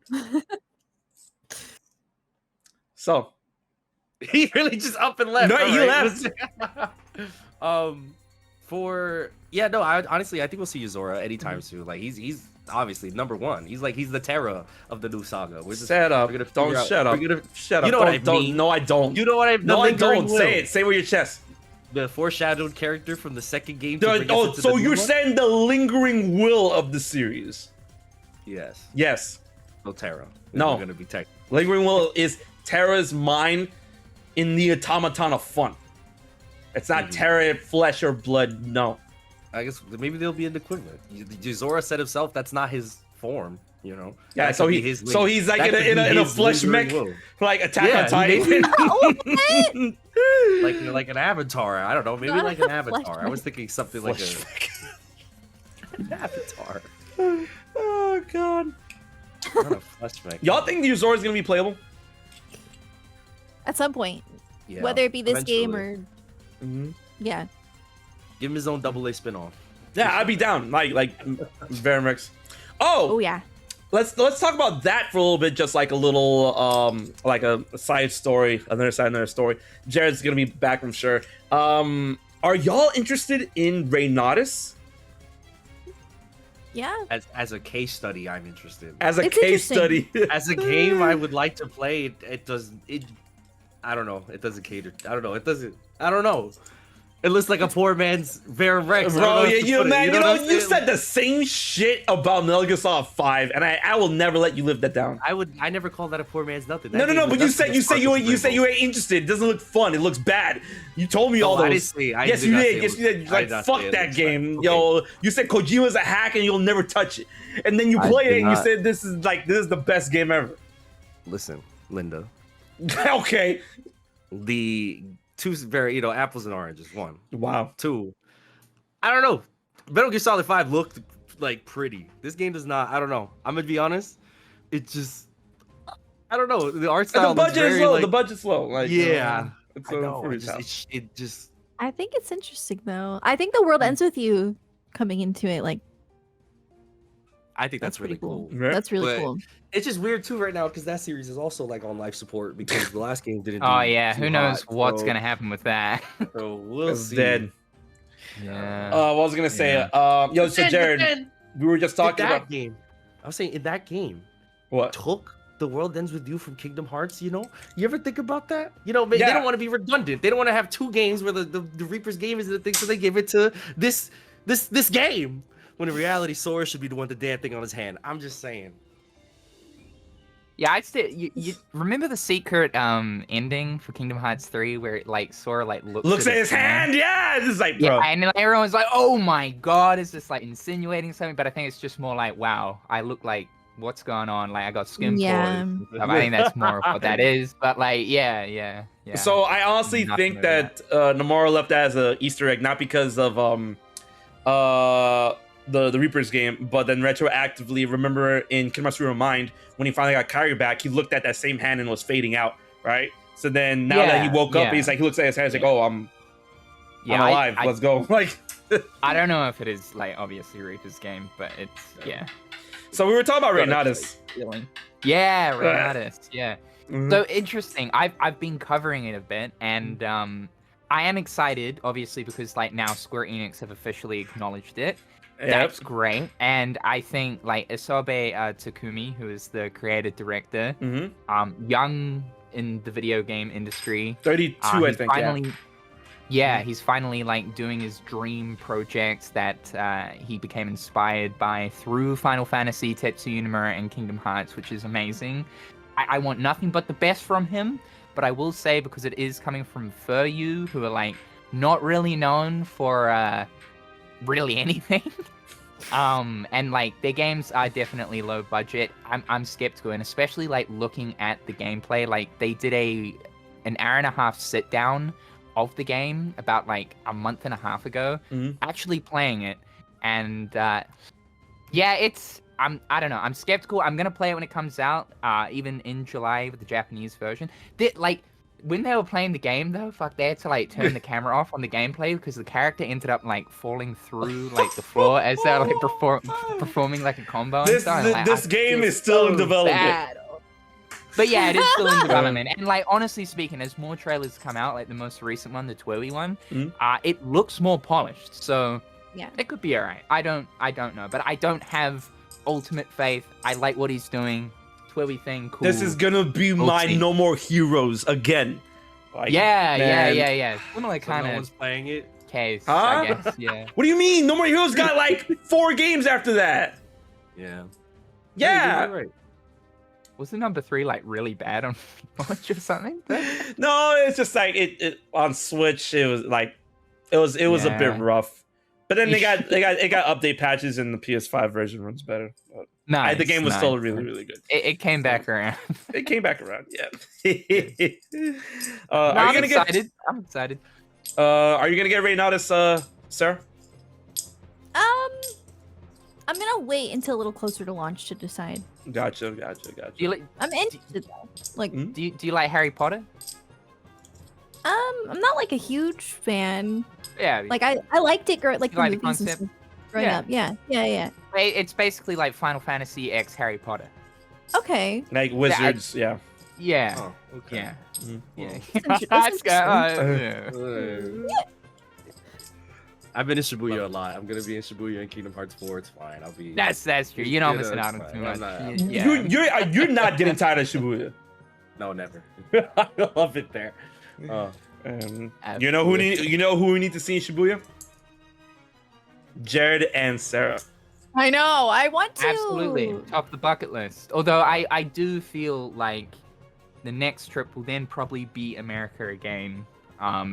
So He really just up and left. No, all he right. Honestly, I think we'll see Yozora anytime soon. Like, he's obviously number 1. He's the Terra of the new saga. Shut up. Don't shut up. Shut up. You know what I mean. No, I don't. You know what I mean? No, I don't. Say it. Say it with your chest. The foreshadowed character from the second game. So you're saying the lingering will of the series? Yes. Yes. No Terra. No. We're gonna be tech. Lingering will is Terra's mind in the automaton of fun. It's not Terra flesh or blood. No. I guess maybe they'll be an equivalent. Zora said himself that's not his form, you know. Yeah, That so could be he his so link. he's like That in could be a his flesh lingering mech, will. like Attack Yeah, on he Titan. like an avatar. I don't know, maybe Not like a an flesh avatar. I was thinking something like Flesh an avatar. Oh god. Not a flesh mech. Y'all think the Zora is gonna be playable? At some point, Yeah, whether it be this game eventually. or Mm-hmm. yeah. Give him his own AA spin-off. Yeah, I'd be down. Like Verimix. Oh Oh, yeah. let's talk about that for a little bit, just like a little like a side story, another story. Jared's gonna be back, I'm sure. Are y'all interested in Reynaudis Yeah. As a case study, I'm interested. as a It's case interesting. study? As a game, I would like to play. It does. It. I don't know. It doesn't cater. I don't know. It doesn't. I don't know. It looks like a poor man's Vera Rex. Bro, yeah, you man, you know, you said said the same shit about Metal Gear Solid 5, and I will never let you live that down. I never call that a poor man's nothing. No, but you said you ain't interested. It doesn't look fun. It looks bad. You told me all those. I didn't say. I Yes, did you not did. say it Yes, you was- did. I Like, did not fuck say it that looks game, bad. yo. You said Kojima's a hack and you'll never touch it. And then you I play did it and you not. said this is the best game ever. Listen, Linda. Okay. The two very apples and oranges. One, Wow. two. I don't know. Metal Gear Solid 5 looked like pretty. This game does not. I don't know. I'm gonna be honest. It just. I don't know. The art And style. the looks budget is very, low. like- The budget's low. Like, Yeah. it's I a know. fruit house. It just. I think it's interesting though. I think the world ends with you coming into it. Like I think that's pretty really cool. Right? that's really But- cool. It's just weird too right now because that series is also like on life support because the last game didn't. Oh do yeah, too who knows hot, what's so- gonna happen with that? So we'll It's see. dead. Yeah. What was I gonna say? Yeah. Yo, so Jared, we were just talking that about game. I was saying in that game what? took The World Ends With You from Kingdom Hearts. You ever think about that? They Yeah. don't want to be redundant. They don't want to have two games where the Reaper's game is the thing, so they give it to this game. When in reality, Sora should be the one with the damn thing on his hand. I'm just saying. Yeah, I'd say you remember the secret ending for Kingdom Hearts 3 where it like Sora like Looks at his hand. Yeah, it's like, Yeah, bro. and like, everyone's like, "Oh my god, is this like insinuating something?" But I think it's just more like, "Wow, I look like what's going on? Like I got skin Yeah. pores and stuff." I think that's more of what that is. But like, yeah. So I honestly Nothing think like that Nomura left that as a Easter egg, not because of the Reaper's game, but then retroactively, remember in Kingdom Hearts Real Mind, when he finally got Kairi back, he looked at that same hand and was fading out, right? So then now that he Yeah, woke up, yeah. he's like, he looks at his hand, he's like, oh, I'm yeah, alive. Let's go. Like, I don't know if it is like obviously Reaper's game, but it's yeah. so we were talking about Got it, Reynaudis. Feeling. Yeah, Reynaudis. Yeah. Mhm. So interesting. I've been covering it a bit, and I am excited, obviously, because like now Square Enix have officially acknowledged it. Yep. That's great, and I think like Isobe Takumi, who is the creative director, Mhm. young in the video game industry, 32, I he's think. finally, he's finally like doing his dream project that he became inspired by through Final Fantasy, Tetsuya Nomura, and Kingdom Hearts, which is amazing. I want nothing but the best from him, but I will say, because it is coming from Furyu, who are like not really known for really anything. And like their games are definitely low budget. I'm skeptical, and especially like looking at the gameplay, like they did an hour and a half sit down of the game about like a month and a half ago, Mhm. actually playing it, and yeah, I don't know, I'm skeptical. I'm gonna play it when it comes out, even in July with the Japanese version. Like when they were playing the game though, fuck, they had to like turn the camera off on the gameplay because the character ended up like falling through like the floor as they were like performing like a combo. This and stuff. Like, this I game feel is still in so development. bad. But yeah, it is still in development. And like honestly speaking, as more trailers come out, like the most recent one, the Twewy one, Mhm. it looks more polished. So Yeah. it could be alright. I don't know, but I don't have ultimate faith. I like what he's doing. Twewy thing, cool. This is gonna be my see. No More Heroes again. Like, yeah. man. Similar So kind no of one's playing it. case, Huh? I guess. Yeah. What do you mean? No More Heroes got like 4 games after that. Yeah. Yeah. You're right. Wasn't number 3 like really bad on launch or something? No, it's just like it on Switch. It was like It was a Yeah. bit rough. But then it got update patches and the PS5 version runs better. But Nice, the game was nice. still really, really good. It came back around. It came back around, yeah. No, Are you I'm gonna excited. I'm excited. Are you gonna get Raid Notice, Sarah? I'm gonna wait until a little closer to launch to decide. Gotcha. Do you like I'm interested though. Like, Hmm? do you like Harry Potter? I'm not like a huge fan. Yeah. Like I liked it, like You the like the movies and concept? stuff growing Yeah. up. Yeah. It's basically like Final Fantasy X Harry Potter. Okay. Like wizards, yeah. Yeah. Oh, okay. Yeah. Mhm. Yeah. That's That's interesting. yeah. I've been in Shibuya a lot. I'm gonna be in Shibuya in Kingdom Hearts 4. It's fine. I'll be. That's true. You're not You know, missing out it's on fine. too I'm much. not- Yeah. You're not getting tired of Shibuya. No, never. I love it there. You know who we need to see in Shibuya? Jared and Sarah. I know. I want to. Absolutely. Top of the bucket list. Although I do feel like the next trip will then probably be America again.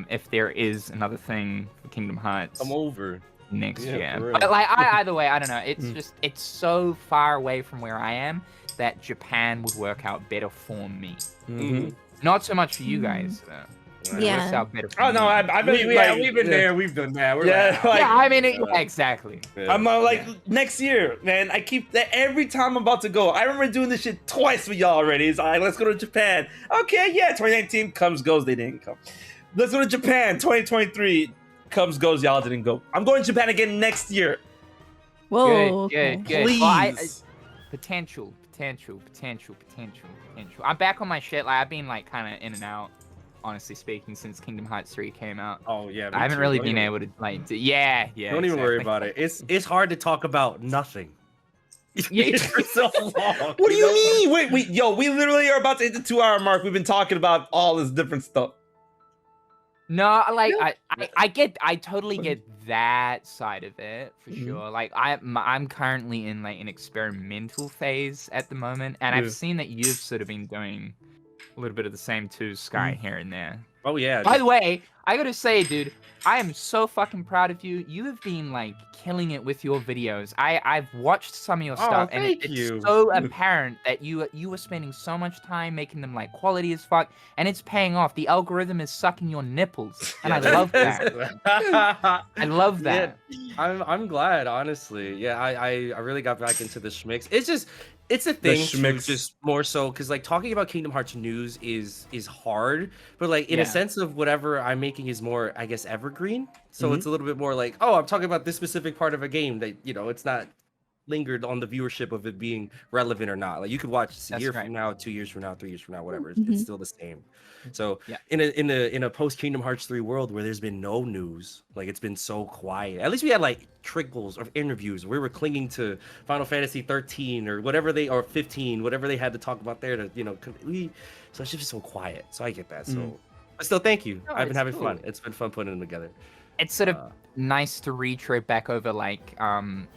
If there is another thing for Kingdom Hearts I'm over. next Yeah, year. for real. But like either way, I don't know. It's just it's so far away from where I am that Japan would work out better for me. Mhm. Not so much for you guys though. It Yeah. works out better for Oh no, me. I've been We've been there. We've done that. We're Yeah, like, Yeah, I mean exactly. I'm like next year, man. I keep that every time I'm about to go. I remember doing this shit twice with y'all already. It's like, let's go to Japan. Okay, yeah, 2019 comes, goes, they didn't come. Let's go to Japan. 2023 comes, goes, y'all didn't go. I'm going to Japan again next year. Whoa. Good. Please. Well, potential. I'm back on my shit. Like I've been like kind of in and out, honestly speaking, since Kingdom Hearts 3 came out. Oh yeah. I haven't really been able to like. Yeah. Don't even worry about it. It's hard to talk about nothing. Yeah. For so long. What do you mean? Wait, yo, we literally are about to hit the 2-hour mark. We've been talking about all this different stuff. No, like I totally get that side of it for Mhm. sure. Like I'm currently in like an experimental phase at the moment, and Yeah. I've seen that you've sort of been doing a little bit of the same too, Sky, here and there. Oh yeah. By the way, I gotta say, dude, I am so fucking proud of you. You have been like killing it with your videos. I've watched some of your stuff, and thank it's you. so apparent that you were spending so much time making them like quality as fuck, and it's paying off. The algorithm is sucking your nipples, and I love that. I love that. Yeah, I'm glad, honestly. Yeah, I really got back into the schmicks. It's a thing to schmicks. just more so because like talking about Kingdom Hearts news is hard, but like in Yeah. a sense of whatever I'm making is more, I guess, evergreen. So Mhm. it's a little bit more like, oh, I'm talking about this specific part of a game that, you know, it's not lingered on the viewership of it being relevant or not. Like you could watch a That's year right. from now, 2 years from now, 3 years from now, whatever. Mhm. It's still the same. So Yeah. in a post Kingdom Hearts 3 world where there's been no news, like it's been so quiet. At least we had like trickles of interviews. We were clinging to Final Fantasy 13 or whatever or 15, whatever they had to talk about there to, you know, so it's just so quiet. So I get that. So Mhm. but still, thank you. No, I've been it's having cool. fun. It's been fun putting them together. It's sort of Uh, nice to retro back over like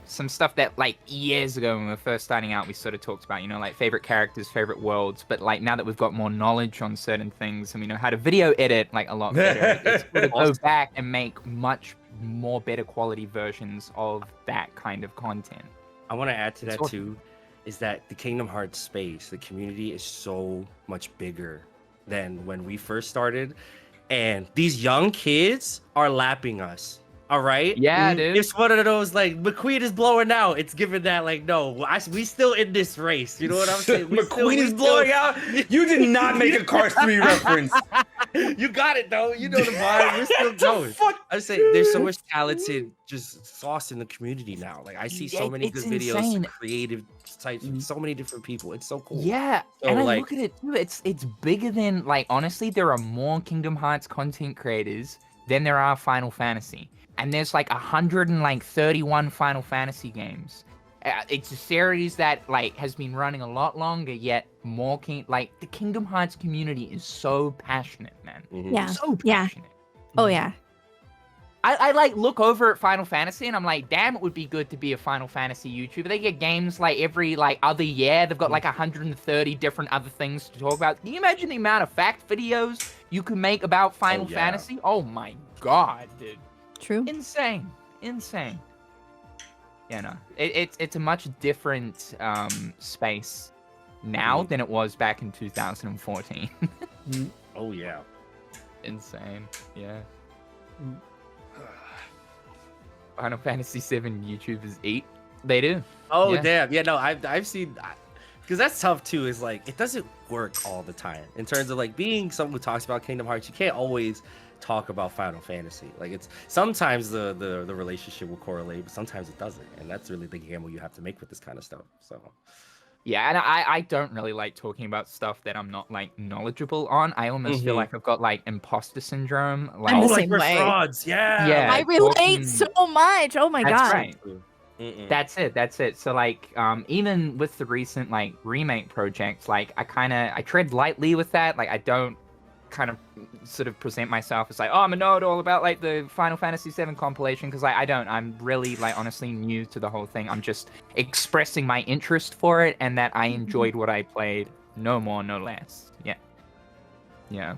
some stuff that like years ago when we were first starting out we sort of talked about, you know, like favorite characters, favorite worlds, but like now that we've got more knowledge on certain things and we know how to video edit like a lot better, it's sort of go back and make much more better quality versions of that kind of content. I want to add to It's that awesome. too, is that the Kingdom Hearts space, the community is so much bigger than when we first started, and these young kids are lapping us. All right. Yeah, dude. It's one of those like McQueen is blowing out. It's given that like no, we still in this race. You know what I'm saying? McQueen is blowing out. You did not make a Cars 3 reference. You got it though. You know the vibe. We're still What the going. fuck? I say there's so much talented just sauce in the community now. Like I see so many It's good videos, insane. creative types, from so many different people. It's so cool. Yeah, So, and I like- look at it too. It's bigger than like honestly, there are more Kingdom Hearts content creators than there are Final Fantasy, and there's like 131 Final Fantasy games. It's a series that like has been running a lot longer, yet more like the Kingdom Hearts community is so passionate, man. Mhm. Yeah. So Yeah. passionate. Oh yeah. I like look over at Final Fantasy and I'm like, damn, it would be good to be a Final Fantasy YouTuber. They get games like every like other year. They've got like 130 different other things to talk about. Can you imagine the amount of fact videos you could make about Final yeah. Fantasy? Oh my god, dude. True. Insane. Yeah, no. It's a much different space now than it was back in 2014. Oh yeah. Insane. Yeah. Final Fantasy VII YouTubers eat. They do. Oh Yeah. damn. Yeah, no, I've seen, because that's tough too. Is like it doesn't work all the time in terms of like being someone who talks about Kingdom Hearts. You can't always talk about Final Fantasy. Like it's sometimes the relationship will correlate, but sometimes it doesn't, and that's really the gamble you have to make with this kind of stuff. So Yeah, and I don't really like talking about stuff that I'm not like knowledgeable on. I almost feel like I've got like imposter syndrome. Like, I'm the like same we're way. frauds. Yeah. Yeah. I relate talking- so much. Oh my That's god. right. That's it. So like, even with the recent like remake projects, like I tread lightly with that. Like I don't kind of sort of present myself as like, oh, I'm a know it all about like the Final Fantasy VII compilation, because like I don't. I'm really like honestly new to the whole thing. I'm just expressing my interest for it and that I enjoyed what I played. No more, no less. Yeah. Yeah.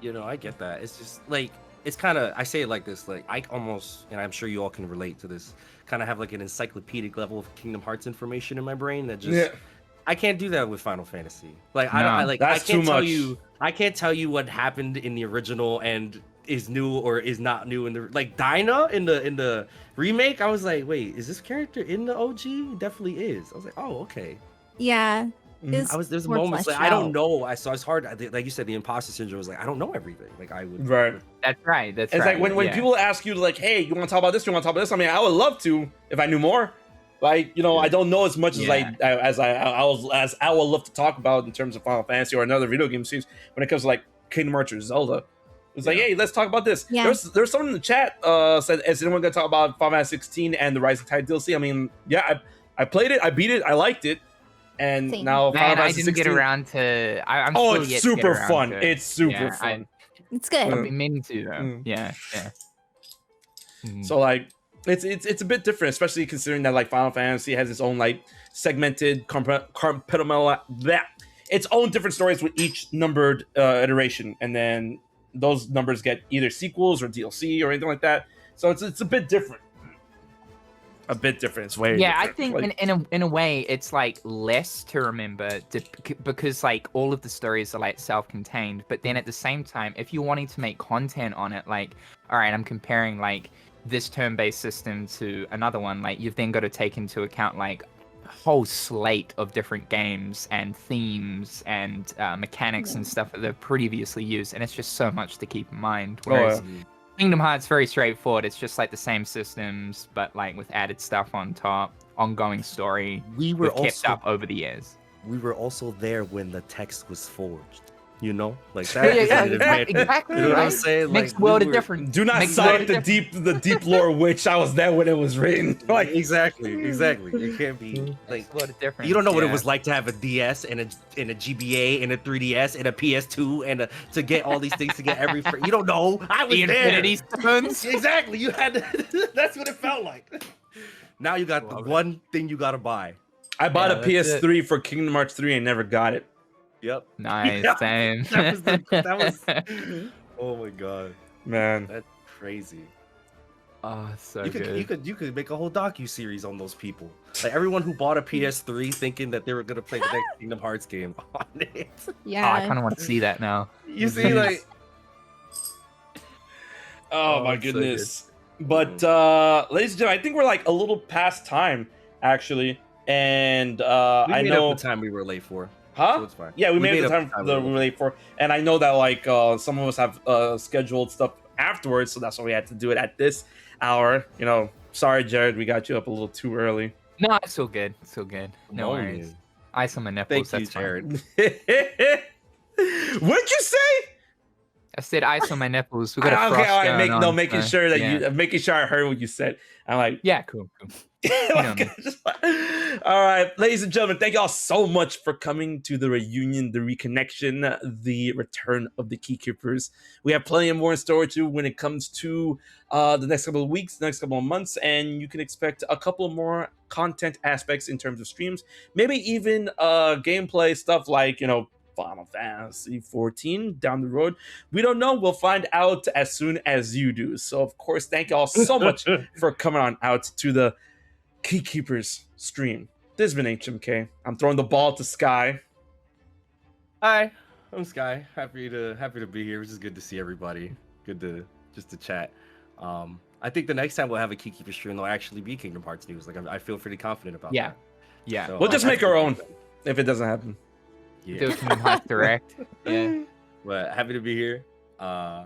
You know, I get that. It's just like it's kind of, I say it like this, like I almost, and I'm sure you all can relate to this, kind of have like an encyclopedic level of Kingdom Hearts information in my brain that just I can't do that with Final Fantasy. Like No, I that's can't too tell much. you, I can't tell you what happened in the original and is new or is not new in the, like Dinah in the remake. I was like, wait, is this character in the OG? He definitely is. I was like, oh, okay. Yeah. Mhm. It's There's more moments like fleshed I don't out. know. So it's hard. Like you said, the imposter syndrome was like I don't know everything. Like I would. Right. That's right. That's It's right. like when yeah. people ask you like, "Hey, you want to talk about this? You want to talk about this?" I mean, I would love to if I knew more. Like, you know, I don't know as much Yeah. as I would love to talk about in terms of Final Fantasy or another video game series when it comes to like Kingdom Hearts or Zelda. It's like, Yeah. hey, let's talk about this. Yeah. There's someone in the chat said, is anyone gonna talk about Final Fantasy 16 and the Rising Tide DLC? I mean, yeah, I played it, I beat it, I liked it, and Same. now Final Man, I Fantasy didn't 16. get around to. I'm Oh, still it's yet to get super around fun. to it. It's super Yeah, fun. It's good. I've been meaning to though. Mm. Yeah. Mm. So like it's a bit different, especially considering that like Final Fantasy has its own like segmented its own different stories with each numbered iteration, and then those numbers get either sequels or DLC or anything like that. So it's a bit different. A bit different. It's way Yeah, I different. think Like, in a way it's like less to remember because like all of the stories are like self-contained, but then at the same time, if you're wanting to make content on it, like, all right, I'm comparing like this turn-based system to another one, like you've then got to take into account like a whole slate of different games and themes and mechanics and stuff that they've previously used, and it's just so much to keep in mind. Whereas Kingdom Hearts very straightforward. It's just like the same systems, but like with added stuff on top, ongoing story. We were We've kept also up over the years. we were also there when the text was forged. You know, like that. is Yeah, an advantage. exactly. You know what I'm right? saying? Makes Like, the world we a were- difference. do not Makes the world cite a the deep lore witch. I was there when it was written. Like exactly. It can't be like Makes the world a difference. you don't know what it yeah. was like to have a DS and a GBA and a 3DS and a PS2 and to get all these things to get every. You don't know. I was The there. Infinity Stones. Exactly. You had to, that's what it felt like. Now you got the Love it. one thing you gotta buy. I bought Yeah, a that's it. PS3 for Kingdom Hearts 3 and never got it. Yep. Nice, Yeah, same. that was. Oh my god, Man. that's crazy. Oh, so You good. could make a whole docu-series on those people. Like everyone who bought a PS3 thinking that they were gonna play the next Kingdom Hearts game on it. Oh, Yeah. I kind of want to see that now. You see, like Oh, my it's so goodness. But ladies and gentlemen, I think we're like a little past time actually. And we I made know up the time we were late for. Huh? So it's fine. Yeah, we made up the up time that we were late for. And I know that like some of us have scheduled stuff afterwards, so that's why we had to do it at this hour. You know, sorry Jared, we got you up a little too early. No, it's all good. It's all good. No Come on, worries. man. Ice on my nipples. Thank you, that's fine. Jared. What'd you say? I said ice on my nipples. We got a Okay, frost all right, going on, making so, sure that yeah. making sure I heard what you said. I'm like, Yeah, cool. all right, ladies and gentlemen, thank y'all so much for coming to the reunion, the reconnection, the return of the Keykeepers. We have plenty more in store too when it comes to the next couple of weeks, the next couple of months, and you can expect a couple more content aspects in terms of streams, maybe even gameplay stuff like, you know, Final Fantasy 14 down the road? We don't know. We'll find out as soon as you do. So, of course, thank you all so much for coming on out to the Keykeepers stream. This has been HMK. I'm throwing the ball to Sky. Hi, I'm Sky. Happy to be here. It's just good to see everybody. Good to chat. I think the next time we'll have a Keykeeper stream, there'll actually be Kingdom Hearts news. Like I feel pretty confident about that. Yeah. We'll just make our own if it doesn't happen. Do a Kingdom Hearts Direct. Yeah. But happy to be here. Yeah.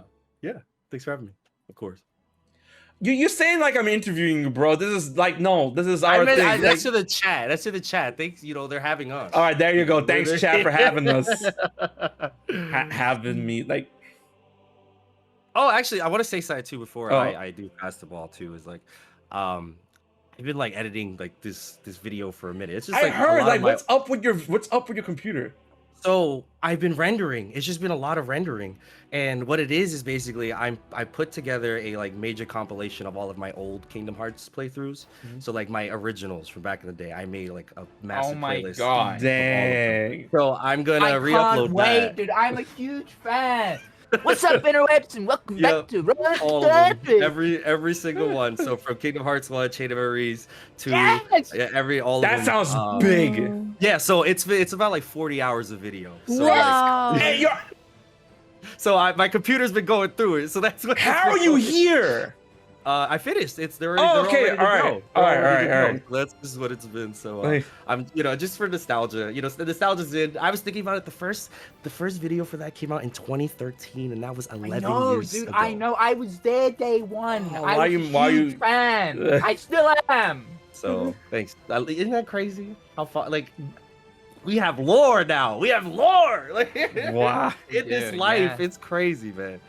Thanks for having me. Of course. You're saying like I'm interviewing you, bro. This is like this is our thing. That's to the chat. That's to the chat. Thanks, they're having us. All right, there you go. Thanks, chat, for having us. Having me like. Oh, actually, I want to say something too before I do pass the ball too. Is like, I've been like editing like this video for a minute. It's just I like heard like what's up with your computer? So I've been rendering. It's just been a lot of rendering, and what it is basically I put together a like major compilation of all of my old Kingdom Hearts playthroughs. Mm-hmm. So like my originals from back in the day, I made like a massive playlist. Oh my god! Dang! So I'm gonna re-upload that. Dude, I'm a huge fan. What's up, interwebs, and welcome back to all of them. Every single one. So from Kingdom Hearts 1, Chain of Memories to all of them. That sounds big. Yeah, so it's about like 40 hours of video. So Wow. Hey, my computer's been going through it. So that's what. How are you here? I finished. They're Oh, all okay. ready to All right. go. All They're ready to right. go. So this is what it's been. So Like- I'm, just for nostalgia. The nostalgia's in. I was thinking about it. The first video for that came out in 2013, and that was 11 years ago. I know. I was there day one. Oh, I was a huge fan. I still am. So thanks. Isn't that crazy? How far? Like, we have lore now. We have lore. Like, Wow. in this Dude, life, yeah. it's crazy, man.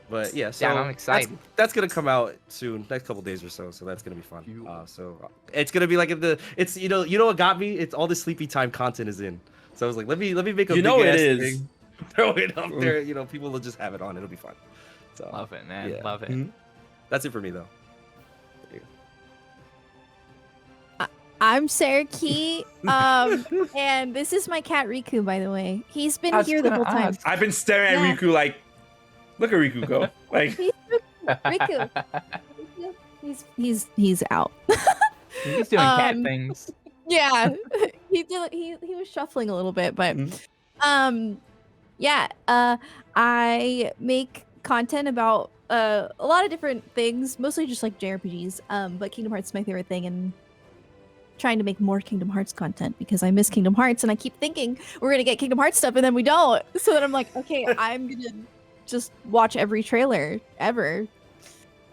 But yeah, so Yeah, I'm excited. That's gonna come out soon, next couple days or so. So that's gonna be fun. So it's gonna be like it's you know what got me? It's all the sleepy time content is in. So I was like, let me make a You big know it ass is. thing, throw it up there. People will just have it on. It'll be fun. So Love it, man. Yeah. Love it. Mhm. that's it for me though. I'm Sarah Key, and this is my cat Riku, by the way. He's been I was here the gonna whole time. ask. I've been staring at Yeah. Riku like, look at Riku go. Like, He's Riku. He's out. He's doing cat Um, things. Yeah, he was shuffling a little bit, but yeah. I make content about a lot of different things, mostly just like JRPGs. But Kingdom Hearts is my favorite thing, and trying to make more Kingdom Hearts content because I miss Kingdom Hearts, and I keep thinking we're gonna get Kingdom Hearts stuff, and then we don't. So then I'm like, okay, I'm gonna just watch every trailer ever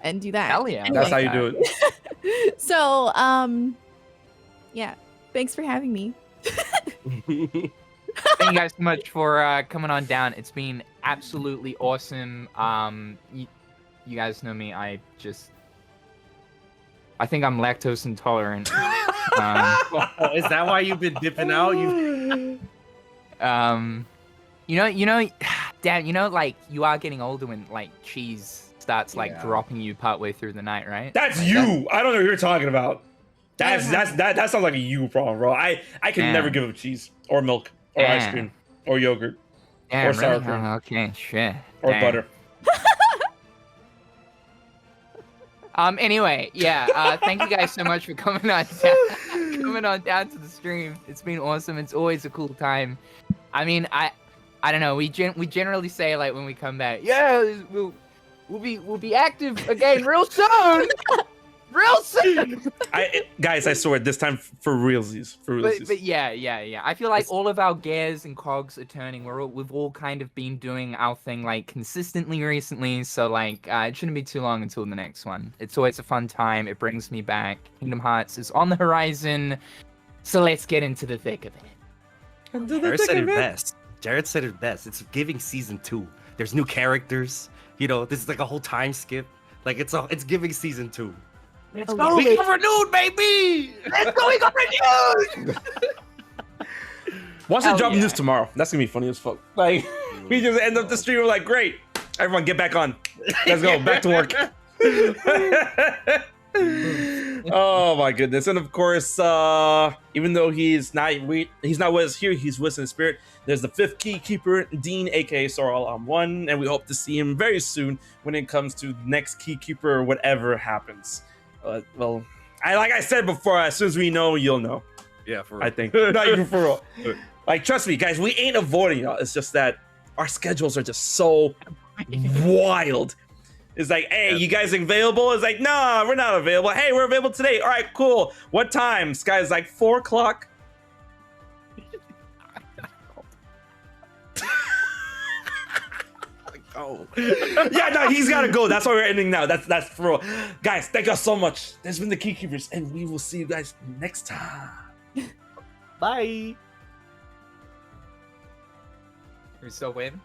and do that. Hell yeah. that's how Anyway, you do it. so yeah, thanks for having me. Thank you guys so much for coming on down. It's been absolutely awesome. You guys know me. I think I'm lactose intolerant. Is that why you've been dipping out? Dad, like you are getting older when like cheese starts like dropping you partway through the night, right? That's Like, you. I don't know what you're talking about. That sounds like a you problem, bro. I can Damn. never give up cheese or milk or ice Damn. cream or yogurt Damn, or sour really? cream. Oh, okay, shit. or Damn. butter. Anyway, yeah. Thank you guys so much for coming on down to the stream. It's been awesome. It's always a cool time. I mean, I don't know. We generally say like when we come back, yeah, we'll be active again real soon. Real soon. Guys, I swear this time for realsies. For realsies. But yeah. I feel like all of our gears and cogs are turning. We've all kind of been doing our thing like consistently recently. So like it shouldn't be too long until the next one. It's always a fun time. It brings me back. Kingdom Hearts is on the horizon. So let's get into the thick of it. Jared said it best. Jared said it best. It's giving season 2. There's new characters. This is like a whole time skip. Like it's giving season 2. Let's go, We got renewed, baby. Let's go. We got renewed. Once they Hell drop yeah. news tomorrow, that's gonna be funny as fuck. Like we just end up the stream, we're like, great, everyone get back on. Let's go back to work. Oh my goodness! And of course, even though he's not with us here, he's with us in spirit. There's the fifth key keeper, Dean, aka Sorrel on one, and we hope to see him very soon when it comes to the next key keeper or whatever happens. Well, like I said before, as soon as we know, you'll know. Yeah, for real. I think not even for real. Like, trust me, guys, we ain't avoiding y'all. It's just that our schedules are just so wild. It's like, hey, you guys available? It's like, nah, we're not available. Hey, we're available today. All right, cool. What time? Sky's like 4 o'clock. Oh. Yeah, no, he's gotta go. That's why we're ending now. That's for real. Guys, thank y'all so much. There's been the Key Keepers, and we will see you guys next time. Bye. We still win?